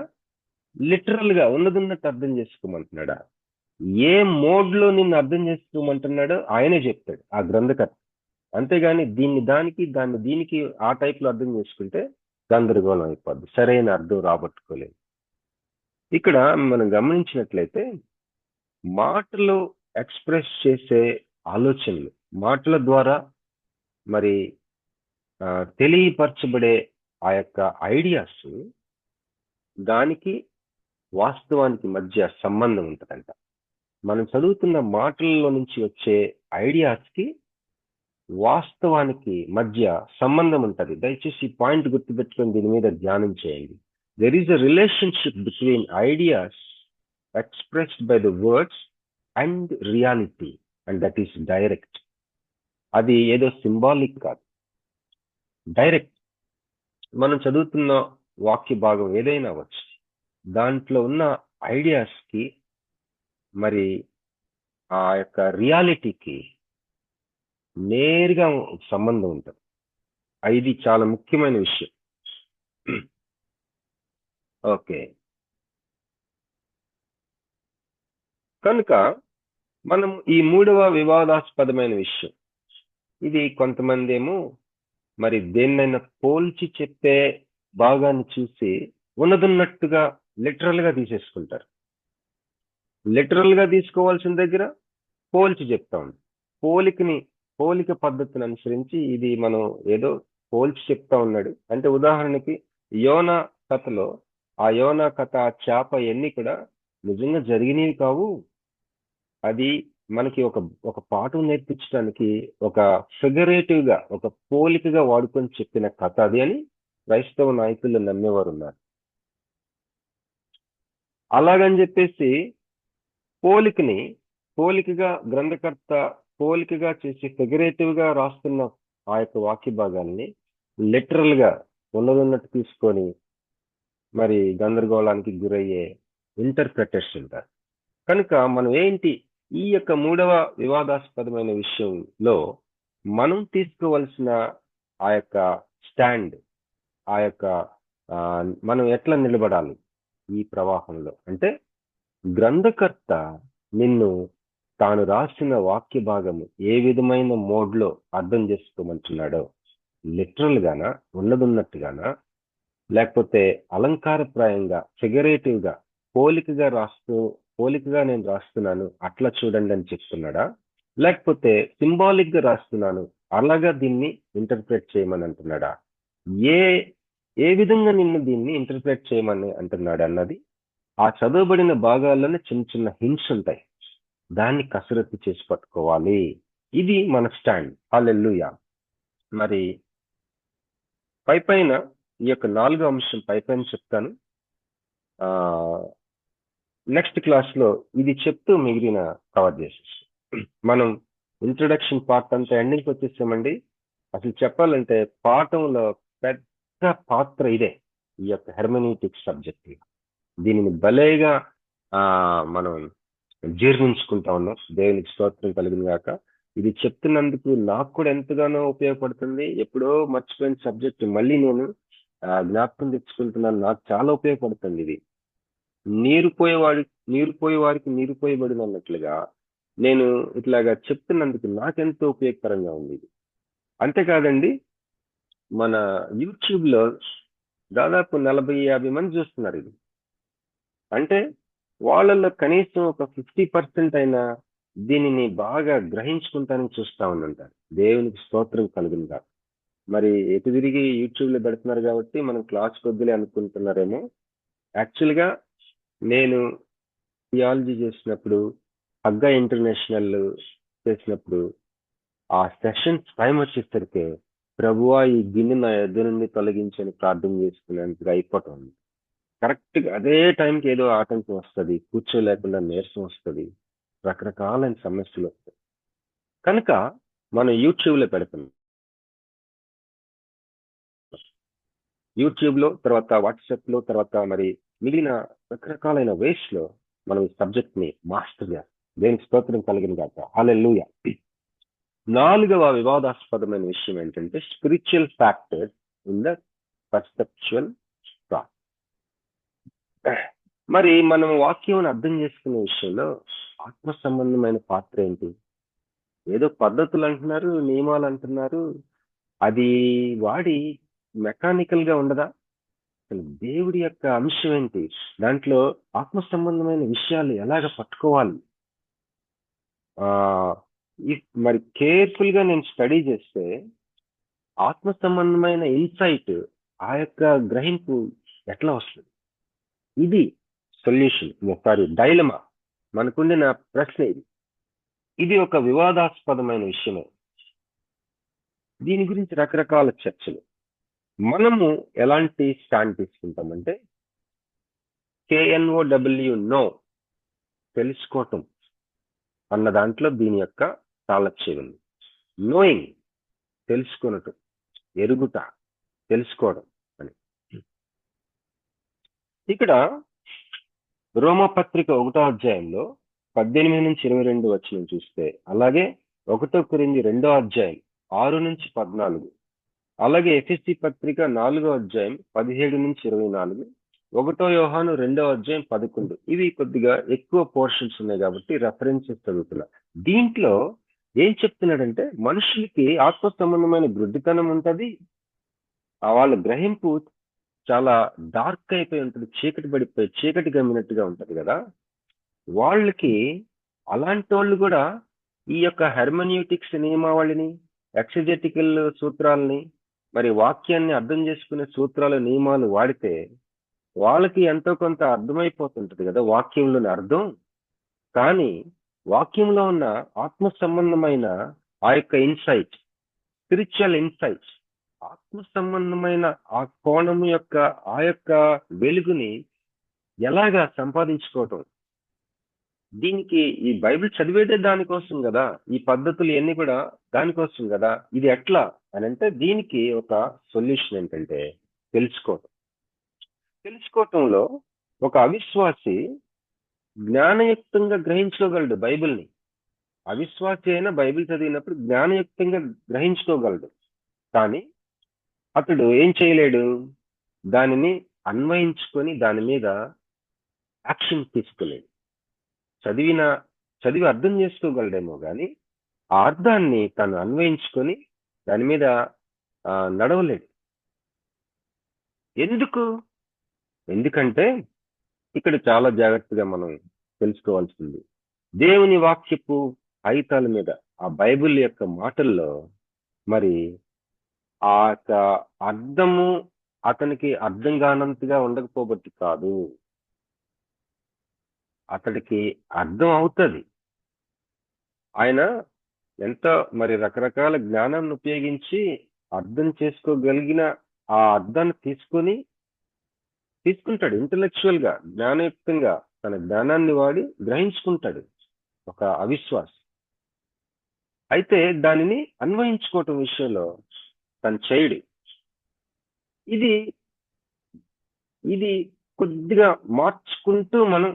లిటరల్ గా ఉన్నదున్నట్టు అర్థం చేసుకోమంటున్నాడా, ఏ మోడ్ లో నిన్ను అర్థం చేసుకోమంటున్నాడో ఆయనే చెప్తాడు, ఆ గ్రంథకర్త. అంతేగాని దాన్ని దీనికి ఆ టైప్ లో అర్థం చేసుకుంటే గందరగోళం అయిపోద్ది, సరైన అర్థం రాబట్టుకోలేదు. ఇక్కడ మనం గమనించినట్లయితే మాటలు ఎక్స్ప్రెస్ చేసే ఆలోచనలు, మాటల ద్వారా మరి తెలియపరచబడే ఆ యొక్క ఐడియాస్, దానికి వాస్తవానికి మధ్య సంబంధం ఉంటుందంట. మనం చదువుతున్న మాటల్లో నుంచి వచ్చే ఐడియాస్ కి వాస్తవానికి మధ్య సంబంధం ఉంటుంది. దయచేసి ఈ పాయింట్ గుర్తుపెట్టుకొని దీని మీద ధ్యానం చేయండి. There is a relationship between ideas expressed by the words and reality. And that is direct. అది ఏదో సింబాలిక్ కాదు, డైరెక్ట్. మనం చదువుతున్న వాక్య భాగం ఏదైనా అవ్వచ్చు, దాంట్లో ఉన్న ఐడియాస్కి మరి ఆ యొక్క రియాలిటీకి నేరుగా సంబంధం ఉంటుంది. ఇది చాలా ముఖ్యమైన విషయం. ఓకే, కనుక మనం ఈ మూడవ వివాదాస్పదమైన విషయం, ఇది కొంతమంది ఏమో మరి దేన్నైనా పోల్చి చెప్పే భాగాన్ని చూసి ఉన్నదున్నట్టుగా లిటరల్ గా తీసేసుకుంటారు. లిటరల్ గా తీసుకోవాల్సిన దగ్గర పోల్చి చెప్తా ఉంది. పోలిక పద్ధతిని అనుసరించి ఇది మనం ఏదో పోల్చి చెప్తా ఉన్నాడు. అంటే ఉదాహరణకి యోనా కథలో, ఆ యోనా కథ, ఆ చేప ఎన్ని కూడా నిజంగా జరిగినవి కావు. అది మనకి ఒక పాఠం నేర్పించడానికి ఒక ఫిగరేటివ్ గా, ఒక పోలికగా వాడుకొని చెప్పిన కథ అది అని క్రైస్తవ నాయకులు నమ్మేవారు ఉన్నారు. అలాగని చెప్పేసి పోలికగా గ్రంథకర్త పోలికగా చేసి ఫిగరేటివ్ గా రాస్తున్న ఆ యొక్క వాక్య భాగాన్ని లిటరల్ గా ఉన్నదన్నట్టు తీసుకొని మరి గందరగోళానికి గురయ్యే ఇంటర్ప్రిటేషన్ ఉంటారు. కనుక మనం ఏంటి, ఈ యొక్క మూడవ వివాదాస్పదమైన విషయంలో మనం తీసుకోవాల్సిన ఆ యొక్క స్టాండ్, ఆ యొక్క మనం ఎట్లా నిలబడాలి ఈ ప్రవాహంలో అంటే, గ్రంథకర్త నిన్ను తాను రాసిన వాక్య భాగము ఏ విధమైన మోడ్లో అర్థం చేసుకోమంటున్నాడో, లిటరల్ గానా, ఉన్నదున్నట్టుగానా, లేకపోతే అలంకారప్రాయంగా ఫిగరేటివ్ గా పోలికగా నేను రాస్తున్నాను అట్లా చూడండి అని చెప్తున్నాడా, లేకపోతే సింబాలిక్ గా రాస్తున్నాను అలాగా దీన్ని ఇంటర్ప్రిట్ చేయమని అంటున్నాడా, ఏ విధంగా నిన్ను దీన్ని ఇంటర్ప్రిట్ చేయమని అంటున్నాడు అన్నది ఆ చదవబడిన భాగాల్లోనే చిన్న చిన్న హింట్స్ ఉంటాయి. దాన్ని కసరత్తు చేసి పట్టుకోవాలి. ఇది మన స్టాండ్. హల్లెలూయా. మరి పైన ఈ యొక్క 4వ అంశం పైన చెప్తాను. నెక్స్ట్ క్లాస్ లో ఇది చెప్తూ మిగిలిన కవర్ చేసేసి మనం ఇంట్రొడక్షన్ పార్ట్ అంతా ఎండింగ్కి వచ్చేసామండి. అసలు చెప్పాలంటే పాఠంలో పెద్ద పాత్ర ఇదే, ఈ యొక్క హెర్మెనీటిక్స్ సబ్జెక్ట్. దీనిని భలేగా మనం జీర్ణించుకుంటా ఉన్నాం. దేవునికి స్తోత్రం కలిగిన గాక. ఇది చెప్తున్నందుకు నాకు కూడా ఎంతగానో ఉపయోగపడుతుంది. ఎప్పుడో మర్చిపోయిన సబ్జెక్ట్ మళ్ళీ నేను జ్ఞాపకం తెచ్చుకుంటున్నాను. నాకు చాలా ఉపయోగపడుతుంది. ఇది నీరు పోయే వారికి నీరు పోయబడిన అన్నట్లుగా నేను ఇట్లాగా చెప్తున్నందుకు నాకెంతో ఉపయోగకరంగా ఉంది ఇది. అంతేకాదండి, మన యూట్యూబ్ లో దాదాపు 40-50 మంది చూస్తున్నారు ఇది. అంటే వాళ్ళల్లో కనీసం ఒక 50% అయినా దీనిని బాగా గ్రహించుకుంటానికి చూస్తా ఉందంటారు. దేవునికి స్తోత్రం కలుగునుగా. మరి ఎటు తిరిగి యూట్యూబ్ లో పెడుతున్నారు కాబట్టి మనం క్లాస్ కొద్దిలే అనుకుంటున్నారేమో. యాక్చువల్ గా నేను థియాలజీ చేసినప్పుడు, హగ్గా ఇంటర్నేషనల్ చేసినప్పుడు ఆ సెషన్స్ టైం వచ్చేసరికి ప్రభువా ఈ గిన్నె నా ఎదురు నుండి తొలగించని ప్రార్థన చేసుకునేందుకు అయిపోతుంది. కరెక్ట్ గా అదే టైంకి ఏదో ఆటంకం వస్తుంది, కూర్చోలేకుండా నీరసం వస్తుంది, రకరకాలైన సమస్యలు వస్తాయి. కనుక మనం యూట్యూబ్ లో పెడుతున్నాం. యూట్యూబ్ లో, తర్వాత వాట్సాప్ లో, తర్వాత మరి మిగిలిన రకరకాలైన వేస్ లో మనం ఈ సబ్జెక్ట్ ని మాస్టర్ చేస్తాం. దేనికి స్తోత్రం కలిగిన గాక. హల్లెలూయా. 4వ వివాదాస్పదమైన విషయం ఏంటంటే spiritual factor in the perceptual thought. మరి మనం వాక్యం అర్థం చేసుకునే విషయంలో ఆత్మ సంబంధమైన పాత్ర ఏంటి? ఏదో పద్ధతులు అంటున్నారు, నియమాలు అంటున్నారు, అది వాడి మెకానికల్ గా ఉండదా? అసలు దేవుడి యొక్క అంశం ఏంటి? దాంట్లో ఆత్మ సంబంధమైన విషయాలు ఎలాగ పట్టుకోవాలి? మరి కేర్ఫుల్ గా నేను స్టడీ చేస్తే ఆత్మ సంబంధమైన ఇన్సైట్, ఆ యొక్క గ్రహింపు ఎట్లా వస్తుంది? ఇది సొల్యూషన్, డైలమా, మనకుండిన ప్రశ్న ఇది. ఇది ఒక వివాదాస్పదమైన విషయమే. దీని గురించి రకరకాల చర్చలు. మనము ఎలాంటి స్టాండ్ తీసుకుంటామంటే, KNOW నో, తెలుసుకోవటం అన్న దాంట్లో దీని యొక్క తాళక్షేయం ఉంది. నోయింగ్, తెలుసుకొనటం, ఎరుగుట, తెలుసుకోవడం అని. ఇక్కడ రోమపత్రిక 1వ అధ్యాయంలో 18 నుంచి 22 వచనం చూస్తే, అలాగే 1 కొరింథీ 2వ అధ్యాయం 6 నుంచి 14, అలాగే ఎఫెసీ పత్రిక 4వ అధ్యాయం 17 నుంచి 24, 1 యోహాను 2వ అధ్యాయం 11. ఇవి కొద్దిగా ఎక్కువ పోర్షన్స్ ఉన్నాయి కాబట్టి రెఫరెన్సెస్ చదువుతున్నా. దీంట్లో ఏం చెప్తున్నాడంటే, మనుషులకి ఆత్మ సంబంధమైన గుడ్డితనం ఉంటది, వాళ్ళ గ్రహింపు చాలా డార్క్ అయిపోయి ఉంటుంది, చీకటి గమ్మినట్టుగా ఉంటది కదా. వాళ్ళకి అలాంటి వాళ్ళు కూడా ఈ యొక్క హెర్మన్యూటిక్స్ నియమావళిని, ఎక్సజెటికల్ సూత్రాలని, మరి వాక్యాన్ని అర్థం చేసుకునే సూత్రాల నియమాలు వాడితే వాళ్ళకి ఎంతో కొంత అర్థమైపోతుంటది కదా వాక్యంలోని అర్థం. కానీ వాక్యంలో ఉన్న ఆత్మ సంబంధమైన ఆ యొక్క ఇన్సైట్, స్పిరిచువల్ ఇన్సైట్, ఆత్మ సంబంధమైన ఆ కోణము యొక్క ఆ యొక్క వెలుగుని ఎలాగా సంపాదించుకోవటం, దీనికి ఈ బైబిల్ చదివేదే దానికోసం కదా, ఈ పద్ధతులు ఇవన్నీ కూడా దానికోసం కదా. ఇది ఎట్లా అని అంటే, దీనికి ఒక సొల్యూషన్ ఏంటంటే తెలుసుకోవటంలో ఒక అవిశ్వాసి జ్ఞానయుక్తంగా గ్రహించుకోగలడు బైబిల్ని. అవిశ్వాసి అయినా బైబిల్ చదివినప్పుడు జ్ఞానయుక్తంగా గ్రహించుకోగలడు, కానీ అతడు ఏం చేయలేడు, దానిని అన్వయించుకొని దాని మీద యాక్షన్ తీసుకోలేడు. చదివి అర్థం చేసుకోగలడేమో కానీ ఆ అర్థాన్ని తను అన్వయించుకొని దాని మీద నడవలేడు. ఎందుకంటే ఇక్కడ చాలా జాగ్రత్తగా మనం తెలుసుకోవాల్సింది, దేవుని వాక్యపు కాగితాల మీద ఆ బైబిల్ యొక్క మాటల్లో మరి ఆ యొక్క అర్థము అతనికి అర్థం కానంతగా ఉండకపోబట్టి కాదు, అతడికి అర్థం అవుతుంది. ఆయన ఎంత మరి రకరకాల జ్ఞానాన్ని ఉపయోగించి అర్థం చేసుకోగలిగిన ఆ అర్థాన్ని తీసుకుంటాడు, ఇంటలెక్చువల్ గా జ్ఞానయుక్తంగా తన జ్ఞానాన్ని వాడి గ్రహించుకుంటాడు ఒక అవిశ్వాసి. అయితే దానిని అన్వయించుకోవటం విషయంలో తను చేయడు. ఇది కొద్దిగా మార్చుకుంటూ మనం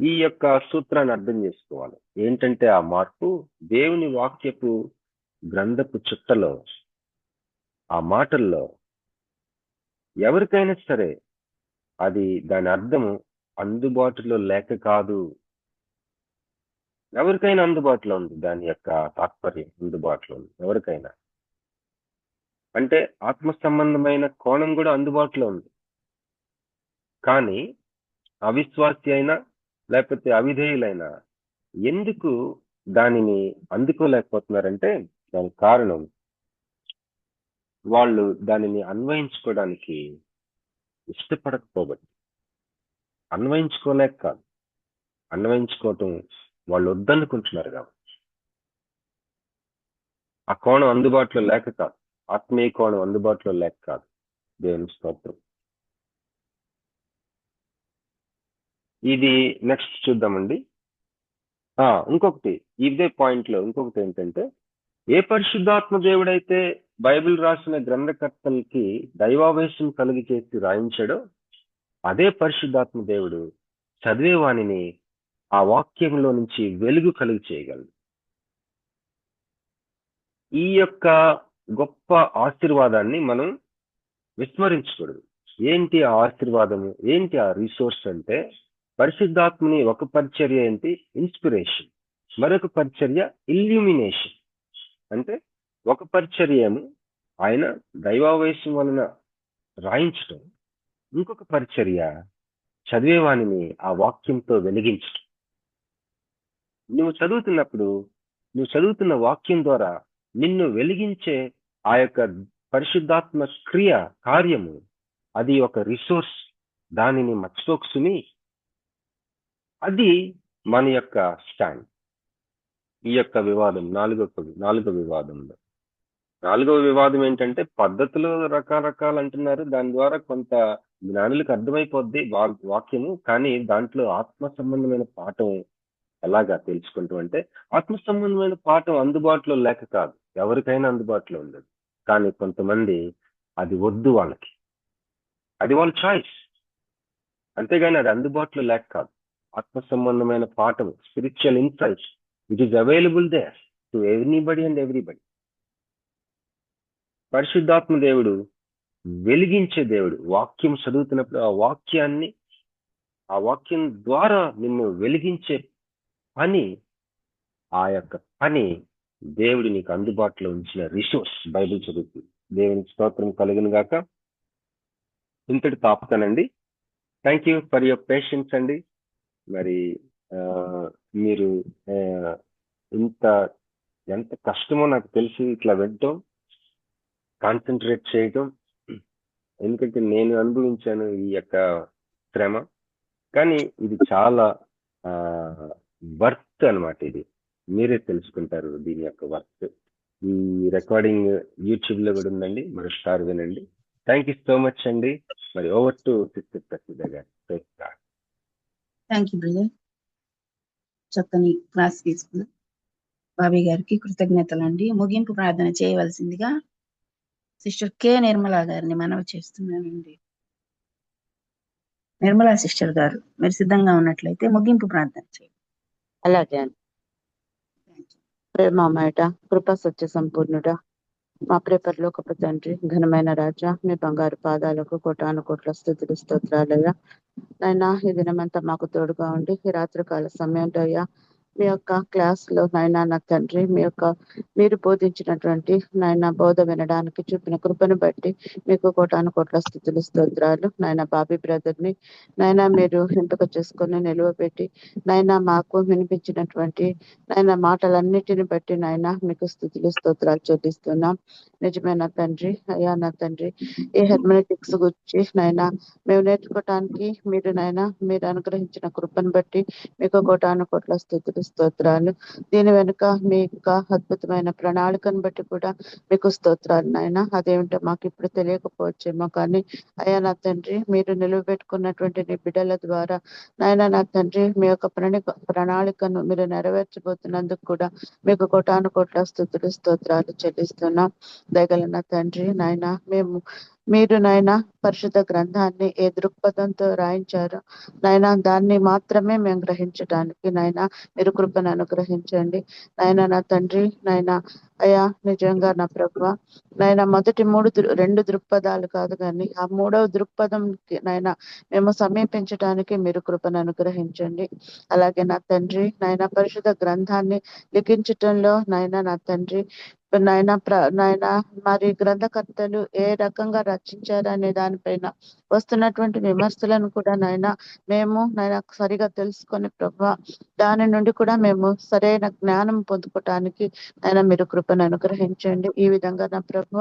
ఈ యొక్క సూత్రాన్ని అర్థం చేసుకోవాలి. ఏంటంటే ఆ మార్పు దేవుని వాక్యపు గ్రంథపు చుట్టలో, ఆ మాటల్లో ఎవరికైనా సరే అది దాని అర్థము అందుబాటులో లేక కాదు, ఎవరికైనా అందుబాటులో ఉంది, దాని యొక్క తాత్పర్యం అందుబాటులో ఉంది ఎవరికైనా. అంటే ఆత్మ సంబంధమైన కోణం కూడా అందుబాటులో ఉంది, కానీ అవిశ్వాసి అయినా లేకపోతే అవిధేయులైనా ఎందుకు దానిని అందుకోలేకపోతున్నారంటే దానికి కారణం వాళ్ళు దానిని అన్వయించుకోవడానికి ఇష్టపడకపోబట్టి. అన్వయించుకోలేక కాదు, అన్వయించుకోవటం వాళ్ళు వద్దనుకుంటున్నారు కాబట్టి. ఆ కోణం అందుబాటులో లేక కాదు, ఆత్మీయ కోణం అందుబాటులో లేక కాదు. దేవుని స్తోత్రం. ఇది నెక్స్ట్ చూద్దామండి. ఇంకొకటి ఇదే పాయింట్ లో ఇంకొకటి ఏంటంటే, ఏ పరిశుద్ధాత్మ దేవుడైతే బైబిల్ రాసిన గ్రంథకర్తలకి దైవావేశం కలిగి చేసి రాయించాడో అదే పరిశుద్ధాత్మ దేవుడు చదివేవాణిని ఆ వాక్యంలో నుంచి వెలుగు కలిగి చేయగలడు. ఈ యొక్క గొప్ప ఆశీర్వాదాన్ని మనం విస్మరించకూడదు. ఏంటి ఆ ఆశీర్వాదము, ఏంటి ఆ రిసోర్స్ అంటే, పరిశుద్ధాత్మని ఒక పరిచర్య ఏంటి, ఇన్స్పిరేషన్, మరొక పరిచర్య ఇల్యూమినేషన్. అంటే ఒక పరిచర్య ఏమో ఆయన దైవావేశం వలన రాయించటం, ఇంకొక పరిచర్య చదివేవాణిని ఆ వాక్యంతో వెలిగించటం. నువ్వు చదువుతున్న వాక్యం ద్వారా నిన్ను వెలిగించే ఆ యొక్క పరిశుద్ధాత్మ కార్యము, అది ఒక రిసోర్స్. దానిని మర్చిపోకుసుని అది మన యొక్క స్టాండ్. ఈ యొక్క వివాదం నాలుగవ వివాదం ఏంటంటే, పద్ధతులు రకరకాలు అంటున్నారు. దాని ద్వారా కొంత జ్ఞానులకు అర్థమైపోద్ది వాక్యము, కానీ దాంట్లో ఆత్మ సంబంధమైన పాఠం ఎలాగా తెలుసుకుంటాం అంటే, ఆత్మ సంబంధమైన పాఠం అందుబాటులో లేక కాదు, ఎవరికైనా అందుబాటులో ఉండదు. కానీ కొంతమంది అది వద్దు వాళ్ళకి, అది వాళ్ళ చాయిస్, అంతేగాని అది అందుబాటులో లేక కాదు. ఆత్మ సంబంధమైన పాఠం, spiritual insight, it is available there to anybody and everybody. పరిశుద్ధాత్మ దేవుడు వెలిగించే దేవుడు. వాక్యం చదువుతున్నప్పుడు ఆ వాక్యం ద్వారా నిన్ను వెలిగించే పని, ఆ యొక్క పని దేవుడు నీకు అందుబాటులో ఉంచిన రిసోర్స్ బైబిల్ చదువుతుంది. దేవునికి స్తోత్రం కలుగును గాక. ఇంతటి తాపుతానండి. Thank you for your patience అండి. మరి మీరు ఎంత కష్టమో నాకు తెలిసి ఇట్లా వినటం, కాన్సన్ట్రేట్ చేయటం, ఎందుకంటే నేను అనుభవించాను ఈ యొక్క శ్రమ. కానీ ఇది చాలా వర్త్ అన్నమాట. ఇది మీరే తెలుసుకుంటారు దీని యొక్క వర్త్. ఈ రికార్డింగ్ యూట్యూబ్ లో కూడా ఉందండి, మరొకసారి వినండి. థ్యాంక్ యూ సో మచ్ అండి. మరి ఓవర్ టు సిస్టర్ ప్రసిద్ధ గారు. Thank you brother. చక్కని క్లాస్ తీసుకున్న బాబీ గారికి కృతజ్ఞతలండి. ముగింపు ప్రార్థన చేయవలసిందిగా సిస్టర్ కె నిర్మలా గారిని మనవి చేస్తున్నానండి. నిర్మలా సిస్టర్ గారు, మీరు సిద్ధంగా ఉన్నట్లయితే ముగింపు ప్రార్థన చేయండి. అలాగే అండి. ప్రేమమేట, కృపా సత్య సంపూర్ణుడా, మా ప్రేపర్లోకపు తండ్రి, ఘనమైన రాజా, మీ బంగారు పాదాలకు కోటాను కోట్ల స్తుతులు స్తోత్రాలయ్యా. నాయనా, ఈ దినమంతా మాకు తోడుగా ఉండి ఈ రాత్రికాల సమయంలో అయ్యా మీ యొక్క క్లాస్ లో నాయనా నా తండ్రి, మీరు బోధించినటువంటి నాయన బోధ వినడానికి చూపిన కృపను బట్టి మీకు కోటాను కోట్ల స్తుతులు స్తోత్రాలు. నాయన బాబీ బ్రదర్ ని నాయన మీరు ఎంపిక చేసుకొని నిలువబెట్టి నాయన మాకు వినిపించినటువంటి నాయన మాటలన్నిటిని బట్టి నాయన మీకు స్తుతులు స్తోత్రాలు చెల్లిస్తున్నాం. నిజమైన తండ్రి, అయ్యా నా తండ్రి, ఈ హెర్మెటిక్స్ గురించి నాయన మేము నేర్చుకోవటానికి మీరు అనుగ్రహించిన కృపను బట్టి మీకు కోటాను కోట్ల స్తుతులు స్తోత్రాలు. దీని వెనుక మీ యొక్క అద్భుతమైన ప్రణాళికను బట్టి కూడా మీకు స్తోత్రాలు నాయన. అదేమిటో మాకు ఇప్పుడు తెలియకపోవచ్చేమో, కానీ అయ్యా నా తండ్రి, మీరు నిలువబెట్టుకున్నటువంటి నీ బిడ్డల ద్వారా నాయన నా తండ్రి, మీ యొక్క ప్రణాళికను మీరు నెరవేర్చబోతున్నందుకు కూడా మీకు కోటాను కోట్ల స్తుతులు స్తోత్రాలు చెల్లిస్తున్నాం. దయగల నా తండ్రి నాయన, మీరు నాయన పరిశుద్ధ గ్రంథాన్ని ఏ దృక్పథంతో రాయించారో నాయన దాన్ని మాత్రమే మేము గ్రహించడానికి నాయన మీరు కృపను అనుగ్రహించండి. నాయన నా తండ్రి, నాయన అయ్యా నిజంగా నా ప్రభువ, నాయన మొదటి 2 దృక్పథాలు కాదు, కానీ ఆ 3వ దృక్పథం నాయన మేము సమీపించడానికి మీరు కృపను అనుగ్రహించండి. అలాగే నా తండ్రి, నాయన పరిశుద్ధ గ్రంథాన్ని లిఖించటంలో నాయన నా తండ్రి, నాయన మరి గ్రంథకర్తలు ఏ రకంగా రచించారనే దానిపైన వస్తున్నటువంటి విమర్శలను కూడా మేము సరిగా తెలుసుకొని ప్రభు, దాని నుండి కూడా మేము సరైన జ్ఞానం పొందుకోవటానికి మీరు కృపను అనుగ్రహించండి. ఈ విధంగా నా ప్రభు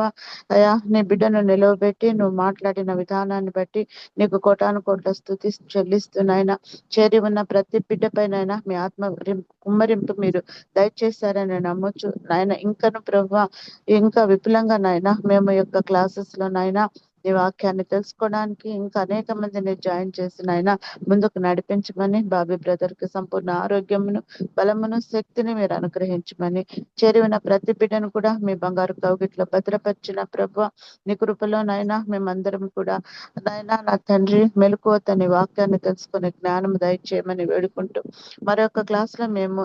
అయా నీ బిడ్డను నిలవబెట్టి నువ్వు మాట్లాడిన విధానాన్ని బట్టి నీకు కోటాను కోట్ల స్తుతి చెల్లిస్తున్నాయన. చేరి ఉన్న ప్రతి బిడ్డ పైన మీ ఆత్మ కుమ్మరింపు మీరు దయచేశారని నమ్మొచ్చు నాయన. ఇంకను ప్రభు ఇంకా విపులంగా మేము యొక్క క్లాసెస్ లో నీ వాక్యాన్ని తెలుసుకోవడానికి ఇంకా అనేక మందిని జాయిన్ చేసి ముందుకు నడిపించమని, బాబీ బ్రదర్ కి సంపూర్ణ ఆరోగ్యమును, బలమును, శక్తిని మీరు అనుగ్రహించమని, చేరిన ప్రతి బిడ్డను కూడా మీ బంగారు కౌగిట్లో భద్రపరిచిన ప్రభు నీ కృపలో మేమందరం కూడా నా తండ్రి మెలకువతో నీ వాక్యాన్ని తెలుసుకునే జ్ఞానం దయచేయమని వేడుకుంటూ, మరొక క్లాస్ లో మేము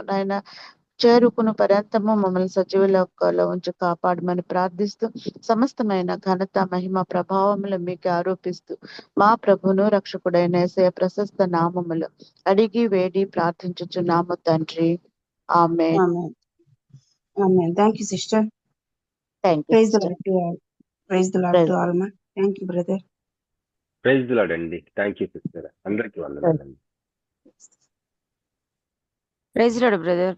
చేరుకున్న పర్యంతము మమ్మల్ని సజీవ లోకంలో ఉంచి కాపాడమని ప్రార్థిస్తూ, సమస్తమైన ఘనత, మహిమ, ప్రభావములు మీకు ఆరోపిస్తూ మా ప్రభును రక్షకుడైన యేసయ్య ప్రశస్త నామములు అడిగి వేడి ప్రార్థించుచున్నాము తండ్రి. ఆమేన్. ఆమేన్. Thank you sister. Thank you. Praise the lord to all. Praise the lord to all మా. Thank you brother. Praise the lord అండి. Thank you sister. అందరికీ వందనాలండి. Praise lord brother.